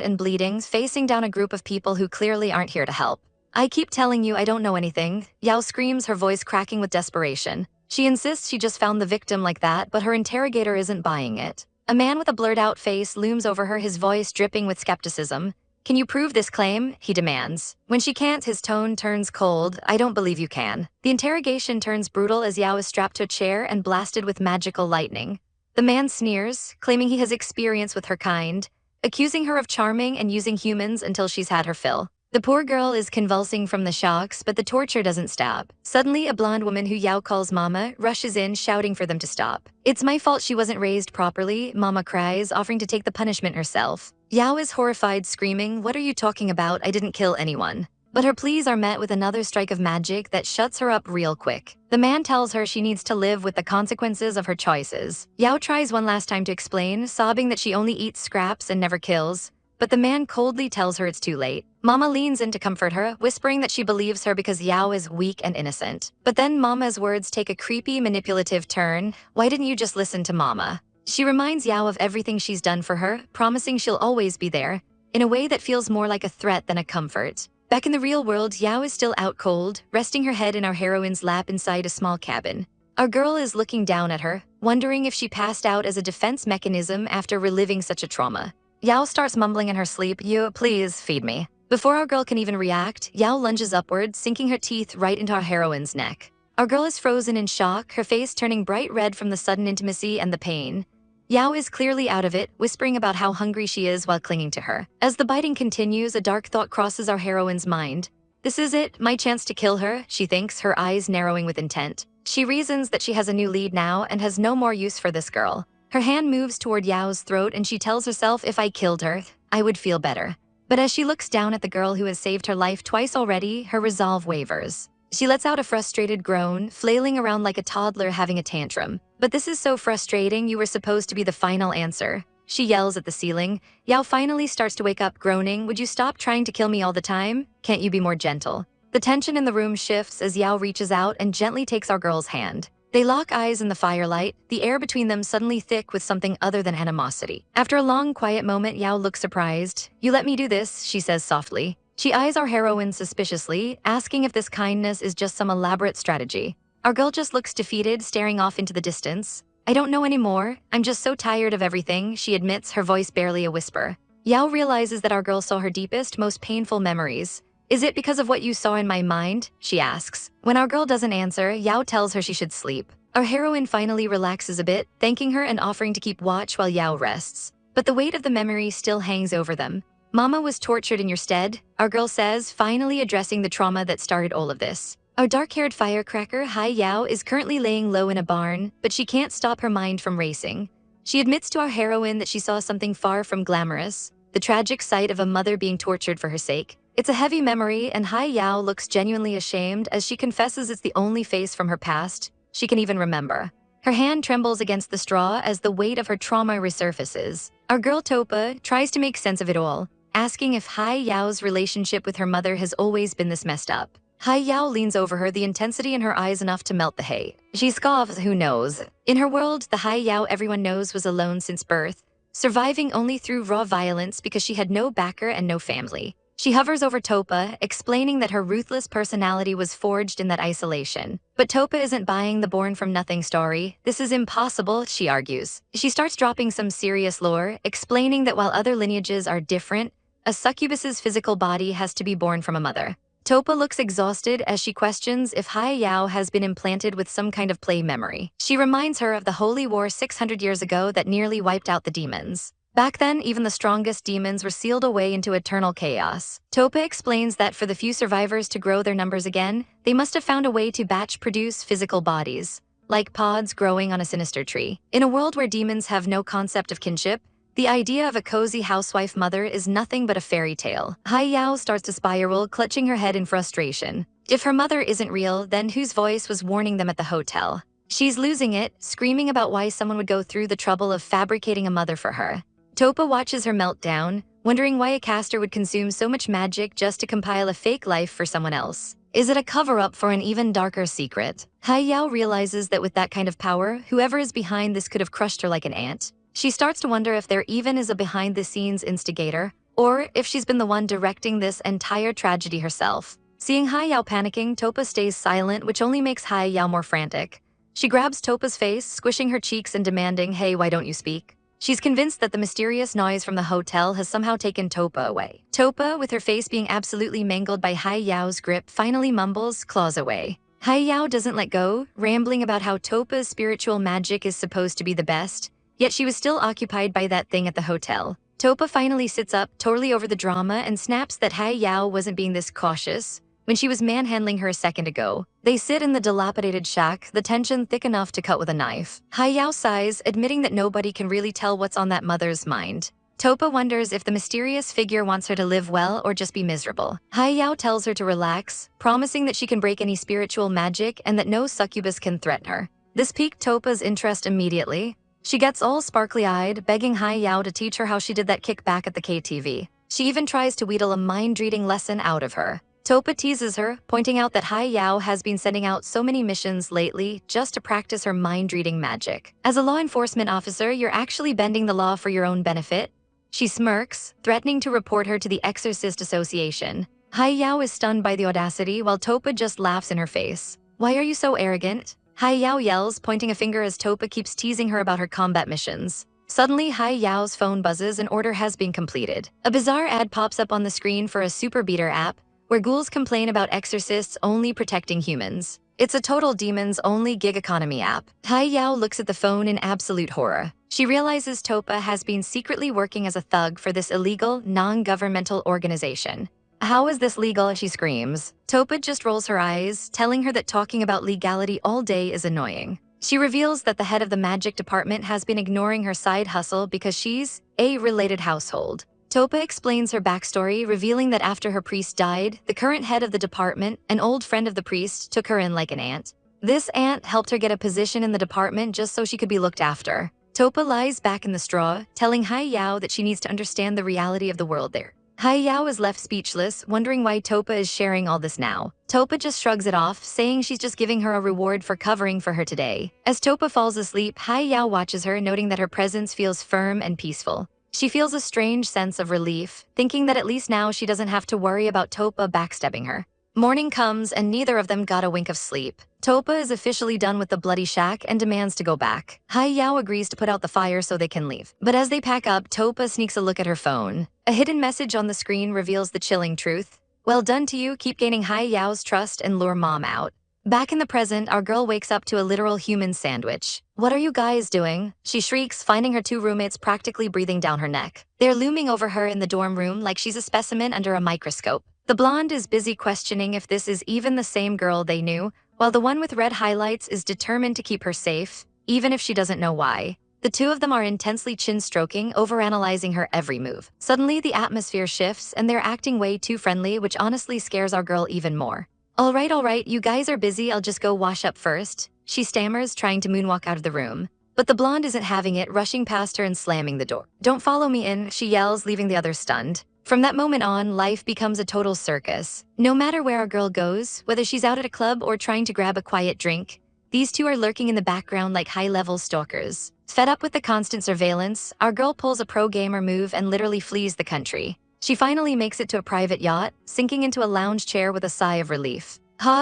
and bleeding, facing down a group of people who clearly aren't here to help. "I keep telling you I don't know anything," Yao screams, her voice cracking with desperation. She insists she just found the victim like that, but her interrogator isn't buying it. A man with a blurred-out face looms over her, his voice dripping with skepticism. "Can you prove this claim?" he demands. When she can't, his tone turns cold. "I don't believe you can." The interrogation turns brutal as Yao is strapped to a chair and blasted with magical lightning. The man sneers, claiming he has experience with her kind, accusing her of charming and using humans until she's had her fill. The poor girl is convulsing from the shocks, but the torture doesn't stop. Suddenly, a blonde woman who Yao calls Mama rushes in, shouting for them to stop. "It's my fault she wasn't raised properly," Mama cries, offering to take the punishment herself. Yao is horrified, screaming, "What are you talking about? I didn't kill anyone." But her pleas are met with another strike of magic that shuts her up real quick. The man tells her she needs to live with the consequences of her choices. Yao tries one last time to explain, sobbing that she only eats scraps and never kills. But the man coldly tells her it's too late. Mama leans in to comfort her, whispering that she believes her because Yao is weak and innocent. But then Mama's words take a creepy, manipulative turn. "Why didn't you just listen to Mama?" She reminds Yao of everything she's done for her, promising she'll always be there, in a way that feels more like a threat than a comfort. Back in the real world, Yao is still out cold, resting her head in our heroine's lap inside a small cabin. Our girl is looking down at her, wondering if she passed out as a defense mechanism after reliving such a trauma. Yao starts mumbling in her sleep, "You, please, feed me." Before our girl can even react, Yao lunges upward, sinking her teeth right into our heroine's neck. Our girl is frozen in shock, her face turning bright red from the sudden intimacy and the pain. Yao is clearly out of it, whispering about how hungry she is while clinging to her. As the biting continues, a dark thought crosses our heroine's mind. This is it, my chance to kill her, she thinks, her eyes narrowing with intent. She reasons that she has a new lead now and has no more use for this girl. Her hand moves toward Yao's throat and she tells herself, if I killed her, I would feel better. But as she looks down at the girl who has saved her life twice already, her resolve wavers. She lets out a frustrated groan, flailing around like a toddler having a tantrum. But this is so frustrating, you were supposed to be the final answer. She yells at the ceiling. Yao finally starts to wake up, groaning, would you stop trying to kill me all the time? Can't you be more gentle? The tension in the room shifts as Yao reaches out and gently takes our girl's hand. They lock eyes in the firelight, the air between them suddenly thick with something other than animosity. After a long, quiet moment, Yao looks surprised. You let me do this, she says softly. She eyes our heroine suspiciously, asking if this kindness is just some elaborate strategy. Our girl just looks defeated, staring off into the distance. I don't know anymore. I'm just so tired of everything, she admits, her voice barely a whisper. Yao realizes that our girl saw her deepest, most painful memories. Is it because of what you saw in my mind? She asks. When our girl doesn't answer, Yao tells her she should sleep. Our heroine finally relaxes a bit, thanking her and offering to keep watch while Yao rests. But the weight of the memory still hangs over them. Mama was tortured in your stead, our girl says, finally addressing the trauma that started all of this. Our dark-haired firecracker, Hai Yao, is currently laying low in a barn, but she can't stop her mind from racing. She admits to our heroine that she saw something far from glamorous, the tragic sight of a mother being tortured for her sake. It's a heavy memory, and Hai Yao looks genuinely ashamed as she confesses it's the only face from her past she can even remember. Her hand trembles against the straw as the weight of her trauma resurfaces. Our girl Topa tries to make sense of it all, asking if Hai Yao's relationship with her mother has always been this messed up. Hai Yao leans over her, the intensity in her eyes enough to melt the hate. She scoffs, who knows? In her world, the Hai Yao everyone knows was alone since birth, surviving only through raw violence because she had no backer and no family. She hovers over Topa, explaining that her ruthless personality was forged in that isolation. But Topa isn't buying the born-from-nothing story. This is impossible, she argues. She starts dropping some serious lore, explaining that while other lineages are different, a succubus's physical body has to be born from a mother. Topa looks exhausted as she questions if Hai Yao has been implanted with some kind of play memory. She reminds her of the Holy War 600 years ago that nearly wiped out the demons. Back then, even the strongest demons were sealed away into eternal chaos. Topa explains that for the few survivors to grow their numbers again, they must have found a way to batch-produce physical bodies, like pods growing on a sinister tree. In a world where demons have no concept of kinship, the idea of a cozy housewife mother is nothing but a fairy tale. Hai Yao starts to spiral, clutching her head in frustration. If her mother isn't real, then whose voice was warning them at the hotel? She's losing it, screaming about why someone would go through the trouble of fabricating a mother for her. Topa watches her meltdown, wondering why a caster would consume so much magic just to compile a fake life for someone else. Is it a cover-up for an even darker secret? Hai Yao realizes that with that kind of power, whoever is behind this could have crushed her like an ant. She starts to wonder if there even is a behind-the-scenes instigator, or if she's been the one directing this entire tragedy herself. Seeing Hai Yao panicking, Topa stays silent, which only makes Hai Yao more frantic. She grabs Topa's face, squishing her cheeks and demanding, "Hey, why don't you speak?" She's convinced that the mysterious noise from the hotel has somehow taken Topa away. Topa, with her face being absolutely mangled by Hai Yao's grip, finally mumbles, "Claws away." Hai Yao doesn't let go, rambling about how Topa's spiritual magic is supposed to be the best, yet she was still occupied by that thing at the hotel. Topa finally sits up, totally over the drama, and snaps that Hai Yao wasn't being this cautious when she was manhandling her a second ago. They sit in the dilapidated shack, the tension thick enough to cut with a knife. Hai Yao sighs, admitting that nobody can really tell what's on that mother's mind. Topa wonders if the mysterious figure wants her to live well or just be miserable. Hai Yao tells her to relax, promising that she can break any spiritual magic and that no succubus can threaten her. This piqued Topa's interest immediately. She gets all sparkly-eyed, begging Hai Yao to teach her how she did that kick back at the KTV. She even tries to wheedle a mind-reading lesson out of her. Topa teases her, pointing out that Hai Yao has been sending out so many missions lately just to practice her mind-reading magic. As a law enforcement officer, you're actually bending the law for your own benefit. She smirks, threatening to report her to the Exorcist Association. Hai Yao is stunned by the audacity, while Topa just laughs in her face. "Why are you so arrogant?" Hai Yao yells, pointing a finger as Topa keeps teasing her about her combat missions. Suddenly, Hai Yao's phone buzzes and order has been completed. A bizarre ad pops up on the screen for a super beater app, where ghouls complain about exorcists only protecting humans. It's a total demons-only gig economy app. Hai Yao looks at the phone in absolute horror. She realizes Topa has been secretly working as a thug for this illegal, non-governmental organization. How is this legal? She screams. Topa just rolls her eyes, telling her that talking about legality all day is annoying. She reveals that the head of the magic department has been ignoring her side hustle because she's a related household. Topa explains her backstory, revealing that after her priest died, the current head of the department, an old friend of the priest, took her in like an aunt. This aunt helped her get a position in the department just so she could be looked after. Topa lies back in the straw, telling Hai Yao that she needs to understand the reality of the world there. Hai Yao is left speechless, wondering why Topa is sharing all this now. Topa just shrugs it off, saying she's just giving her a reward for covering for her today. As Topa falls asleep, Hai Yao watches her, noting that her presence feels firm and peaceful. She feels a strange sense of relief, thinking that at least now she doesn't have to worry about Topa backstabbing her. Morning comes and neither of them got a wink of sleep. Topa is officially done with the bloody shack and demands to go back. Hai Yao agrees to put out the fire so they can leave. But as they pack up, Topa sneaks a look at her phone. A hidden message on the screen reveals the chilling truth. Well done to you, keep gaining Hai Yao's trust and lure mom out. Back in the present, our girl wakes up to a literal human sandwich. What are you guys doing? She shrieks, finding her two roommates practically breathing down her neck. They're looming over her in the dorm room like she's a specimen under a microscope. The blonde is busy questioning if this is even the same girl they knew, while the one with red highlights is determined to keep her safe, even if she doesn't know why. The two of them are intensely chin-stroking, overanalyzing her every move. Suddenly, the atmosphere shifts, and they're acting way too friendly, which honestly scares our girl even more. All right, you guys are busy, I'll just go wash up first. She stammers, trying to moonwalk out of the room. But the blonde isn't having it, rushing past her and slamming the door. Don't follow me in, she yells, leaving the others stunned. From that moment on, life becomes a total circus. No matter where our girl goes, whether she's out at a club or trying to grab a quiet drink, these two are lurking in the background like high-level stalkers. Fed up with the constant surveillance, our girl pulls a pro-gamer move and literally flees the country. She finally makes it to a private yacht, sinking into a lounge chair with a sigh of relief.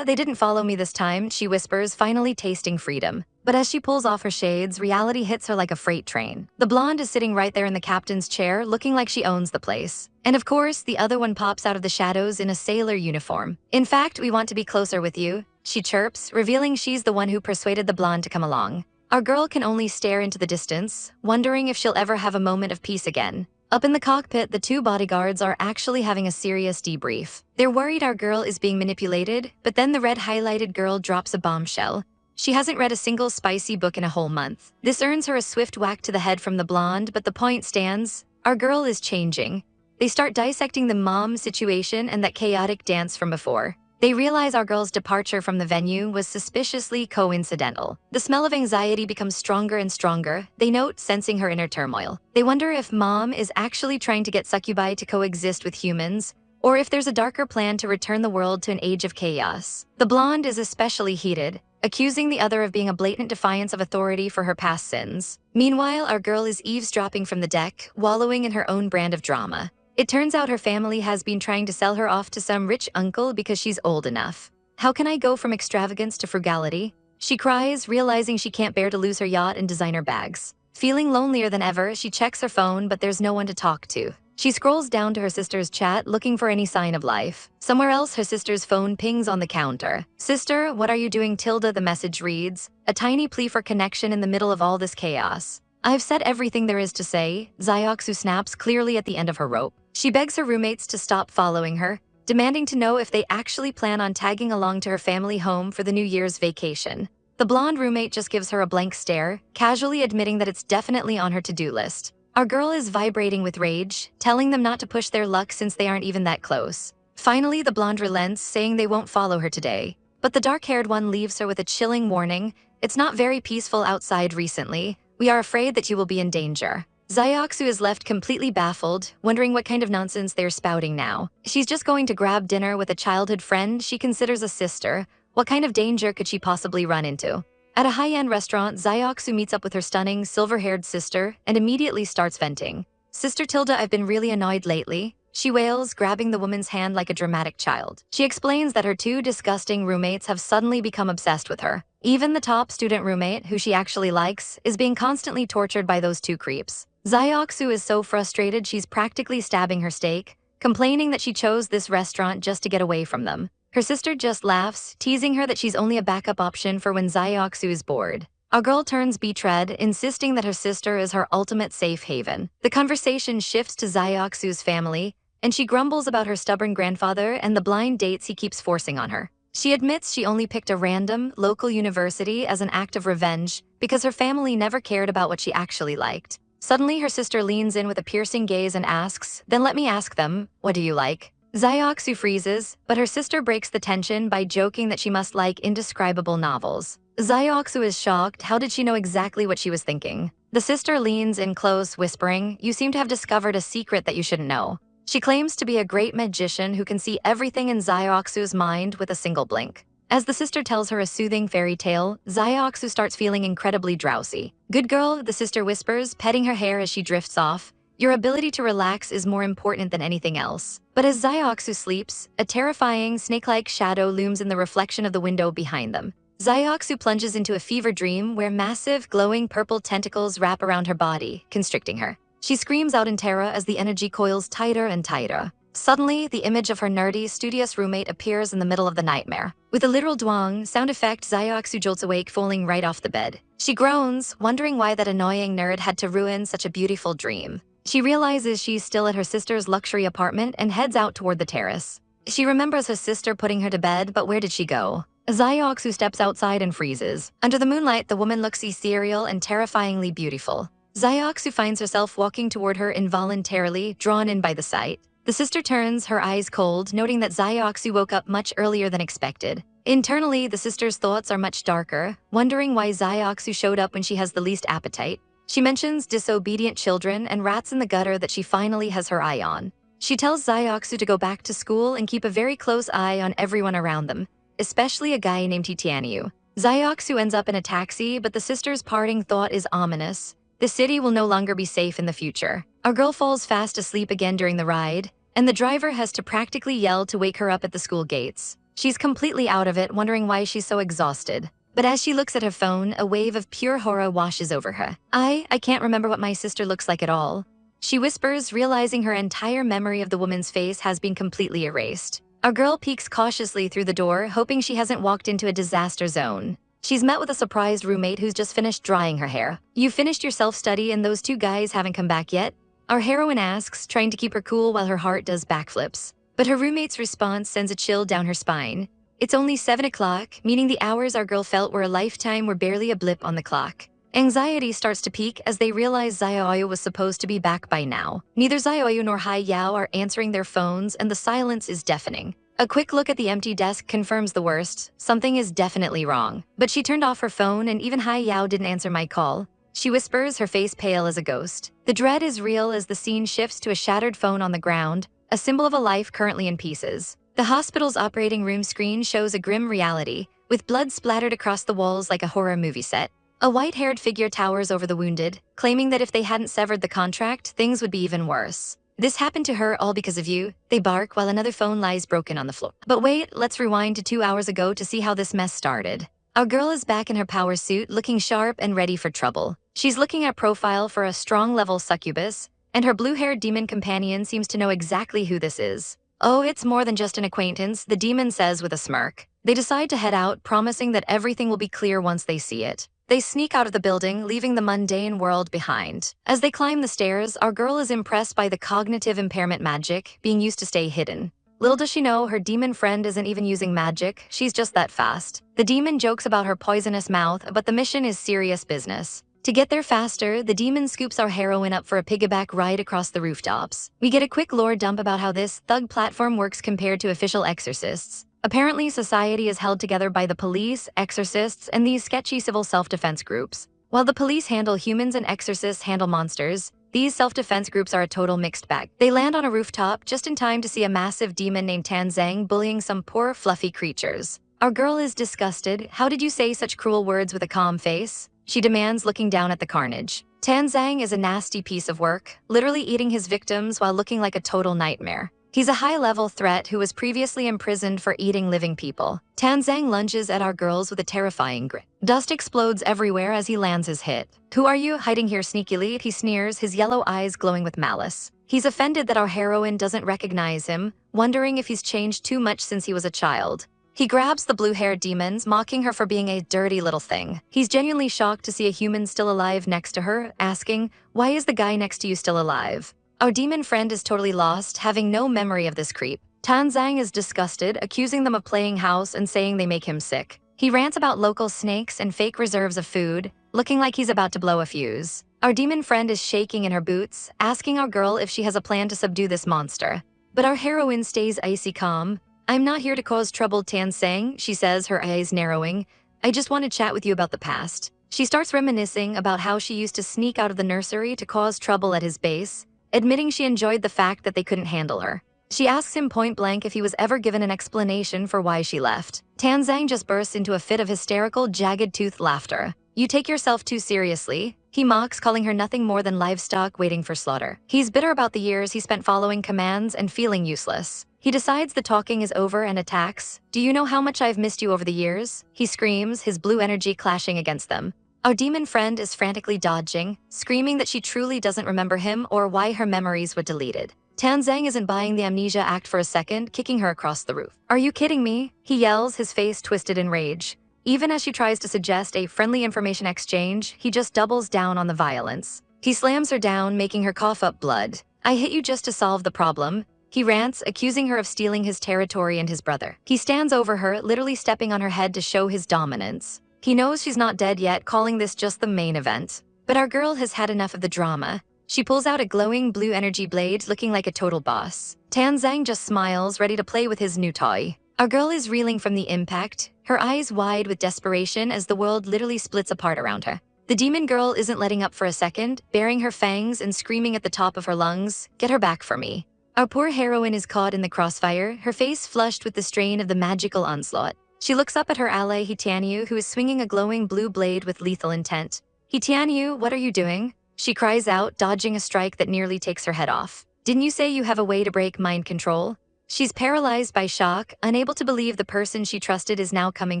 They didn't follow me this time, she whispers, finally tasting freedom. But as she pulls off her shades, reality hits her like a freight train. The blonde is sitting right there in the captain's chair, looking like she owns the place. And of course, the other one pops out of the shadows in a sailor uniform. In fact, we want to be closer with you, she chirps, revealing she's the one who persuaded the blonde to come along. Our girl can only stare into the distance, wondering if she'll ever have a moment of peace again. Up in the cockpit, the two bodyguards are actually having a serious debrief. They're worried our girl is being manipulated, but then the red-highlighted girl drops a bombshell. She hasn't read a single spicy book in a whole month. This earns her a swift whack to the head from the blonde, but the point stands. Our girl is changing. They start dissecting the mom situation and that chaotic dance from before. They realize our girl's departure from the venue was suspiciously coincidental. The smell of anxiety becomes stronger and stronger, they note, sensing her inner turmoil. They wonder if mom is actually trying to get succubi to coexist with humans, or if there's a darker plan to return the world to an age of chaos. The blonde is especially heated, accusing the other of being a blatant defiance of authority for her past sins. Meanwhile, our girl is eavesdropping from the deck, wallowing in her own brand of drama. It turns out her family has been trying to sell her off to some rich uncle because she's old enough. How can I go from extravagance to frugality? She cries, realizing she can't bear to lose her yacht and designer bags. Feeling lonelier than ever, she checks her phone, but there's no one to talk to. She scrolls down to her sister's chat, looking for any sign of life. Somewhere else, her sister's phone pings on the counter. Sister, what are you doing? Tilda, the message reads, a tiny plea for connection in the middle of all this chaos. I've said everything there is to say, Xiao snaps, clearly at the end of her rope. She begs her roommates to stop following her, demanding to know if they actually plan on tagging along to her family home for the New Year's vacation. The blonde roommate just gives her a blank stare, casually admitting that it's definitely on her to-do list. Our girl is vibrating with rage, telling them not to push their luck since they aren't even that close. Finally, the blonde relents, saying they won't follow her today. But the dark-haired one leaves her with a chilling warning. It's not very peaceful outside recently. We are afraid that you will be in danger. Xiao is left completely baffled, wondering what kind of nonsense they're spouting now. She's just going to grab dinner with a childhood friend she considers a sister. What kind of danger could she possibly run into? At a high-end restaurant, Xiao meets up with her stunning, silver-haired sister and immediately starts venting. Sister Tilda, I've been really annoyed lately. she wails, grabbing the woman's hand like a dramatic child. She explains that her two disgusting roommates have suddenly become obsessed with her. Even the top student roommate, who she actually likes, is being constantly tortured by those two creeps. Xiaoxu is so frustrated she's practically stabbing her steak, complaining that she chose this restaurant just to get away from them. Her sister just laughs, teasing her that she's only a backup option for when Xiaoxu is bored. Our girl turns betrayed, insisting that her sister is her ultimate safe haven. The conversation shifts to Xiaoxu's family, and she grumbles about her stubborn grandfather and the blind dates he keeps forcing on her. She admits she only picked a random, local university as an act of revenge because her family never cared about what she actually liked. Suddenly, her sister leans in with a piercing gaze and asks, "Then let me ask them, what do you like?" Xiaoxu freezes, but her sister breaks the tension by joking that she must like indescribable novels. Xiaoxu is shocked. How did she know exactly what she was thinking? The sister leans in close, whispering, "You seem to have discovered a secret that you shouldn't know." She claims to be a great magician who can see everything in Xiaoxu's mind with a single blink. As the sister tells her a soothing fairy tale, Xiaoxu starts feeling incredibly drowsy. "Good girl," the sister whispers, petting her hair as she drifts off. "Your ability to relax is more important than anything else." But as Xiaoxu sleeps, a terrifying, snake-like shadow looms in the reflection of the window behind them. Xiaoxu plunges into a fever dream where massive, glowing purple tentacles wrap around her body, constricting her. She screams out in terror as the energy coils tighter and tighter. Suddenly, the image of her nerdy, studious roommate appears in the middle of the nightmare. With a literal dwang sound effect, Xiaoxu jolts awake, falling right off the bed. She groans, wondering why that annoying nerd had to ruin such a beautiful dream. She realizes she's still at her sister's luxury apartment and heads out toward the terrace. She remembers her sister putting her to bed, but where did she go? Xiaoxu steps outside and freezes. Under the moonlight, the woman looks ethereal and terrifyingly beautiful. Xiaoxu finds herself walking toward her involuntarily, drawn in by the sight. The sister turns, her eyes cold, noting that Xiaoxu woke up much earlier than expected. Internally, the sister's thoughts are much darker, wondering why Xiaoxu showed up when she has the least appetite. She mentions disobedient children and rats in the gutter that she finally has her eye on. She tells Xiaoxu to go back to school and keep a very close eye on everyone around them, especially a guy named Yu. Xiaoxu ends up in a taxi, but the sister's parting thought is ominous. The city will no longer be safe in the future. Our girl falls fast asleep again during the ride, and the driver has to practically yell to wake her up at the school gates. She's completely out of it, wondering why she's so exhausted. But as she looks at her phone, a wave of pure horror washes over her. I can't remember what my sister looks like at all," she whispers, realizing her entire memory of the woman's face has been completely erased. Our girl peeks cautiously through the door, hoping she hasn't walked into a disaster zone. She's met with a surprised roommate who's just finished drying her hair. "You finished your self-study and those two guys haven't come back yet?" our heroine asks, trying to keep her cool while her heart does backflips. But her roommate's response sends a chill down her spine. It's only 7 o'clock, meaning the hours our girl felt were a lifetime were barely a blip on the clock. Anxiety starts to peak as they realize Xiao Yu was supposed to be back by now. Neither Xiao Yu nor Hai Yao are answering their phones, and the silence is deafening. A quick look at the empty desk confirms the worst. Something is definitely wrong. But she turned off her phone, and even Hai Yao didn't answer my call. She whispers, her face pale as a ghost. The dread is real as the scene shifts to a shattered phone on the ground, a symbol of a life currently in pieces. The hospital's operating room screen shows a grim reality, with blood splattered across the walls like a horror movie set. A white-haired figure towers over the wounded, claiming that if they hadn't severed the contract, things would be even worse. "This happened to her all because of you," they bark while another phone lies broken on the floor. But wait, let's rewind to 2 hours ago to see how this mess started. Our girl is back in her power suit, looking sharp and ready for trouble. She's looking at profile for a strong-level succubus, and her blue-haired demon companion seems to know exactly who this is. "Oh, it's more than just an acquaintance," the demon says with a smirk. They decide to head out, promising that everything will be clear once they see it. They sneak out of the building, leaving the mundane world behind. As they climb the stairs, our girl is impressed by the cognitive impairment magic being used to stay hidden. Little does she know, her demon friend isn't even using magic, she's just that fast. The demon jokes about her poisonous mouth, but the mission is serious business. To get there faster, the demon scoops our heroine up for a piggyback ride across the rooftops. We get a quick lore dump about how this thug platform works compared to official exorcists. Apparently, society is held together by the police, exorcists, and these sketchy civil self-defense groups. While the police handle humans and exorcists handle monsters, these self-defense groups are a total mixed bag. They land on a rooftop just in time to see a massive demon named Tanzang bullying some poor, fluffy creatures. Our girl is disgusted. "How did you say such cruel words with a calm face?" she demands, looking down at the carnage. Tanzang is a nasty piece of work, literally eating his victims while looking like a total nightmare. He's a high-level threat who was previously imprisoned for eating living people. Tanzang lunges at our girls with a terrifying grit. Dust explodes everywhere as he lands his hit. "Who are you, hiding here sneakily?" he sneers, his yellow eyes glowing with malice. He's offended that our heroine doesn't recognize him, wondering if he's changed too much since he was a child. He grabs the blue-haired demons, mocking her for being a dirty little thing. He's genuinely shocked to see a human still alive next to her, asking, "Why is the guy next to you still alive?" Our demon friend is totally lost, having no memory of this creep. Tanzang is disgusted, accusing them of playing house and saying they make him sick. He rants about local snakes and fake reserves of food, looking like he's about to blow a fuse. Our demon friend is shaking in her boots, asking our girl if she has a plan to subdue this monster. But our heroine stays icy calm. "I'm not here to cause trouble, Tanzang," she says, her eyes narrowing. "I just want to chat with you about the past." She starts reminiscing about how she used to sneak out of the nursery to cause trouble at his base, admitting she enjoyed the fact that they couldn't handle her. She asks him point blank if he was ever given an explanation for why she left. Tanzang just bursts into a fit of hysterical, jagged-toothed laughter. "You take yourself too seriously," he mocks, calling her nothing more than livestock waiting for slaughter. He's bitter about the years he spent following commands and feeling useless. He decides the talking is over and attacks. "Do you know how much I've missed you over the years?" he screams, his blue energy clashing against them. Our demon friend is frantically dodging, screaming that she truly doesn't remember him or why her memories were deleted. Tanzang isn't buying the amnesia act for a second, kicking her across the roof. "Are you kidding me?" he yells, his face twisted in rage. Even as she tries to suggest a friendly information exchange, he just doubles down on the violence. He slams her down, making her cough up blood. "I hit you just to solve the problem," he rants, accusing her of stealing his territory and his brother. He stands over her, literally stepping on her head to show his dominance. He knows she's not dead yet, calling this just the main event. But our girl has had enough of the drama. She pulls out a glowing blue energy blade, looking like a total boss. Tanzang just smiles, ready to play with his new toy. Our girl is reeling from the impact, her eyes wide with desperation as the world literally splits apart around her. The demon girl isn't letting up for a second, baring her fangs and screaming at the top of her lungs, "Get her back for me." Our poor heroine is caught in the crossfire, her face flushed with the strain of the magical onslaught. She looks up at her ally Xiao Yu, who is swinging a glowing blue blade with lethal intent. "Xiao Yu, what are you doing?" she cries out, dodging a strike that nearly takes her head off. "Didn't you say you have a way to break mind control?" She's paralyzed by shock, unable to believe the person she trusted is now coming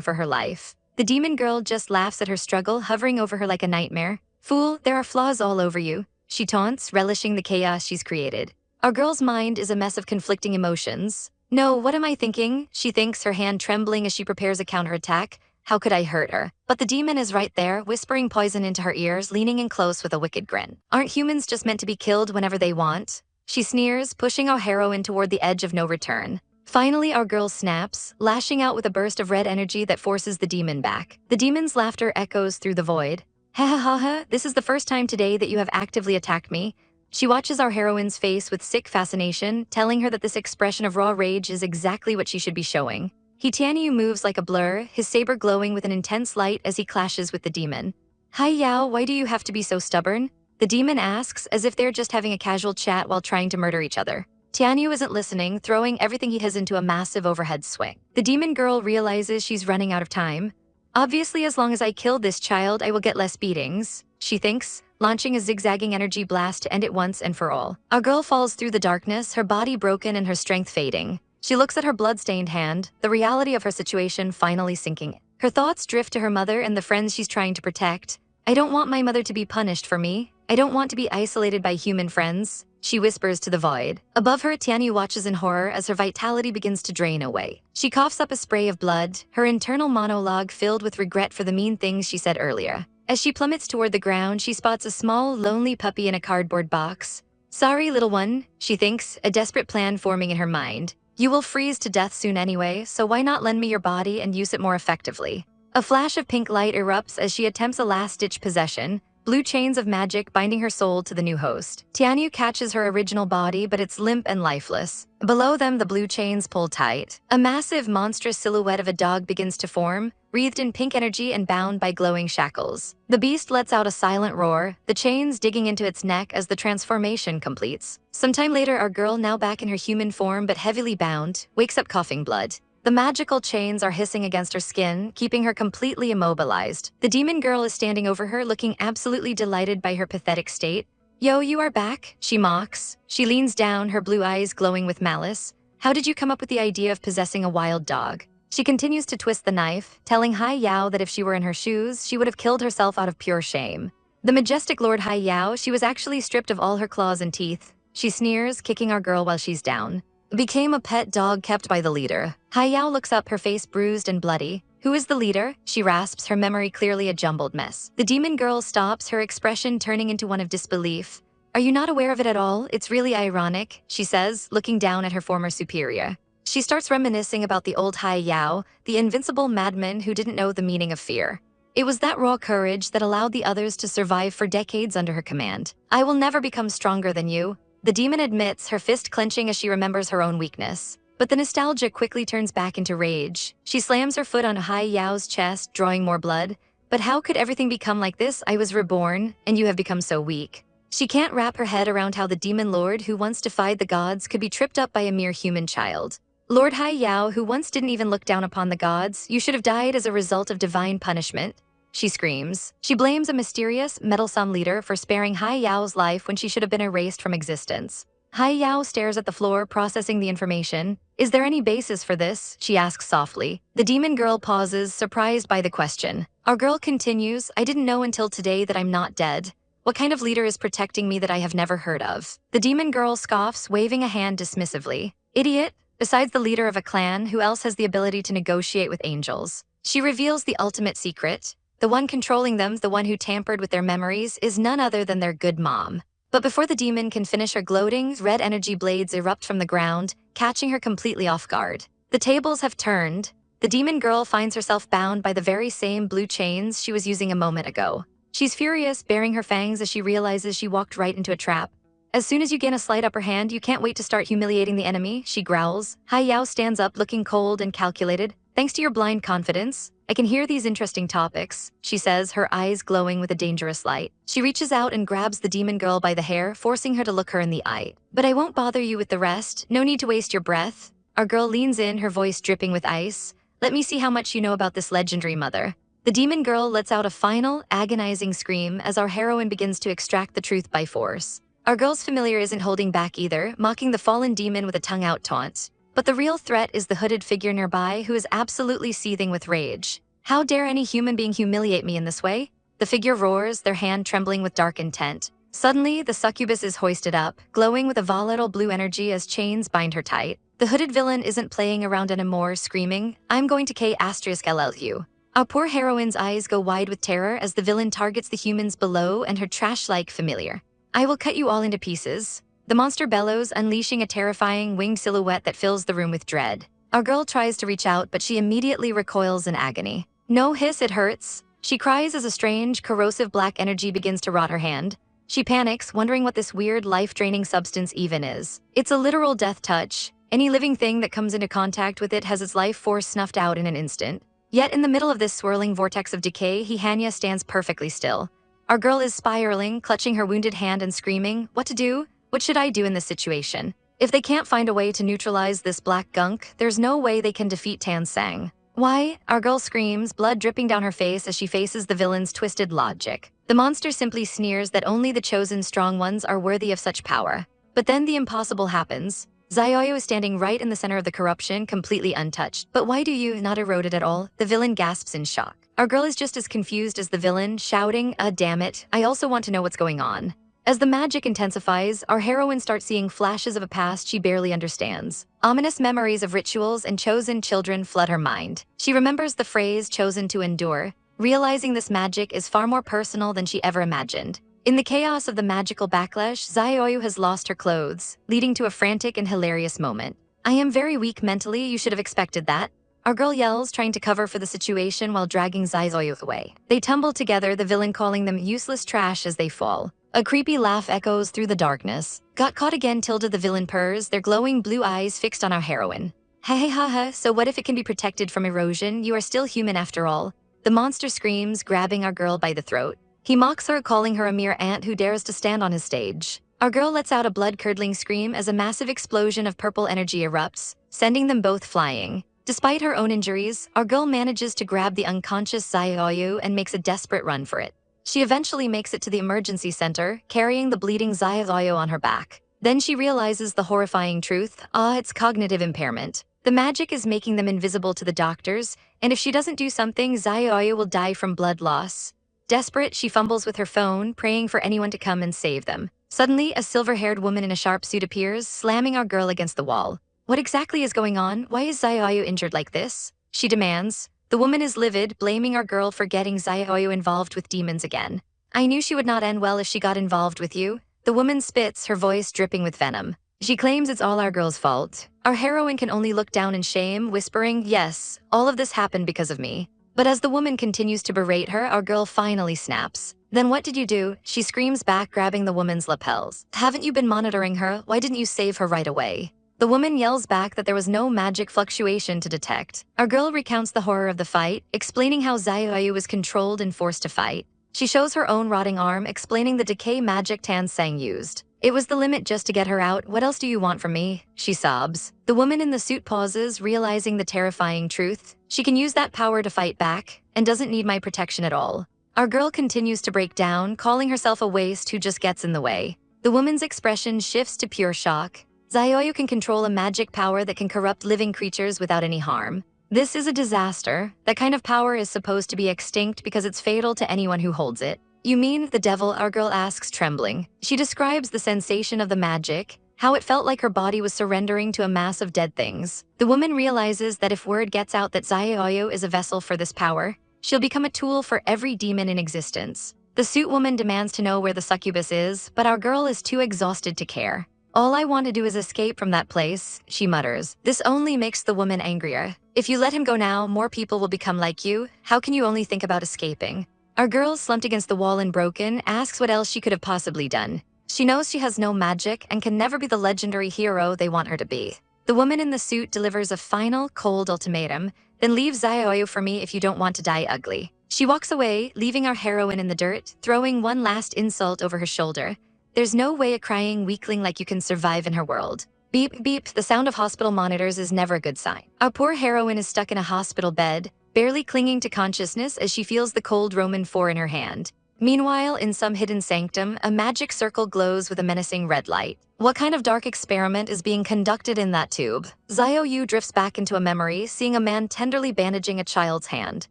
for her life. The demon girl just laughs at her struggle, hovering over her like a nightmare. "Fool, there are flaws all over you," she taunts, relishing the chaos she's created. Our girl's mind is a mess of conflicting emotions. "No, what am I thinking?" she thinks, her hand trembling as she prepares a counterattack. "How could I hurt her?" But the demon is right there, whispering poison into her ears, leaning in close with a wicked grin. "Aren't humans just meant to be killed whenever they want?" she sneers, pushing our heroine toward the edge of no return. Finally, our girl snaps, lashing out with a burst of red energy that forces the demon back. The demon's laughter echoes through the void. "Ha ha ha ha, this is the first time today that you have actively attacked me." She watches our heroine's face with sick fascination, telling her that this expression of raw rage is exactly what she should be showing. Xiao Yu moves like a blur, his saber glowing with an intense light as he clashes with the demon. "Hi Yao, why do you have to be so stubborn?" the demon asks, as if they're just having a casual chat while trying to murder each other. Xiao Yu isn't listening, throwing everything he has into a massive overhead swing. The demon girl realizes she's running out of time. "Obviously, as long as I kill this child, I will get less beatings," she thinks, launching a zigzagging energy blast to end it once and for all. Our girl falls through the darkness, her body broken and her strength fading. She looks at her blood-stained hand, the reality of her situation finally sinking in. Her thoughts drift to her mother and the friends she's trying to protect. "I don't want my mother to be punished for me. I don't want to be isolated by human friends," she whispers to the void. Above her, Xiao Yu watches in horror as her vitality begins to drain away. She coughs up a spray of blood, her internal monologue filled with regret for the mean things she said earlier. As she plummets toward the ground, she spots a small, lonely puppy in a cardboard box. "Sorry, little one," she thinks, a desperate plan forming in her mind. "You will freeze to death soon anyway, so why not lend me your body and use it more effectively?" A flash of pink light erupts as she attempts a last-ditch possession, blue chains of magic binding her soul to the new host. Xiao Yu catches her original body, but it's limp and lifeless. Below them, the blue chains pull tight. A massive, monstrous silhouette of a dog begins to form, wreathed in pink energy and bound by glowing shackles. The beast lets out a silent roar, the chains digging into its neck as the transformation completes. Sometime later, our girl, now back in her human form but heavily bound, wakes up coughing blood. The magical chains are hissing against her skin, keeping her completely immobilized. The demon girl is standing over her, looking absolutely delighted by her pathetic state. "Yo, you are back," she mocks. She leans down, her blue eyes glowing with malice. "How did you come up with the idea of possessing a wild dog?" She continues to twist the knife, telling Hai Yao that if she were in her shoes, she would have killed herself out of pure shame. The majestic Lord Hai Yao, she was actually stripped of all her claws and teeth. She sneers, kicking our girl while she's down. "Became a pet dog kept by the leader." Hai Yao looks up, her face bruised and bloody. "Who is the leader?" She rasps, her memory clearly a jumbled mess. The demon girl stops, her expression turning into one of disbelief. "Are you not aware of it at all? It's really ironic," she says, looking down at her former superior. She starts reminiscing about the old Hai Yao, the invincible madman who didn't know the meaning of fear. It was that raw courage that allowed the others to survive for decades under her command. "I will never become stronger than you," the demon admits, her fist clenching as she remembers her own weakness. But the nostalgia quickly turns back into rage. She slams her foot on Hai Yao's chest, drawing more blood. "But how could everything become like this? I was reborn, and you have become so weak." She can't wrap her head around how the demon lord who once defied the gods could be tripped up by a mere human child. "Lord Hai Yao, who once didn't even look down upon the gods, you should have died as a result of divine punishment," she screams. She blames a mysterious, meddlesome leader for sparing Hai Yao's life when she should have been erased from existence. Hai Yao stares at the floor, processing the information. "Is there any basis for this?" she asks softly. The demon girl pauses, surprised by the question. Our girl continues, "I didn't know until today that I'm not dead. What kind of leader is protecting me that I have never heard of?" The demon girl scoffs, waving a hand dismissively. "Idiot. Besides the leader of a clan, who else has the ability to negotiate with angels?" She reveals the ultimate secret. The one controlling them, the one who tampered with their memories, is none other than their good mom. But before the demon can finish her gloating, red energy blades erupt from the ground, catching her completely off guard. The tables have turned. The demon girl finds herself bound by the very same blue chains she was using a moment ago. She's furious, baring her fangs as she realizes she walked right into a trap. "As soon as you gain a slight upper hand, you can't wait to start humiliating the enemy," she growls. Hai Yao stands up, looking cold and calculated. "Thanks to your blind confidence, I can hear these interesting topics," she says, her eyes glowing with a dangerous light. She reaches out and grabs the demon girl by the hair, forcing her to look her in the eye. "But I won't bother you with the rest. No need to waste your breath." Our girl leans in, her voice dripping with ice. "Let me see how much you know about this legendary mother." The demon girl lets out a final, agonizing scream as our heroine begins to extract the truth by force. Our girl's familiar isn't holding back either, mocking the fallen demon with a tongue-out taunt. But the real threat is the hooded figure nearby, who is absolutely seething with rage. "How dare any human being humiliate me in this way?" The figure roars, their hand trembling with dark intent. Suddenly, the succubus is hoisted up, glowing with a volatile blue energy as chains bind her tight. The hooded villain isn't playing around anymore, screaming, "I'm going to KLLU." Our poor heroine's eyes go wide with terror as the villain targets the humans below and her trash-like familiar. "I will cut you all into pieces." The monster bellows, unleashing a terrifying winged silhouette that fills the room with dread. Our girl tries to reach out, but she immediately recoils in agony. "No, hiss, it hurts." She cries as a strange, corrosive black energy begins to rot her hand. She panics, wondering what this weird, life-draining substance even is. It's a literal death touch. Any living thing that comes into contact with it has its life force snuffed out in an instant. Yet in the middle of this swirling vortex of decay, Hanya stands perfectly still. Our girl is spiraling, clutching her wounded hand and screaming, "What to do? What should I do in this situation?" If they can't find a way to neutralize this black gunk, there's no way they can defeat Tan Sang. "Why?" Our girl screams, blood dripping down her face as she faces the villain's twisted logic. The monster simply sneers that only the chosen strong ones are worthy of such power. But then the impossible happens. Xiao Yu is standing right in the center of the corruption, completely untouched. "But why do you not eroded at all?" The villain gasps in shock. Our girl is just as confused as the villain, shouting, damn it, I also want to know what's going on." As the magic intensifies, our heroine starts seeing flashes of a past she barely understands. Ominous memories of rituals and chosen children flood her mind. She remembers the phrase "chosen to endure," realizing this magic is far more personal than she ever imagined. In the chaos of the magical backlash, Xiao Yu has lost her clothes, leading to a frantic and hilarious moment. "I am very weak mentally, you should have expected that." Our girl yells, trying to cover for the situation while dragging Xiao Yu away. They tumble together, the villain calling them useless trash as they fall. A creepy laugh echoes through the darkness. "Got caught again," the villain purrs, their glowing blue eyes fixed on our heroine. "Hey ha ha, so what if it can be protected from erosion? You are still human after all." The monster screams, grabbing our girl by the throat. He mocks her, calling her a mere ant who dares to stand on his stage. Our girl lets out a blood-curdling scream as a massive explosion of purple energy erupts, sending them both flying. Despite her own injuries, our girl manages to grab the unconscious Xiao Yu and makes a desperate run for it. She eventually makes it to the emergency center, carrying the bleeding Xiao Yu on her back. Then she realizes the horrifying truth. It's cognitive impairment. The magic is making them invisible to the doctors, and if she doesn't do something, Xiao Yu will die from blood loss. Desperate, she fumbles with her phone, praying for anyone to come and save them. Suddenly, a silver-haired woman in a sharp suit appears, slamming our girl against the wall. What exactly is going on? Why is Xiao Yu injured like this? She demands. The woman is livid, blaming our girl for getting Xiao Yu involved with demons again. I knew she would not end well if she got involved with you. The woman spits, her voice dripping with venom. She claims it's all our girl's fault. Our heroine can only look down in shame, whispering, yes, all of this happened because of me. But as the woman continues to berate her, our girl finally snaps. Then what did you do? She screams back, grabbing the woman's lapels. Haven't you been monitoring her? Why didn't you save her right away? The woman yells back that there was no magic fluctuation to detect. Our girl recounts the horror of the fight, explaining how Xiao Yu was controlled and forced to fight. She shows her own rotting arm, explaining the decay magic Tan Sang used. It was the limit just to get her out. What else do you want from me? She sobs. The woman in the suit pauses, realizing the terrifying truth. She can use that power to fight back, and doesn't need my protection at all. Our girl continues to break down, calling herself a waste who just gets in the way. The woman's expression shifts to pure shock. Xiao Yu can control a magic power that can corrupt living creatures without any harm. This is a disaster. That kind of power is supposed to be extinct because it's fatal to anyone who holds it. You mean the devil? Our girl asks, trembling. She describes the sensation of the magic, how it felt like her body was surrendering to a mass of dead things. The woman realizes that if word gets out that Xiao Yu is a vessel for this power, she'll become a tool for every demon in existence. The suit woman demands to know where the succubus is, but our girl is too exhausted to care. All I want to do is escape from that place, she mutters. This only makes the woman angrier. If you let him go now, more people will become like you. How can you only think about escaping? Our girl, slumped against the wall and broken, asks what else she could have possibly done. She knows she has no magic and can never be the legendary hero they want her to be. The woman in the suit delivers a final, cold ultimatum, then leave Xiao Yu for me if you don't want to die ugly. She walks away, leaving our heroine in the dirt, throwing one last insult over her shoulder. There's no way a crying weakling like you can survive in her world. Beep, beep, the sound of hospital monitors is never a good sign. Our poor heroine is stuck in a hospital bed, barely clinging to consciousness as she feels the cold Roman 4 in her hand. Meanwhile, in some hidden sanctum, a magic circle glows with a menacing red light. What kind of dark experiment is being conducted in that tube? Xiao Yu drifts back into a memory, seeing a man tenderly bandaging a child's hand.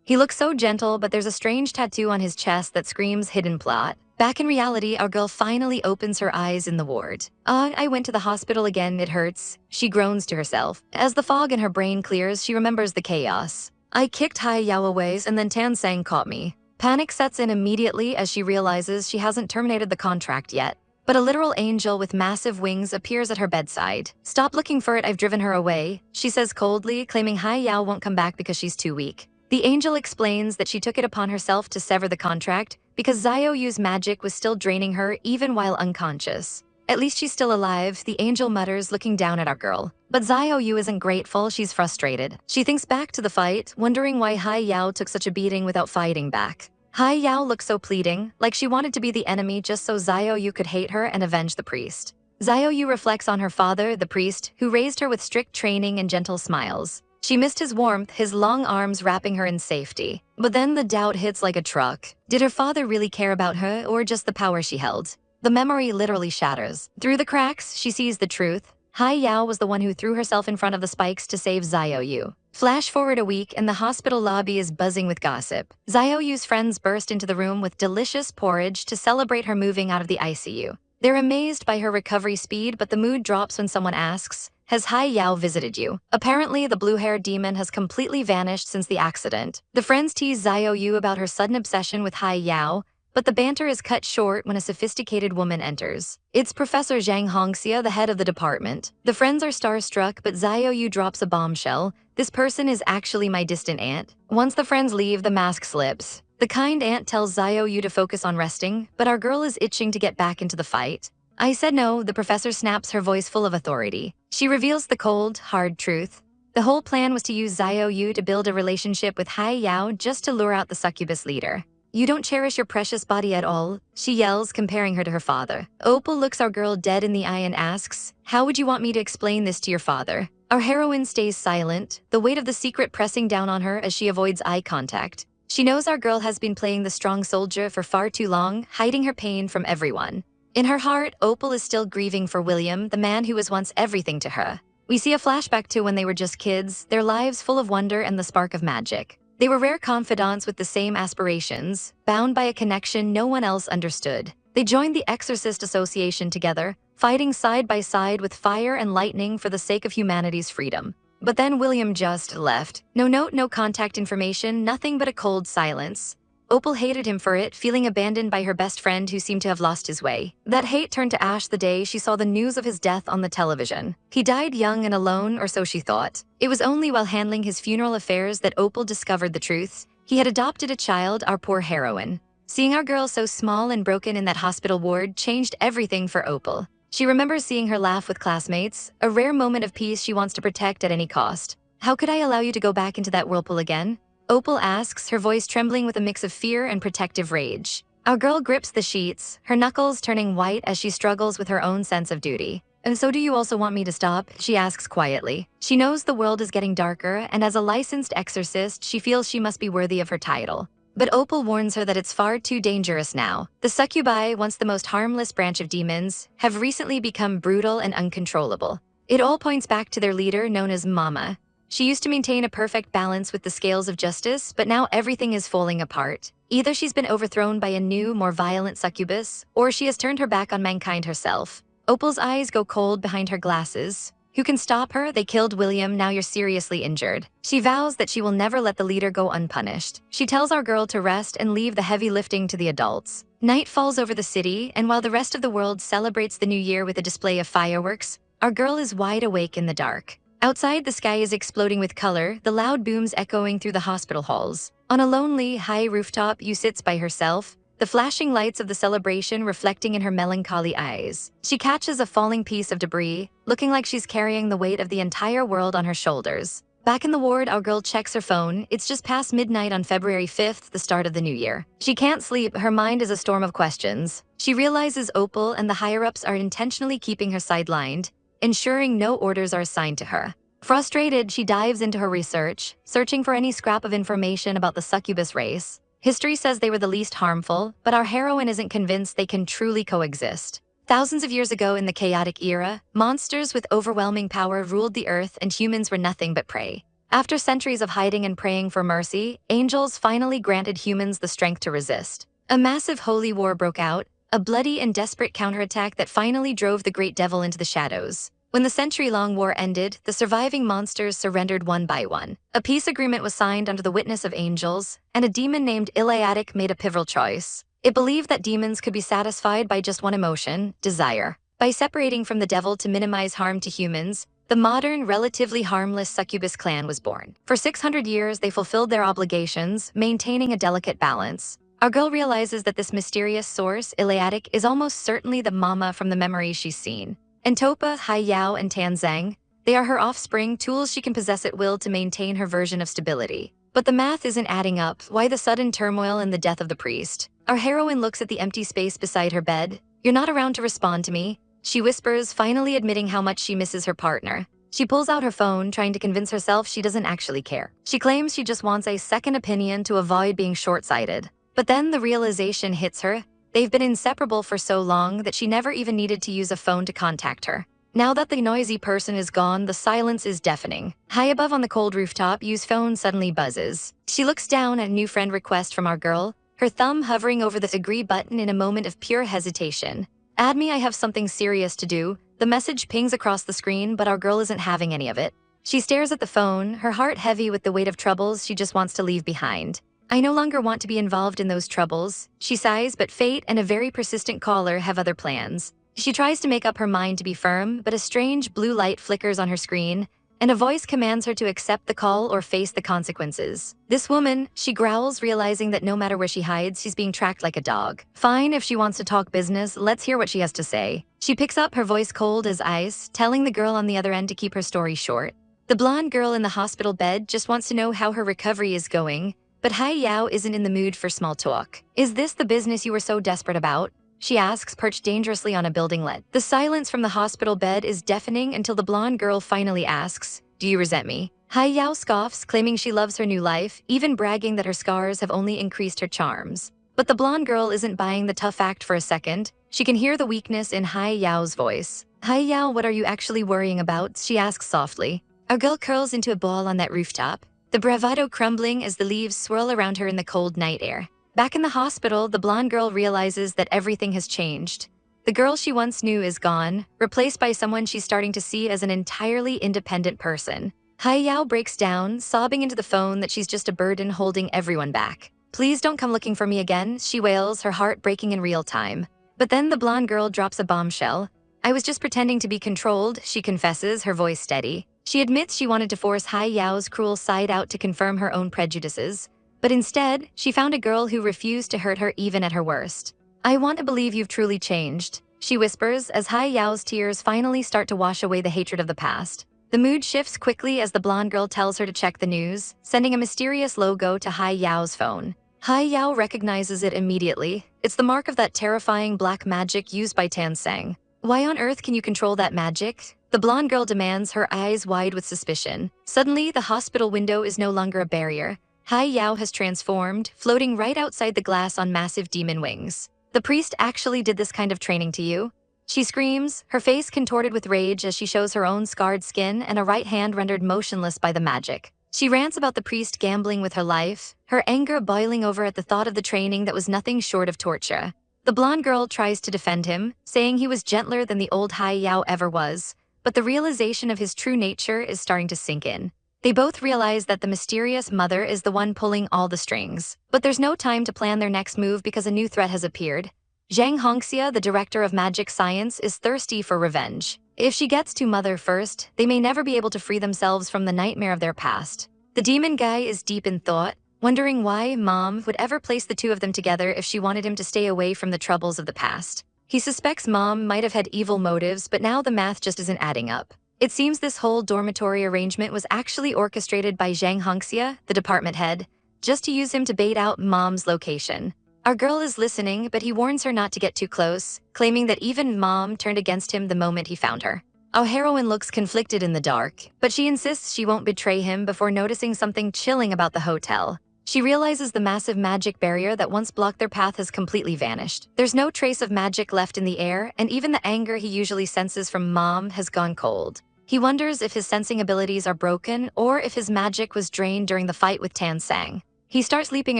He looks so gentle, but there's a strange tattoo on his chest that screams hidden plot. Back in reality, our girl finally opens her eyes in the ward. I went to the hospital again, it hurts. She groans to herself. As the fog in her brain clears, she remembers the chaos. I kicked Xiao away and then Tan Sang caught me. Panic sets in immediately as she realizes she hasn't terminated the contract yet. But a literal angel with massive wings appears at her bedside. Stop looking for it, I've driven her away, she says coldly, claiming Xiao won't come back because she's too weak. The angel explains that she took it upon herself to sever the contract because Xiao Yu's magic was still draining her even while unconscious. At least she's still alive, the angel mutters, looking down at our girl. But Xiao Yu isn't grateful, she's frustrated. She thinks back to the fight, wondering why Xiao took such a beating without fighting back. Xiao looks so pleading, like she wanted to be the enemy just so Xiao Yu could hate her and avenge the priest. Xiao Yu reflects on her father, the priest, who raised her with strict training and gentle smiles. She missed his warmth, his long arms wrapping her in safety. But then the doubt hits like a truck. Did her father really care about her, or just the power she held? The memory literally shatters. Through the cracks, she sees the truth. Xiao was the one who threw herself in front of the spikes to save Xiao Yu. Flash forward a week and the hospital lobby is buzzing with gossip. Xiao Yu's friends burst into the room with delicious porridge to celebrate her moving out of the ICU. They're amazed by her recovery speed, but the mood drops when someone asks, has Xiao visited you? Apparently, the blue-haired demon has completely vanished since the accident. The friends tease Xiao Yu about her sudden obsession with Xiao, but the banter is cut short when a sophisticated woman enters. It's Professor Zhang Hongxia, the head of the department. The friends are starstruck, but Xiao Yu drops a bombshell. This person is actually my distant aunt. Once the friends leave, the mask slips. The kind aunt tells Xiao Yu to focus on resting, but our girl is itching to get back into the fight. I said no, the professor snaps, her voice full of authority. She reveals the cold, hard truth. The whole plan was to use Xiao Yu to build a relationship with Xiao just to lure out the succubus leader. You don't cherish your precious body at all, she yells, comparing her to her father. Opal looks our girl dead in the eye and asks, how would you want me to explain this to your father? Our heroine stays silent, the weight of the secret pressing down on her as she avoids eye contact. She knows our girl has been playing the strong soldier for far too long, hiding her pain from everyone. In her heart, Opal is still grieving for William, the man who was once everything to her. We see a flashback to when they were just kids, their lives full of wonder and the spark of magic. They were rare confidants with the same aspirations, bound by a connection no one else understood. They joined the Exorcist Association together, fighting side by side with fire and lightning for the sake of humanity's freedom. But then William just left. No note, no contact information, nothing but a cold silence. Opal hated him for it, feeling abandoned by her best friend who seemed to have lost his way. That hate turned to ash the day she saw the news of his death on the television. He died young and alone, or so she thought. It was only while handling his funeral affairs that Opal discovered the truth. He had adopted a child, our poor heroine. Seeing our girl so small and broken in that hospital ward changed everything for Opal. She remembers seeing her laugh with classmates, a rare moment of peace she wants to protect at any cost. "How could I allow you to go back into that whirlpool again?" Opal asks, her voice trembling with a mix of fear and protective rage. Our girl grips the sheets, her knuckles turning white as she struggles with her own sense of duty. "And so do you also want me to stop?" she asks quietly. She knows the world is getting darker, and as a licensed exorcist, she feels she must be worthy of her title. But Opal warns her that it's far too dangerous now. The succubi, once the most harmless branch of demons, have recently become brutal and uncontrollable. It all points back to their leader, known as Mama. She used to maintain a perfect balance with the scales of justice, but now everything is falling apart. Either she's been overthrown by a new, more violent succubus, or she has turned her back on mankind herself. Opal's eyes go cold behind her glasses. Who can stop her? They killed William, now you're seriously injured. She vows that she will never let the leader go unpunished. She tells our girl to rest and leave the heavy lifting to the adults. Night falls over the city, and while the rest of the world celebrates the new year with a display of fireworks, our girl is wide awake in the dark. Outside, the sky is exploding with color, the loud booms echoing through the hospital halls. On a lonely, high rooftop, Yu sits by herself, the flashing lights of the celebration reflecting in her melancholy eyes. She catches a falling piece of debris, looking like she's carrying the weight of the entire world on her shoulders. Back in the ward, our girl checks her phone. It's just past midnight on February 5th, the start of the new year. She can't sleep, her mind is a storm of questions. She realizes Opal and the higher-ups are intentionally keeping her sidelined, ensuring no orders are assigned to her. Frustrated, she dives into her research, searching for any scrap of information about the succubus race. History says they were the least harmful, but our heroine isn't convinced they can truly coexist. Thousands of years ago in the chaotic era, monsters with overwhelming power ruled the earth and humans were nothing but prey. After centuries of hiding and praying for mercy, angels finally granted humans the strength to resist. A massive holy war broke out, a bloody and desperate counterattack that finally drove the great devil into the shadows. When the century-long war ended, the surviving monsters surrendered one by one. A peace agreement was signed under the witness of angels, and a demon named Iliadic made a pivotal choice. It believed that demons could be satisfied by just one emotion, desire. By separating from the devil to minimize harm to humans, the modern, relatively harmless succubus clan was born. For 600 years, they fulfilled their obligations, maintaining a delicate balance. Our girl realizes that this mysterious source, Iliadic, is almost certainly the mama from the memories she's seen. Entopa, Haiyao, and Tanzang, they are her offspring, tools she can possess at will to maintain her version of stability. But the math isn't adding up. Why the sudden turmoil and the death of the priest? Our heroine looks at the empty space beside her bed. "You're not around to respond to me," she whispers, finally admitting how much she misses her partner. She pulls out her phone, trying to convince herself she doesn't actually care. She claims she just wants a second opinion to avoid being short-sighted. But then the realization hits her. They've been inseparable for so long that she never even needed to use a phone to contact her. Now that the noisy person is gone, the silence is deafening. High above on the cold rooftop, Yu's phone suddenly buzzes. She looks down at a new friend request from our girl, her thumb hovering over the agree button in a moment of pure hesitation. "Add me, I have something serious to do." The message pings across the screen, but our girl isn't having any of it. She stares at the phone, her heart heavy with the weight of troubles she just wants to leave behind. "I no longer want to be involved in those troubles," she sighs, but fate and a very persistent caller have other plans. She tries to make up her mind to be firm, but a strange blue light flickers on her screen, and a voice commands her to accept the call or face the consequences. "This woman," she growls, realizing that no matter where she hides, she's being tracked like a dog. Fine, if she wants to talk business, let's hear what she has to say. She picks up, her voice cold as ice, telling the girl on the other end to keep her story short. The blonde girl in the hospital bed just wants to know how her recovery is going, but Hai Yao isn't in the mood for small talk. "Is this the business you were so desperate about?" she asks, perched dangerously on a building ledge. The silence from the hospital bed is deafening until the blonde girl finally asks, "Do you resent me?" Yao scoffs, claiming she loves her new life, even bragging that her scars have only increased her charms. But the blonde girl isn't buying the tough act for a second. She can hear the weakness in Yao's voice. Yao, what are you actually worrying about? She asks softly. Our girl curls into a ball on that rooftop, the bravado crumbling as the leaves swirl around her in the cold night air. Back in the hospital, the blonde girl realizes that everything has changed. The girl she once knew is gone, replaced by someone she's starting to see as an entirely independent person. Yao breaks down, sobbing into the phone that she's just a burden holding everyone back. Please don't come looking for me again, she wails, her heart breaking in real time. But then the blonde girl drops a bombshell. I was just pretending to be controlled, she confesses, her voice steady. She admits she wanted to force Yao's cruel side out to confirm her own prejudices. But instead, she found a girl who refused to hurt her even at her worst. I want to believe you've truly changed, she whispers as Yao's tears finally start to wash away the hatred of the past. The mood shifts quickly as the blonde girl tells her to check the news, sending a mysterious logo to Yao's phone. Yao recognizes it immediately. It's the mark of that terrifying black magic used by Tansang. Why on earth can you control that magic? The blonde girl demands, her eyes wide with suspicion. Suddenly, the hospital window is no longer a barrier. Yao has transformed, floating right outside the glass on massive demon wings. The priest actually did this kind of training to you? She screams, her face contorted with rage as she shows her own scarred skin and a right hand rendered motionless by the magic. She rants about the priest gambling with her life, her anger boiling over at the thought of the training that was nothing short of torture. The blonde girl tries to defend him, saying he was gentler than the old Yao ever was, but the realization of his true nature is starting to sink in. They both realize that the mysterious mother is the one pulling all the strings. But there's no time to plan their next move because a new threat has appeared. Zhang Hongxia, the director of magic science, is thirsty for revenge. If she gets to Mother first, they may never be able to free themselves from the nightmare of their past. The demon guy is deep in thought, wondering why Mom would ever place the two of them together if she wanted him to stay away from the troubles of the past. He suspects Mom might have had evil motives, but now the math just isn't adding up. It seems this whole dormitory arrangement was actually orchestrated by Zhang Hongxia, the department head, just to use him to bait out Mom's location. Our girl is listening, but he warns her not to get too close, claiming that even Mom turned against him the moment he found her. Our heroine looks conflicted in the dark, but she insists she won't betray him before noticing something chilling about the hotel. She realizes the massive magic barrier that once blocked their path has completely vanished. There's no trace of magic left in the air, and even the anger he usually senses from Mom has gone cold. He wonders if his sensing abilities are broken or if his magic was drained during the fight with Tansang. He starts leaping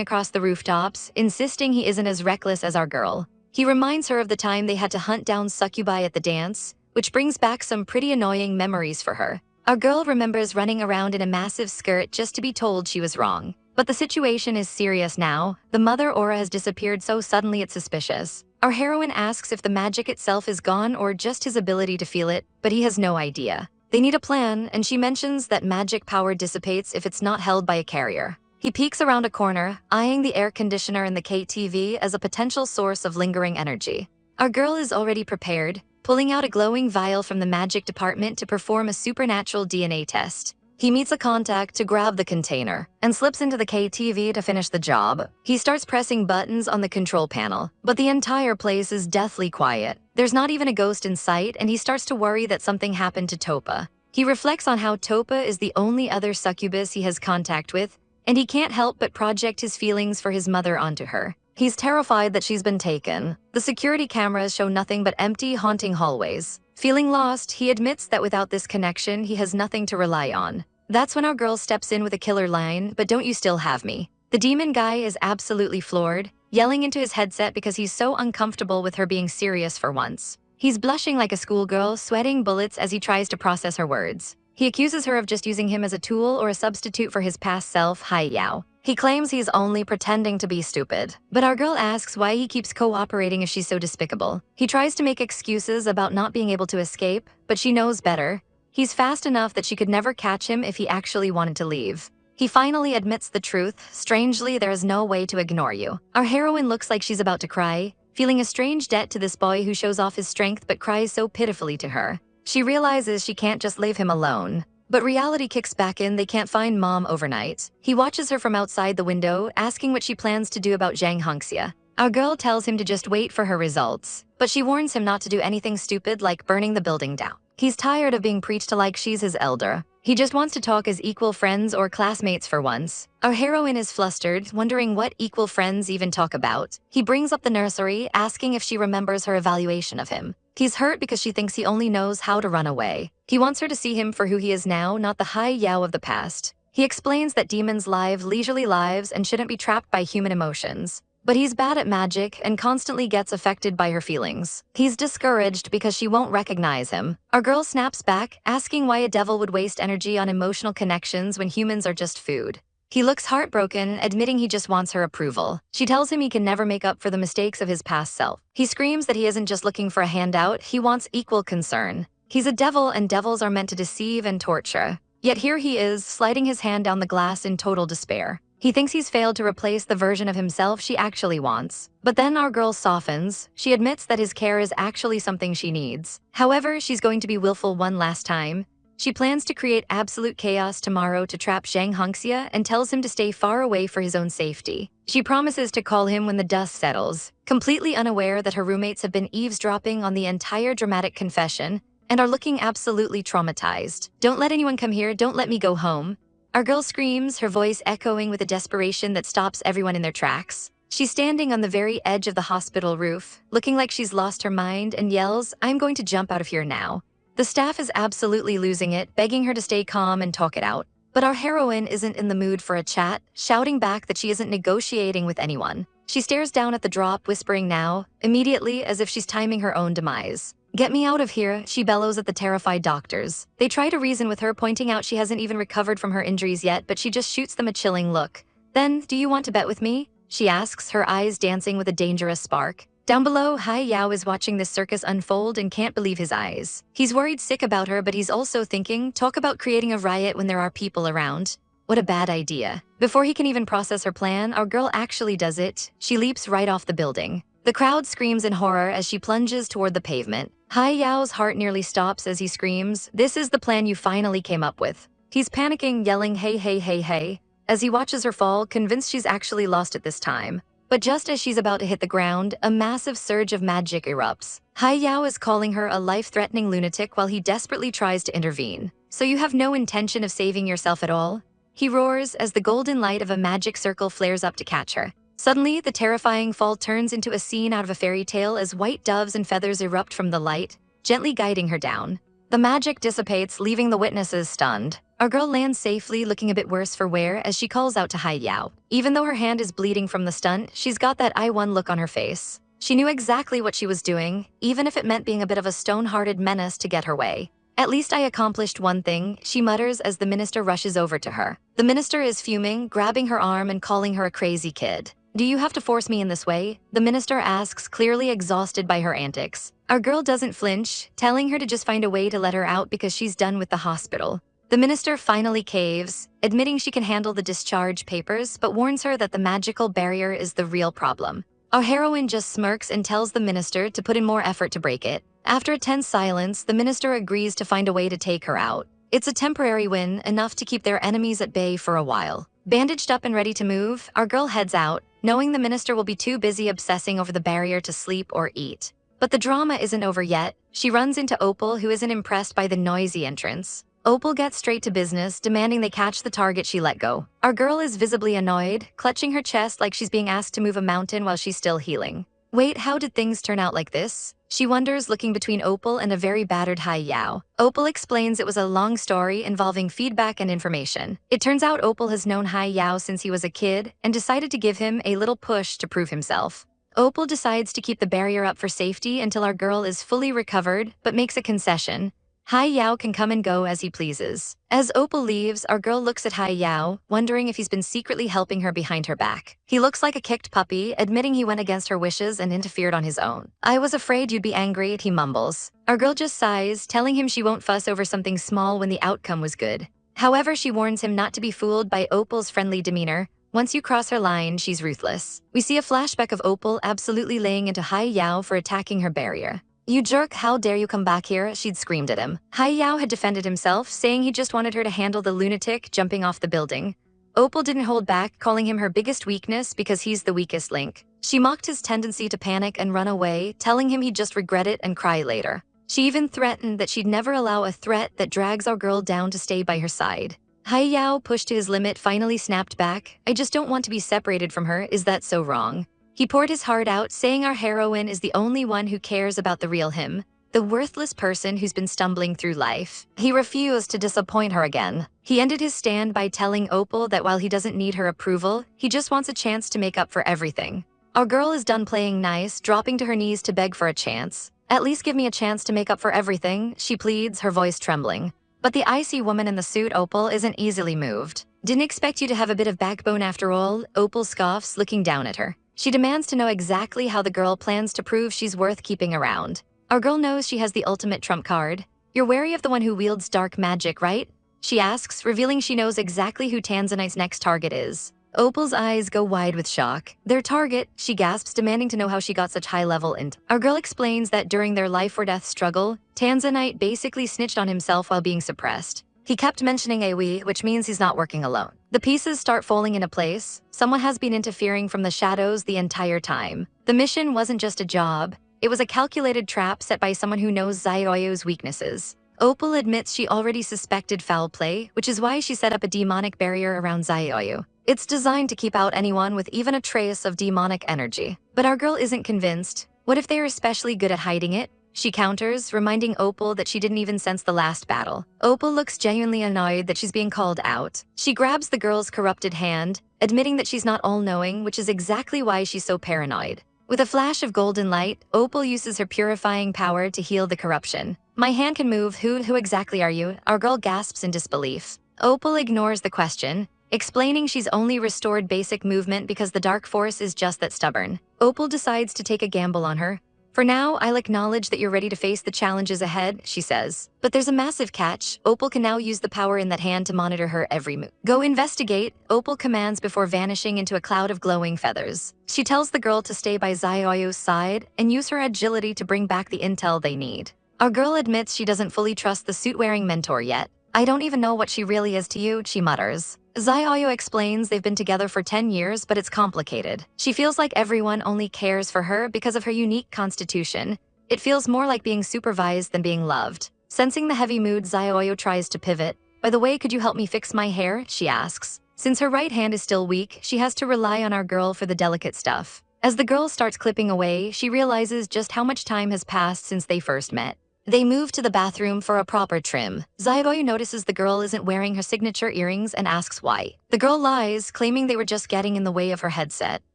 across the rooftops, insisting he isn't as reckless as our girl. He reminds her of the time they had to hunt down succubi at the dance, which brings back some pretty annoying memories for her. Our girl remembers running around in a massive skirt just to be told she was wrong. But the situation is serious now. The mother aura has disappeared so suddenly it's suspicious. Our heroine asks if the magic itself is gone or just his ability to feel it, but he has no idea. They need a plan, and she mentions that magic power dissipates if it's not held by a carrier. He peeks around a corner, eyeing the air conditioner and the KTV as a potential source of lingering energy. Our girl is already prepared, pulling out a glowing vial from the magic department to perform a supernatural DNA test. He meets a contact to grab the container and slips into the KTV to finish the job. He starts pressing buttons on the control panel, but the entire place is deathly quiet. There's not even a ghost in sight, and he starts to worry that something happened to Topa. He reflects on how Topa is the only other succubus he has contact with, and he can't help but project his feelings for his mother onto her. He's terrified that she's been taken. The security cameras show nothing but empty, haunting hallways. Feeling lost, he admits that without this connection, he has nothing to rely on. That's when our girl steps in with a killer line, "But don't you still have me?" The demon guy is absolutely floored, yelling into his headset because he's so uncomfortable with her being serious for once. He's blushing like a schoolgirl, sweating bullets as he tries to process her words. He accuses her of just using him as a tool or a substitute for his past self, Yao. He claims he's only pretending to be stupid. But our girl asks why he keeps cooperating if she's so despicable. He tries to make excuses about not being able to escape, but she knows better. He's fast enough that she could never catch him if he actually wanted to leave. He finally admits the truth. Strangely, there is no way to ignore you. Our heroine looks like she's about to cry, feeling a strange debt to this boy who shows off his strength but cries so pitifully to her. She realizes she can't just leave him alone. But reality kicks back in. They can't find Mom overnight. He watches her from outside the window, asking what she plans to do about Zhang Hongxia. Our girl tells him to just wait for her results, but she warns him not to do anything stupid like burning the building down. He's tired of being preached to like she's his elder. He just wants to talk as equal friends or classmates for once. Our heroine is flustered, wondering what equal friends even talk about. He brings up the nursery, asking if she remembers her evaluation of him. He's hurt because she thinks he only knows how to run away. He wants her to see him for who he is now, not the Xiao of the past. He explains that demons live leisurely lives and shouldn't be trapped by human emotions. But he's bad at magic and constantly gets affected by her feelings. He's discouraged because she won't recognize him. Our girl snaps back, asking why a devil would waste energy on emotional connections when humans are just food. He looks heartbroken, admitting he just wants her approval. She tells him he can never make up for the mistakes of his past self. He screams that he isn't just looking for a handout, he wants equal concern. He's a devil and devils are meant to deceive and torture. Yet here he is, sliding his hand down the glass in total despair. He thinks he's failed to replace the version of himself she actually wants. But then our girl softens. She admits that his care is actually something she needs. However, she's going to be willful one last time. She plans to create absolute chaos tomorrow to trap Zhang Hongxia and tells him to stay far away for his own safety. She promises to call him when the dust settles, completely unaware that her roommates have been eavesdropping on the entire dramatic confession and are looking absolutely traumatized. "Don't let anyone come here, don't let me go home." Our girl screams, her voice echoing with a desperation that stops everyone in their tracks. She's standing on the very edge of the hospital roof, looking like she's lost her mind, and yells, "I'm going to jump out of here now." The staff is absolutely losing it, begging her to stay calm and talk it out. But our heroine isn't in the mood for a chat, shouting back that she isn't negotiating with anyone. She stares down at the drop, whispering now, immediately, as if she's timing her own demise. "Get me out of here," she bellows at the terrified doctors. They try to reason with her, pointing out she hasn't even recovered from her injuries yet, but she just shoots them a chilling look. "Then, do you want to bet with me?" she asks, her eyes dancing with a dangerous spark. Down below, Xiao is watching this circus unfold and can't believe his eyes. He's worried sick about her, but he's also thinking, talk about creating a riot when there are people around. What a bad idea. Before he can even process her plan, our girl actually does it. She leaps right off the building. The crowd screams in horror as she plunges toward the pavement. Yao's heart nearly stops as he screams, "This is the plan you finally came up with." He's panicking, yelling, "Hey, hey, hey, hey," as he watches her fall, convinced she's actually lost it this time. But just as she's about to hit the ground, a massive surge of magic erupts. Yao is calling her a life-threatening lunatic while he desperately tries to intervene. "So you have no intention of saving yourself at all?" he roars as the golden light of a magic circle flares up to catch her. Suddenly, the terrifying fall turns into a scene out of a fairy tale as white doves and feathers erupt from the light, gently guiding her down. The magic dissipates, leaving the witnesses stunned. Our girl lands safely, looking a bit worse for wear as she calls out to Yao. Even though her hand is bleeding from the stunt, she's got that I won look on her face. She knew exactly what she was doing, even if it meant being a bit of a stone-hearted menace to get her way. "At least I accomplished one thing," she mutters as the minister rushes over to her. The minister is fuming, grabbing her arm and calling her a crazy kid. "Do you have to force me in this way?" the minister asks, clearly exhausted by her antics. Our girl doesn't flinch, telling her to just find a way to let her out because she's done with the hospital. The minister finally caves, admitting she can handle the discharge papers, but warns her that the magical barrier is the real problem. Our heroine just smirks and tells the minister to put in more effort to break it. After a tense silence, the minister agrees to find a way to take her out. It's a temporary win, enough to keep their enemies at bay for a while. Bandaged up and ready to move, our girl heads out, knowing the minister will be too busy obsessing over the barrier to sleep or eat. But the drama isn't over yet. She runs into Opal, who isn't impressed by the noisy entrance. Opal gets straight to business, demanding they catch the target she let go. Our girl is visibly annoyed, clutching her chest like she's being asked to move a mountain while she's still healing. Wait, how did things turn out like this? She wonders, looking between Opal and a very battered Yao. Opal explains it was a long story involving feedback and information. It turns out Opal has known Yao since he was a kid and decided to give him a little push to prove himself. Opal decides to keep the barrier up for safety until our girl is fully recovered, but makes a concession. Yao can come and go as he pleases. As Opal leaves, our girl looks at Yao, wondering if he's been secretly helping her behind her back. He looks like a kicked puppy, admitting he went against her wishes and interfered on his own. "I was afraid you'd be angry," he mumbles. Our girl just sighs, telling him she won't fuss over something small when the outcome was good. However, she warns him not to be fooled by Opal's friendly demeanor. Once you cross her line, she's ruthless. We see a flashback of Opal absolutely laying into Yao for attacking her barrier. "You jerk, how dare you come back here," she'd screamed at him. Yao had defended himself, saying he just wanted her to handle the lunatic jumping off the building. Opal didn't hold back, calling him her biggest weakness because he's the weakest link. She mocked his tendency to panic and run away, telling him he'd just regret it and cry later. She even threatened that she'd never allow a threat that drags our girl down to stay by her side. Yao, pushed to his limit, finally snapped back. I just don't want to be separated from her, is that so wrong? He poured his heart out, saying our heroine is the only one who cares about the real him, the worthless person who's been stumbling through life. He refused to disappoint her again. He ended his stand by telling Opal that while he doesn't need her approval, he just wants a chance to make up for everything. Our girl is done playing nice, dropping to her knees to beg for a chance. At least give me a chance to make up for everything, she pleads, her voice trembling. But the icy woman in the suit, Opal, isn't easily moved. Didn't expect you to have a bit of backbone after all, Opal scoffs, looking down at her. She demands to know exactly how the girl plans to prove she's worth keeping around. Our girl knows she has the ultimate trump card. You're wary of the one who wields dark magic, right? She asks, revealing she knows exactly who Tanzanite's next target is. Opal's eyes go wide with shock. Their target, she gasps, demanding to know how she got such high-level int. Our girl explains that during their life-or-death struggle, Tanzanite basically snitched on himself while being suppressed. He kept mentioning a we, which means he's not working alone. The pieces start falling into place. Someone has been interfering from the shadows the entire time. The mission wasn't just a job. It was a calculated trap set by someone who knows Xiao Yu's weaknesses. Opal admits she already suspected foul play, which is why she set up a demonic barrier around Xiao Yu. It's designed to keep out anyone with even a trace of demonic energy. But our girl isn't convinced. What if they're especially good at hiding it? She counters, reminding Opal that she didn't even sense the last battle. Opal looks genuinely annoyed that she's being called out. She grabs the girl's corrupted hand, admitting that she's not all-knowing, which is exactly why she's so paranoid. With a flash of golden light, Opal uses her purifying power to heal the corruption. My hand can move. Who exactly are you? Our girl gasps in disbelief. Opal ignores the question, explaining she's only restored basic movement because the dark force is just that stubborn. Opal decides to take a gamble on her. For now, I'll acknowledge that you're ready to face the challenges ahead, she says. But there's a massive catch. Opal can now use the power in that hand to monitor her every move. Go investigate, Opal commands before vanishing into a cloud of glowing feathers. She tells the girl to stay by Xiao Yu's side and use her agility to bring back the intel they need. Our girl admits she doesn't fully trust the suit-wearing mentor yet. I don't even know what she really is to you, she mutters. Xiao Yu explains they've been together for 10 years, but it's complicated. She feels like everyone only cares for her because of her unique constitution. It feels more like being supervised than being loved. Sensing the heavy mood, Xiao Yu tries to pivot. By the way, could you help me fix my hair? She asks. Since her right hand is still weak, she has to rely on our girl for the delicate stuff. As the girl starts clipping away, she realizes just how much time has passed since they first met. They move to the bathroom for a proper trim. Xiao Yu notices the girl isn't wearing her signature earrings and asks why. The girl lies, claiming they were just getting in the way of her headset.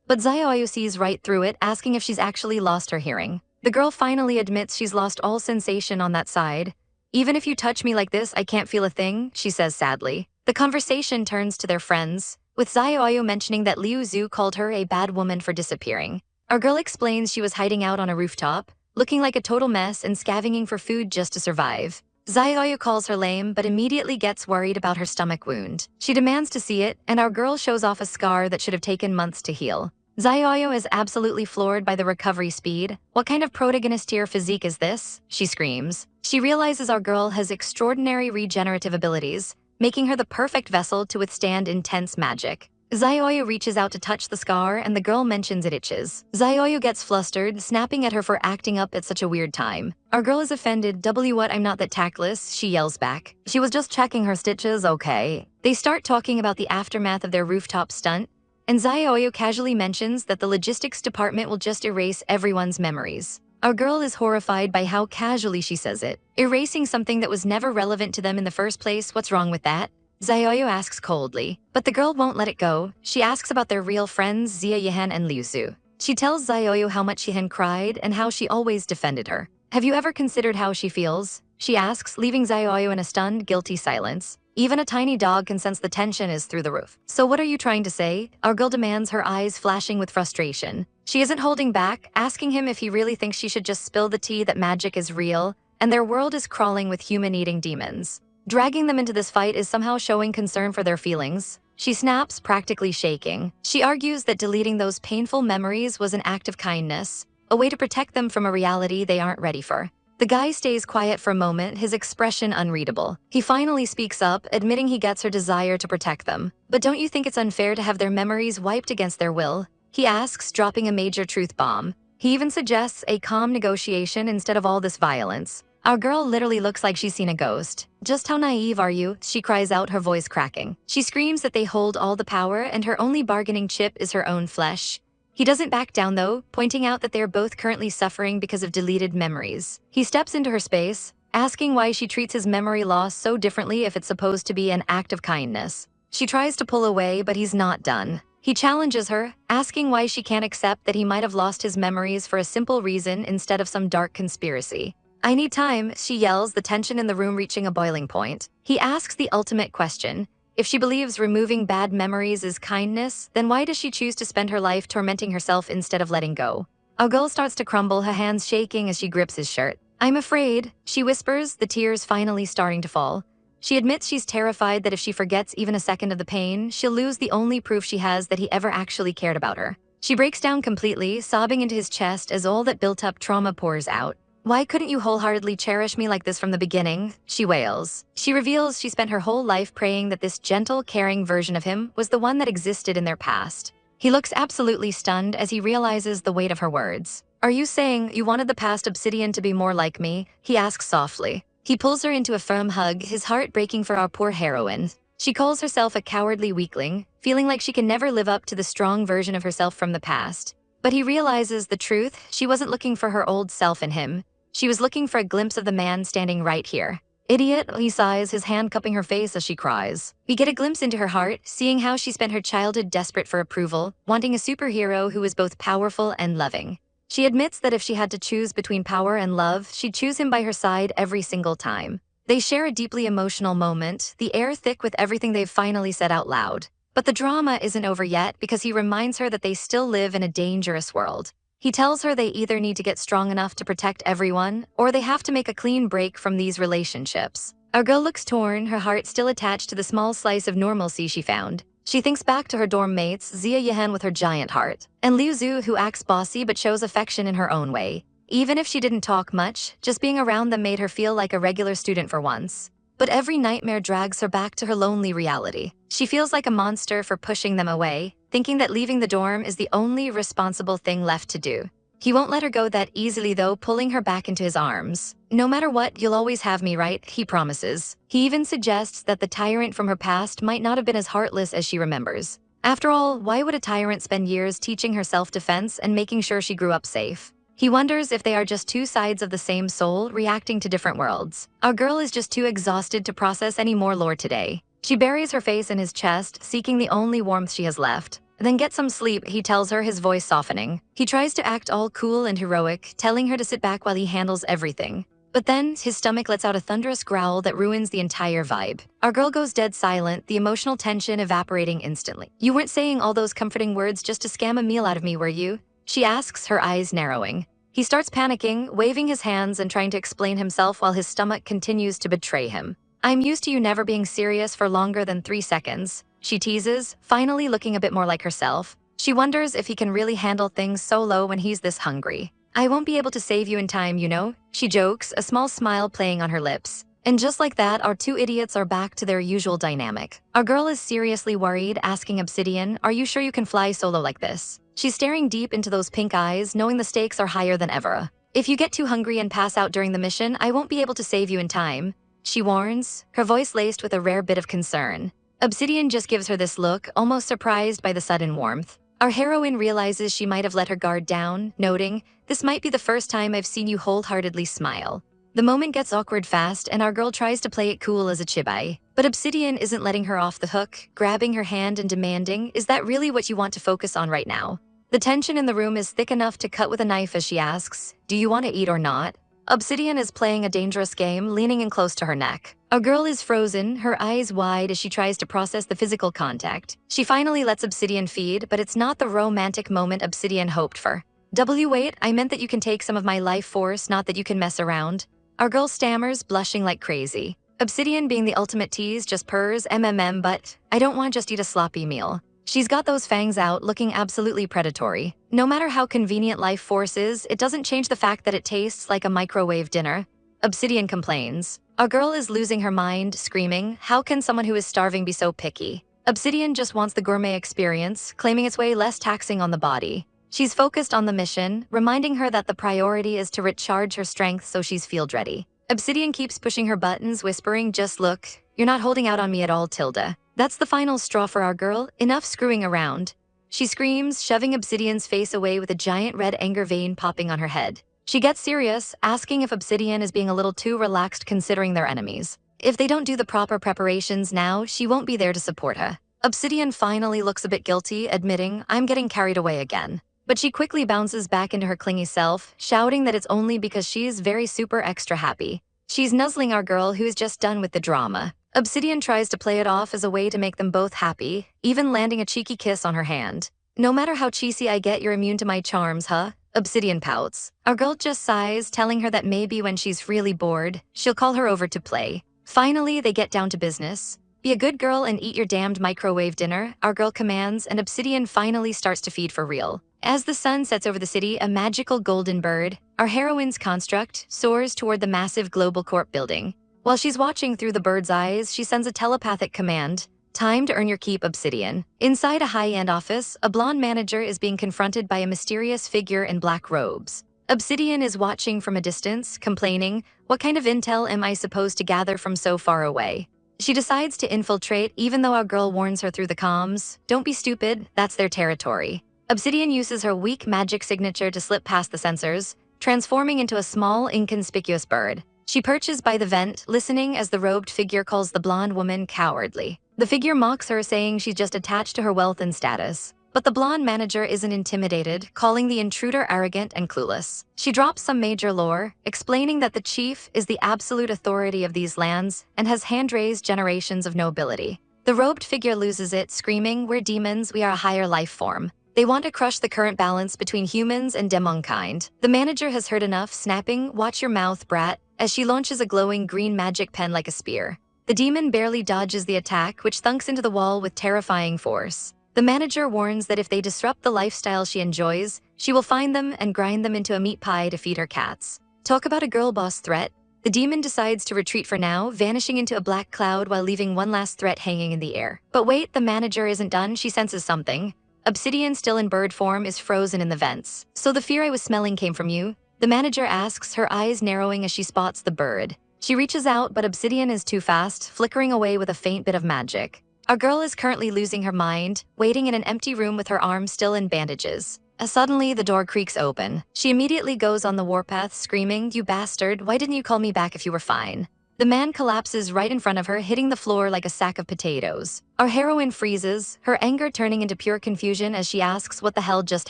But Xiao Yu sees right through it, asking if she's actually lost her hearing. The girl finally admits she's lost all sensation on that side. Even if you touch me like this, I can't feel a thing, she says sadly. The conversation turns to their friends, with Xiao Yu mentioning that Liu Zhu called her a bad woman for disappearing. Our girl explains she was hiding out on a rooftop, looking like a total mess and scavenging for food just to survive. Xiao Yu calls her lame, but immediately gets worried about her stomach wound. She demands to see it, and our girl shows off a scar that should have taken months to heal. Xiao Yu is absolutely floored by the recovery speed. What kind of protagonist-tier physique is this? She screams. She realizes our girl has extraordinary regenerative abilities, making her the perfect vessel to withstand intense magic. Xiao Yu reaches out to touch the scar, and the girl mentions it itches. Xiao Yu gets flustered, snapping at her for acting up at such a weird time. Our girl is offended. What, I'm not that tactless, she yells back. She was just checking her stitches, okay. They start talking about the aftermath of their rooftop stunt, and Xiao Yu casually mentions that the logistics department will just erase everyone's memories. Our girl is horrified by how casually she says it. Erasing something that was never relevant to them in the first place, what's wrong with that? Xiao Yu asks coldly, but the girl won't let it go. She asks about their real friends, Xia Yihan and Liu Zhu. She tells Xiao Yu how much Yihan cried and how she always defended her. Have you ever considered how she feels? She asks, leaving Xiao Yu in a stunned, guilty silence. Even a tiny dog can sense the tension is through the roof. So what are you trying to say? Our girl demands, her eyes flashing with frustration. She isn't holding back, asking him if he really thinks she should just spill the tea that magic is real, and their world is crawling with human-eating demons. Dragging them into this fight is somehow showing concern for their feelings. She snaps, practically shaking. She argues that deleting those painful memories was an act of kindness, a way to protect them from a reality they aren't ready for. The guy stays quiet for a moment, his expression unreadable. He finally speaks up, admitting he gets her desire to protect them. But don't you think it's unfair to have their memories wiped against their will? He asks, dropping a major truth bomb. He even suggests a calm negotiation instead of all this violence. Our girl literally looks like she's seen a ghost. Just how naive are you? She cries out, her voice cracking. She screams that they hold all the power and her only bargaining chip is her own flesh. He doesn't back down though, pointing out that they are both currently suffering because of deleted memories. He steps into her space, asking why she treats his memory loss so differently if it's supposed to be an act of kindness. She tries to pull away, but he's not done. He challenges her, asking why she can't accept that he might have lost his memories for a simple reason instead of some dark conspiracy. I need time, she yells, the tension in the room reaching a boiling point. He asks the ultimate question. If she believes removing bad memories is kindness, then why does she choose to spend her life tormenting herself instead of letting go? Our girl starts to crumble, her hands shaking as she grips his shirt. I'm afraid, she whispers, the tears finally starting to fall. She admits she's terrified that if she forgets even a second of the pain, she'll lose the only proof she has that he ever actually cared about her. She breaks down completely, sobbing into his chest as all that built-up trauma pours out. Why couldn't you wholeheartedly cherish me like this from the beginning? She wails. She reveals she spent her whole life praying that this gentle, caring version of him was the one that existed in their past. He looks absolutely stunned as he realizes the weight of her words. Are you saying you wanted the past Obsidian to be more like me? He asks softly. He pulls her into a firm hug, his heart breaking for our poor heroine. She calls herself a cowardly weakling, feeling like she can never live up to the strong version of herself from the past. But he realizes the truth. She wasn't looking for her old self in him. She was looking for a glimpse of the man standing right here. Idiot, he sighs, his hand cupping her face as she cries. We get a glimpse into her heart, seeing how she spent her childhood desperate for approval, wanting a superhero who was both powerful and loving. She admits that if she had to choose between power and love, she'd choose him by her side every single time. They share a deeply emotional moment, the air thick with everything they've finally said out loud. But the drama isn't over yet because he reminds her that they still live in a dangerous world. He tells her they either need to get strong enough to protect everyone, or they have to make a clean break from these relationships. Our girl looks torn, her heart still attached to the small slice of normalcy she found. She thinks back to her dorm mates, Xia Yihen with her giant heart, and Liu Zhu who acts bossy but shows affection in her own way. Even if she didn't talk much, just being around them made her feel like a regular student for once. But every nightmare drags her back to her lonely reality. She feels like a monster for pushing them away, thinking that leaving the dorm is the only responsible thing left to do. He won't let her go that easily though, pulling her back into his arms. No matter what, you'll always have me, right? He promises. He even suggests that the tyrant from her past might not have been as heartless as she remembers. After all, why would a tyrant spend years teaching her self-defense and making sure she grew up safe? He wonders if they are just two sides of the same soul reacting to different worlds. Our girl is just too exhausted to process any more lore today. She buries her face in his chest, seeking the only warmth she has left. Then get some sleep, he tells her, his voice softening. He tries to act all cool and heroic, telling her to sit back while he handles everything. But then, his stomach lets out a thunderous growl that ruins the entire vibe. Our girl goes dead silent, the emotional tension evaporating instantly. You weren't saying all those comforting words just to scam a meal out of me, were you? She asks, her eyes narrowing. He starts panicking, waving his hands and trying to explain himself while his stomach continues to betray him. I'm used to you never being serious for longer than 3 seconds, she teases, finally looking a bit more like herself. She wonders if he can really handle things so low when he's this hungry. I won't be able to save you in time, you know, she jokes, a small smile playing on her lips. And just like that, our two idiots are back to their usual dynamic. Our girl is seriously worried, asking Obsidian, are you sure you can fly solo like this? She's staring deep into those pink eyes, knowing the stakes are higher than ever. If you get too hungry and pass out during the mission, I won't be able to save you in time, she warns, her voice laced with a rare bit of concern. Obsidian just gives her this look, almost surprised by the sudden warmth. Our heroine realizes she might have let her guard down, noting, this might be the first time I've seen you wholeheartedly smile. The moment gets awkward fast, and our girl tries to play it cool as a chibai. But Obsidian isn't letting her off the hook, grabbing her hand and demanding, is that really what you want to focus on right now? The tension in the room is thick enough to cut with a knife as she asks, do you want to eat or not? Obsidian is playing a dangerous game, leaning in close to her neck. Our girl is frozen, her eyes wide as she tries to process the physical contact. She finally lets Obsidian feed, but it's not the romantic moment Obsidian hoped for. Wait, I meant that you can take some of my life force, not that you can mess around. Our girl stammers, blushing like crazy. Obsidian, being the ultimate tease, just purrs, but I don't want to just eat a sloppy meal. She's got those fangs out, looking absolutely predatory. No matter how convenient life force is, it doesn't change the fact that it tastes like a microwave dinner. Obsidian complains. Our girl is losing her mind, screaming, "How can someone who is starving be so picky?" Obsidian just wants the gourmet experience, claiming it's way less taxing on the body. She's focused on the mission, reminding her that the priority is to recharge her strength so she's field ready. Obsidian keeps pushing her buttons, whispering, "Just look, you're not holding out on me at all, Tilda." That's the final straw for our girl. Enough screwing around. She screams, shoving Obsidian's face away with a giant red anger vein popping on her head. She gets serious, asking if Obsidian is being a little too relaxed considering they're enemies. If they don't do the proper preparations now, she won't be there to support her. Obsidian finally looks a bit guilty, admitting, "I'm getting carried away again." But she quickly bounces back into her clingy self, shouting that it's only because she's very super extra happy. She's nuzzling our girl who's just done with the drama. Obsidian tries to play it off as a way to make them both happy, even landing a cheeky kiss on her hand. "No matter how cheesy I get, you're immune to my charms, huh?" Obsidian pouts. Our girl just sighs, telling her that maybe when she's really bored, she'll call her over to play. Finally, they get down to business. "Be a good girl and eat your damned microwave dinner," our girl commands, and Obsidian finally starts to feed for real. As the sun sets over the city, a magical golden bird, our heroine's construct, soars toward the massive Global Corp building. While she's watching through the bird's eyes, she sends a telepathic command. "Time to earn your keep, Obsidian." Inside a high-end office, a blonde manager is being confronted by a mysterious figure in black robes. Obsidian is watching from a distance, complaining, "What kind of intel am I supposed to gather from so far away?" She decides to infiltrate, even though our girl warns her through the comms, "Don't be stupid, that's their territory." Obsidian uses her weak magic signature to slip past the sensors, transforming into a small, inconspicuous bird. She perches by the vent, listening as the robed figure calls the blonde woman cowardly. The figure mocks her, saying she's just attached to her wealth and status. But the blonde manager isn't intimidated, calling the intruder arrogant and clueless. She drops some major lore, explaining that the chief is the absolute authority of these lands and has hand-raised generations of nobility. The robed figure loses it, screaming, "We're demons, we are a higher life form. They want to crush the current balance between humans and demonkind." The manager has heard enough, snapping, "Watch your mouth, brat," as she launches a glowing green magic pen like a spear. The demon barely dodges the attack, which thunks into the wall with terrifying force. The manager warns that if they disrupt the lifestyle she enjoys, she will find them and grind them into a meat pie to feed her cats. Talk about a girl boss threat. The demon decides to retreat for now, vanishing into a black cloud while leaving one last threat hanging in the air. But wait, the manager isn't done. She senses something. Obsidian, still in bird form, is frozen in the vents. "So the fear I was smelling came from you?" The manager asks, her eyes narrowing as she spots the bird. She reaches out, but Obsidian is too fast, flickering away with a faint bit of magic. Our girl is currently losing her mind, waiting in an empty room with her arm still in bandages. Suddenly, the door creaks open. She immediately goes on the warpath, screaming, "You bastard, why didn't you call me back if you were fine?" The man collapses right in front of her, hitting the floor like a sack of potatoes. Our heroine freezes, her anger turning into pure confusion as she asks what the hell just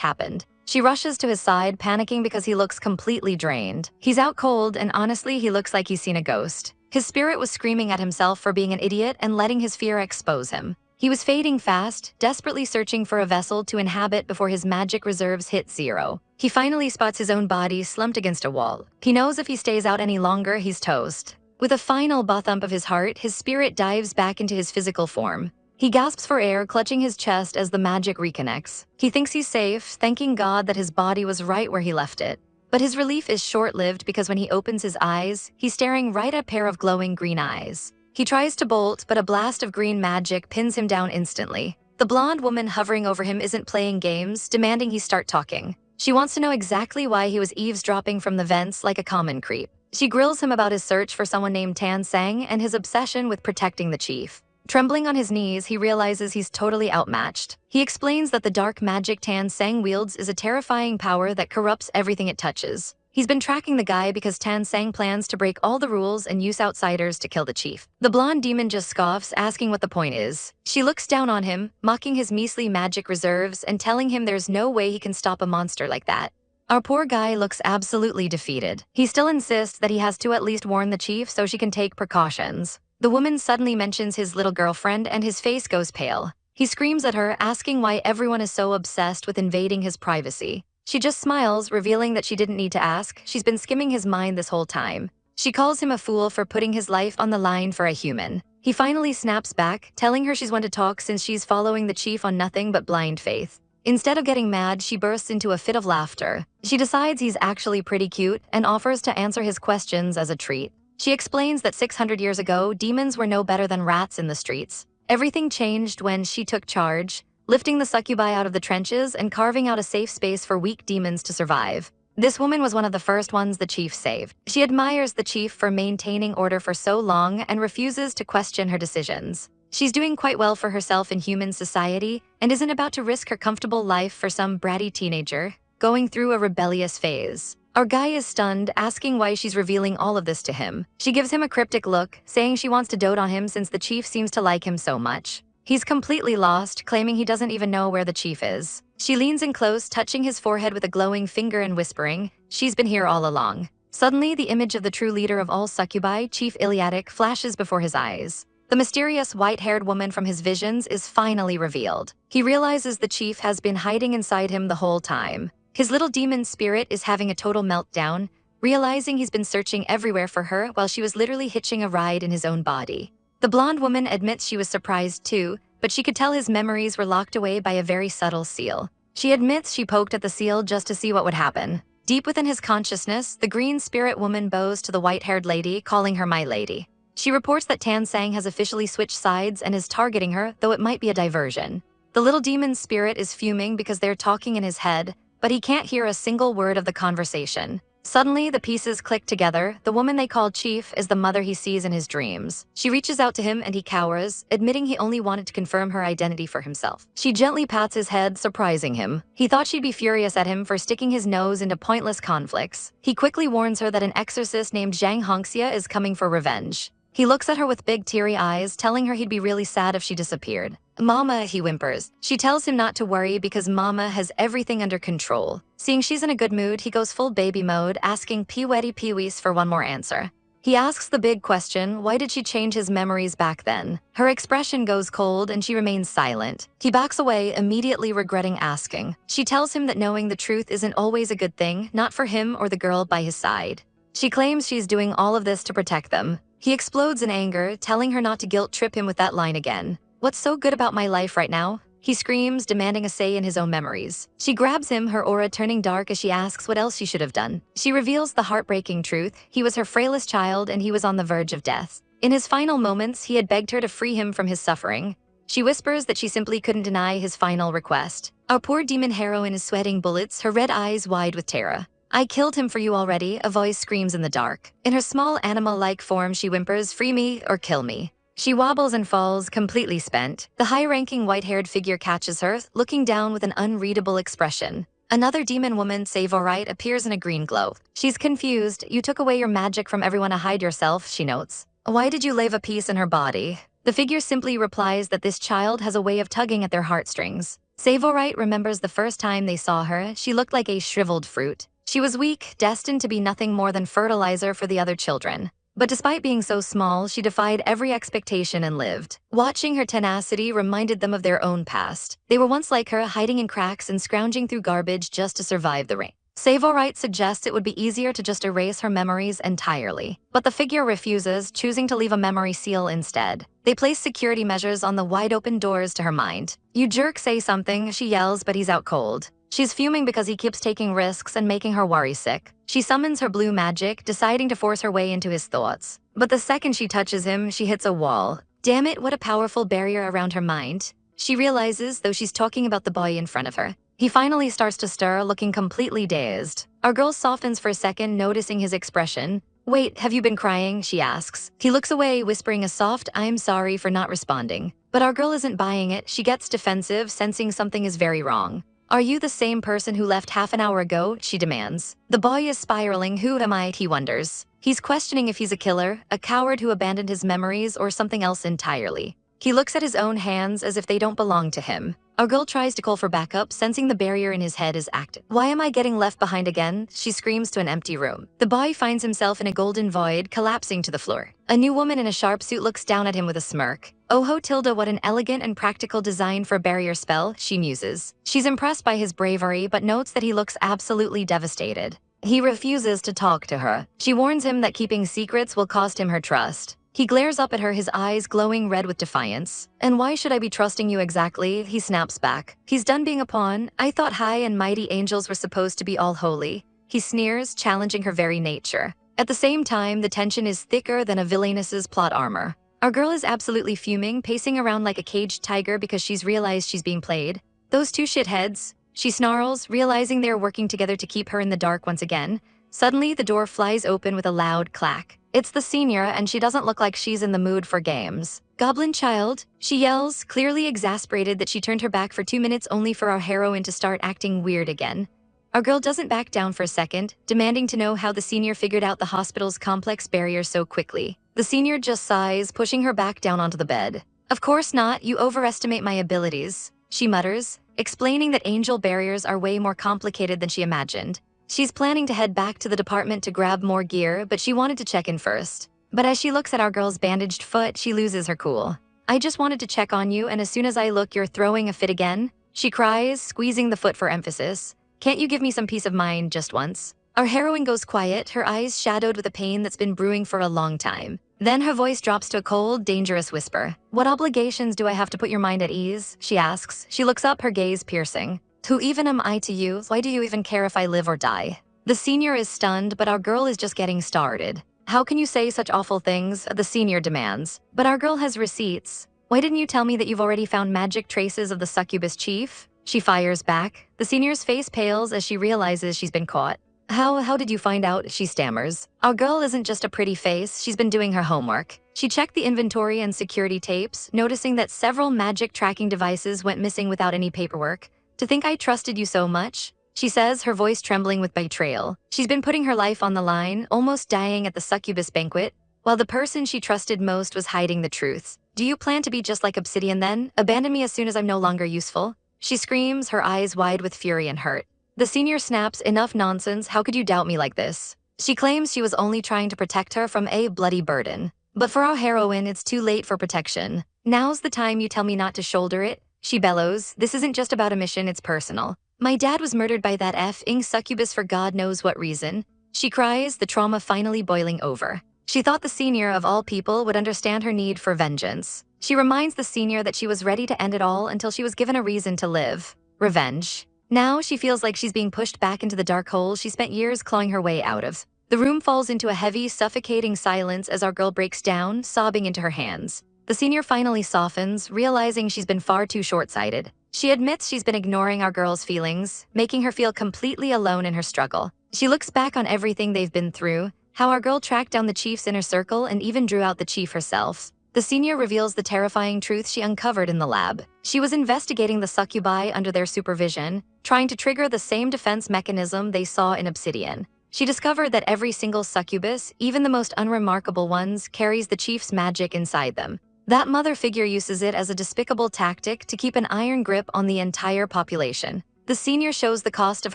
happened. She rushes to his side, panicking because he looks completely drained. He's out cold, and honestly, he looks like he's seen a ghost. His spirit was screaming at himself for being an idiot and letting his fear expose him. He was fading fast, desperately searching for a vessel to inhabit before his magic reserves hit zero. He finally spots his own body slumped against a wall. He knows if he stays out any longer, he's toast. With a final thump of his heart, his spirit dives back into his physical form. He gasps for air, clutching his chest as the magic reconnects. He thinks he's safe, thanking God that his body was right where he left it. But his relief is short-lived because when he opens his eyes, he's staring right at a pair of glowing green eyes. He tries to bolt, but a blast of green magic pins him down instantly. The blonde woman hovering over him isn't playing games, demanding he start talking. She wants to know exactly why he was eavesdropping from the vents like a common creep. She grills him about his search for someone named Tan Sang and his obsession with protecting the chief. Trembling on his knees, he realizes he's totally outmatched. He explains that the dark magic Tan Sang wields is a terrifying power that corrupts everything it touches. He's been tracking the guy because Tan Sang plans to break all the rules and use outsiders to kill the chief. The blonde demon just scoffs, asking what the point is. She looks down on him, mocking his measly magic reserves and telling him there's no way he can stop a monster like that. Our poor guy looks absolutely defeated. He still insists that he has to at least warn the chief so she can take precautions. The woman suddenly mentions his little girlfriend and his face goes pale. He screams at her, asking why everyone is so obsessed with invading his privacy. She just smiles, revealing that she didn't need to ask. She's been skimming his mind this whole time. She calls him a fool for putting his life on the line for a human. He finally snaps back, telling her she's one to talk since she's following the chief on nothing but blind faith. Instead of getting mad, she bursts into a fit of laughter. She decides he's actually pretty cute and offers to answer his questions as a treat. She explains that 600 years ago, demons were no better than rats in the streets. Everything changed when she took charge, lifting the succubi out of the trenches and carving out a safe space for weak demons to survive. This woman was one of the first ones the chief saved. She admires the chief for maintaining order for so long and refuses to question her decisions. She's doing quite well for herself in human society and isn't about to risk her comfortable life for some bratty teenager going through a rebellious phase. Our guy is stunned, asking why she's revealing all of this to him. She gives him a cryptic look, saying she wants to dote on him since the chief seems to like him so much. He's completely lost, claiming he doesn't even know where the chief is. She leans in close, touching his forehead with a glowing finger and whispering, "She's been here all along." Suddenly, the image of the true leader of all succubi, Chief Iliatic, flashes before his eyes. The mysterious white-haired woman from his visions is finally revealed. He realizes the chief has been hiding inside him the whole time. His little demon spirit is having a total meltdown, realizing he's been searching everywhere for her while she was literally hitching a ride in his own body. The blonde woman admits she was surprised too, but she could tell his memories were locked away by a very subtle seal. She admits she poked at the seal just to see what would happen. Deep within his consciousness, the green spirit woman bows to the white-haired lady, calling her my lady. She reports that Tansang has officially switched sides and is targeting her, though it might be a diversion. The little demon's spirit is fuming because they're talking in his head, but he can't hear a single word of the conversation. Suddenly, the pieces click together. The woman they call Chief is the mother he sees in his dreams. She reaches out to him and he cowers, admitting he only wanted to confirm her identity for himself. She gently pats his head, surprising him. He thought she'd be furious at him for sticking his nose into pointless conflicts. He quickly warns her that an exorcist named Zhang Hongxia is coming for revenge. He looks at her with big teary eyes, telling her he'd be really sad if she disappeared. "Mama," he whimpers. She tells him not to worry because Mama has everything under control. Seeing she's in a good mood, he goes full baby mode, asking Peewetty Peewees for one more answer. He asks the big question, why did she change his memories back then? Her expression goes cold and she remains silent. He backs away, immediately regretting asking. She tells him that knowing the truth isn't always a good thing, not for him or the girl by his side. She claims she's doing all of this to protect them. He explodes in anger, telling her not to guilt-trip him with that line again. "What's so good about my life right now?" He screams, demanding a say in his own memories. She grabs him, her aura turning dark as she asks what else she should have done. She reveals the heartbreaking truth. He was her frailest child and he was on the verge of death. In his final moments, he had begged her to free him from his suffering. She whispers that she simply couldn't deny his final request. Our poor demon heroine is sweating bullets, her red eyes wide with terror. "I killed him for you already," a voice screams in the dark. In her small animal-like form, she whimpers, "Free me or kill me." She wobbles and falls, completely spent. The high-ranking white-haired figure catches her, looking down with an unreadable expression. Another demon woman, Savorite, appears in a green glow. She's confused. "You took away your magic from everyone to hide yourself," she notes. "Why did you leave a piece in her body?" The figure simply replies that this child has a way of tugging at their heartstrings. Savorite remembers the first time they saw her. She looked like a shriveled fruit. She was weak, destined to be nothing more than fertilizer for the other children. But despite being so small, she defied every expectation and lived. Watching her tenacity reminded them of their own past. They were once like her, hiding in cracks and scrounging through garbage just to survive the rain. Savorite suggests it would be easier to just erase her memories entirely. But the figure refuses, choosing to leave a memory seal instead. They place security measures on the wide-open doors to her mind. "You jerk, say something," she yells, but he's out cold. She's fuming because he keeps taking risks and making her worry sick. She summons her blue magic, deciding to force her way into his thoughts. But the second she touches him, she hits a wall. Damn it, what a powerful barrier around her mind. She realizes, though she's talking about the boy in front of her. He finally starts to stir, looking completely dazed. Our girl softens for a second, noticing his expression. "Wait, have you been crying?" she asks. He looks away, whispering a soft, "I'm sorry" for not responding. But our girl isn't buying it. She gets defensive, sensing something is very wrong. "Are you the same person who left half an hour ago?" she demands. The boy is spiraling. Who am I? He wonders. He's questioning if he's a killer, a coward who abandoned his memories, or something else entirely. He looks at his own hands as if they don't belong to him. Our girl tries to call for backup, sensing the barrier in his head is active. "Why am I getting left behind again?" she screams to an empty room. The boy finds himself in a golden void, collapsing to the floor. A new woman in a sharp suit looks down at him with a smirk. "Oh ho Tilda, what an elegant and practical design for a barrier spell," she muses. She's impressed by his bravery, but notes that he looks absolutely devastated. He refuses to talk to her. She warns him that keeping secrets will cost him her trust. He glares up at her, his eyes glowing red with defiance. "And why should I be trusting you exactly?" He snaps back. He's done being a pawn. "I thought high and mighty angels were supposed to be all holy." He sneers, challenging her very nature. At the same time, the tension is thicker than a villainess's plot armor. Our girl is absolutely fuming, pacing around like a caged tiger because she's realized she's being played. "Those two shitheads," she snarls, realizing they're working together to keep her in the dark once again. Suddenly, the door flies open with a loud clack. It's the senior, and she doesn't look like she's in the mood for games. "Goblin child," she yells, clearly exasperated that she turned her back for 2 minutes only for our heroine to start acting weird again. Our girl doesn't back down for a second, demanding to know how the senior figured out the hospital's complex barrier so quickly. The senior just sighs, pushing her back down onto the bed. "Of course not, you overestimate my abilities," she mutters, explaining that angel barriers are way more complicated than she imagined. She's planning to head back to the department to grab more gear, but she wanted to check in first. But as she looks at our girl's bandaged foot, she loses her cool. "I just wanted to check on you, and as soon as I look, you're throwing a fit again?" she cries, squeezing the foot for emphasis. "Can't you give me some peace of mind just once?" Our heroine goes quiet, her eyes shadowed with a pain that's been brewing for a long time. Then her voice drops to a cold, dangerous whisper. "What obligations do I have to put your mind at ease?" she asks. She looks up, her gaze piercing. "Who even am I to you? Why do you even care if I live or die?" The senior is stunned, but our girl is just getting started. "How can you say such awful things?" the senior demands. "But our girl has receipts. Why didn't you tell me that you've already found magic traces of the succubus chief?" she fires back. The senior's face pales as she realizes she's been caught. How did you find out?" she stammers. Our girl isn't just a pretty face, she's been doing her homework. She checked the inventory and security tapes, noticing that several magic tracking devices went missing without any paperwork. "To think I trusted you so much?" she says, her voice trembling with betrayal. She's been putting her life on the line, almost dying at the succubus banquet, while the person she trusted most was hiding the truth. "Do you plan to be just like Obsidian then? Abandon me as soon as I'm no longer useful?" she screams, her eyes wide with fury and hurt. The senior snaps, "Enough nonsense, how could you doubt me like this?" She claims she was only trying to protect her from a bloody burden. But for our heroine, it's too late for protection. "Now's the time you tell me not to shoulder it," she bellows. "This isn't just about a mission, it's personal. My dad was murdered by that effing succubus for God knows what reason," she cries, the trauma finally boiling over. She thought the senior, of all people, would understand her need for vengeance. She reminds the senior that she was ready to end it all until she was given a reason to live. Revenge. Now she feels like she's being pushed back into the dark hole she spent years clawing her way out of. The room falls into a heavy, suffocating silence as our girl breaks down, sobbing into her hands. The senior finally softens, realizing she's been far too short-sighted. She admits she's been ignoring our girl's feelings, making her feel completely alone in her struggle. She looks back on everything they've been through, how our girl tracked down the chief's inner circle and even drew out the chief herself. The senior reveals the terrifying truth she uncovered in the lab. She was investigating the succubi under their supervision, trying to trigger the same defense mechanism they saw in Obsidian. She discovered that every single succubus, even the most unremarkable ones, carries the chief's magic inside them. That mother figure uses it as a despicable tactic to keep an iron grip on the entire population. The senior shows the cost of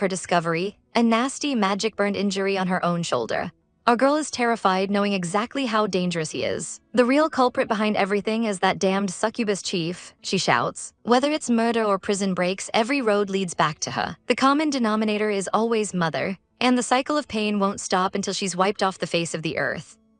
her discovery, a nasty magic-burned injury on her own shoulder. Our girl is terrified, knowing exactly how dangerous he is. "The real culprit behind everything is that damned succubus chief," she shouts. "Whether it's murder or prison breaks, every road leads back to her. The common denominator is always mother, and the cycle of pain won't stop until she's wiped off the face of the earth."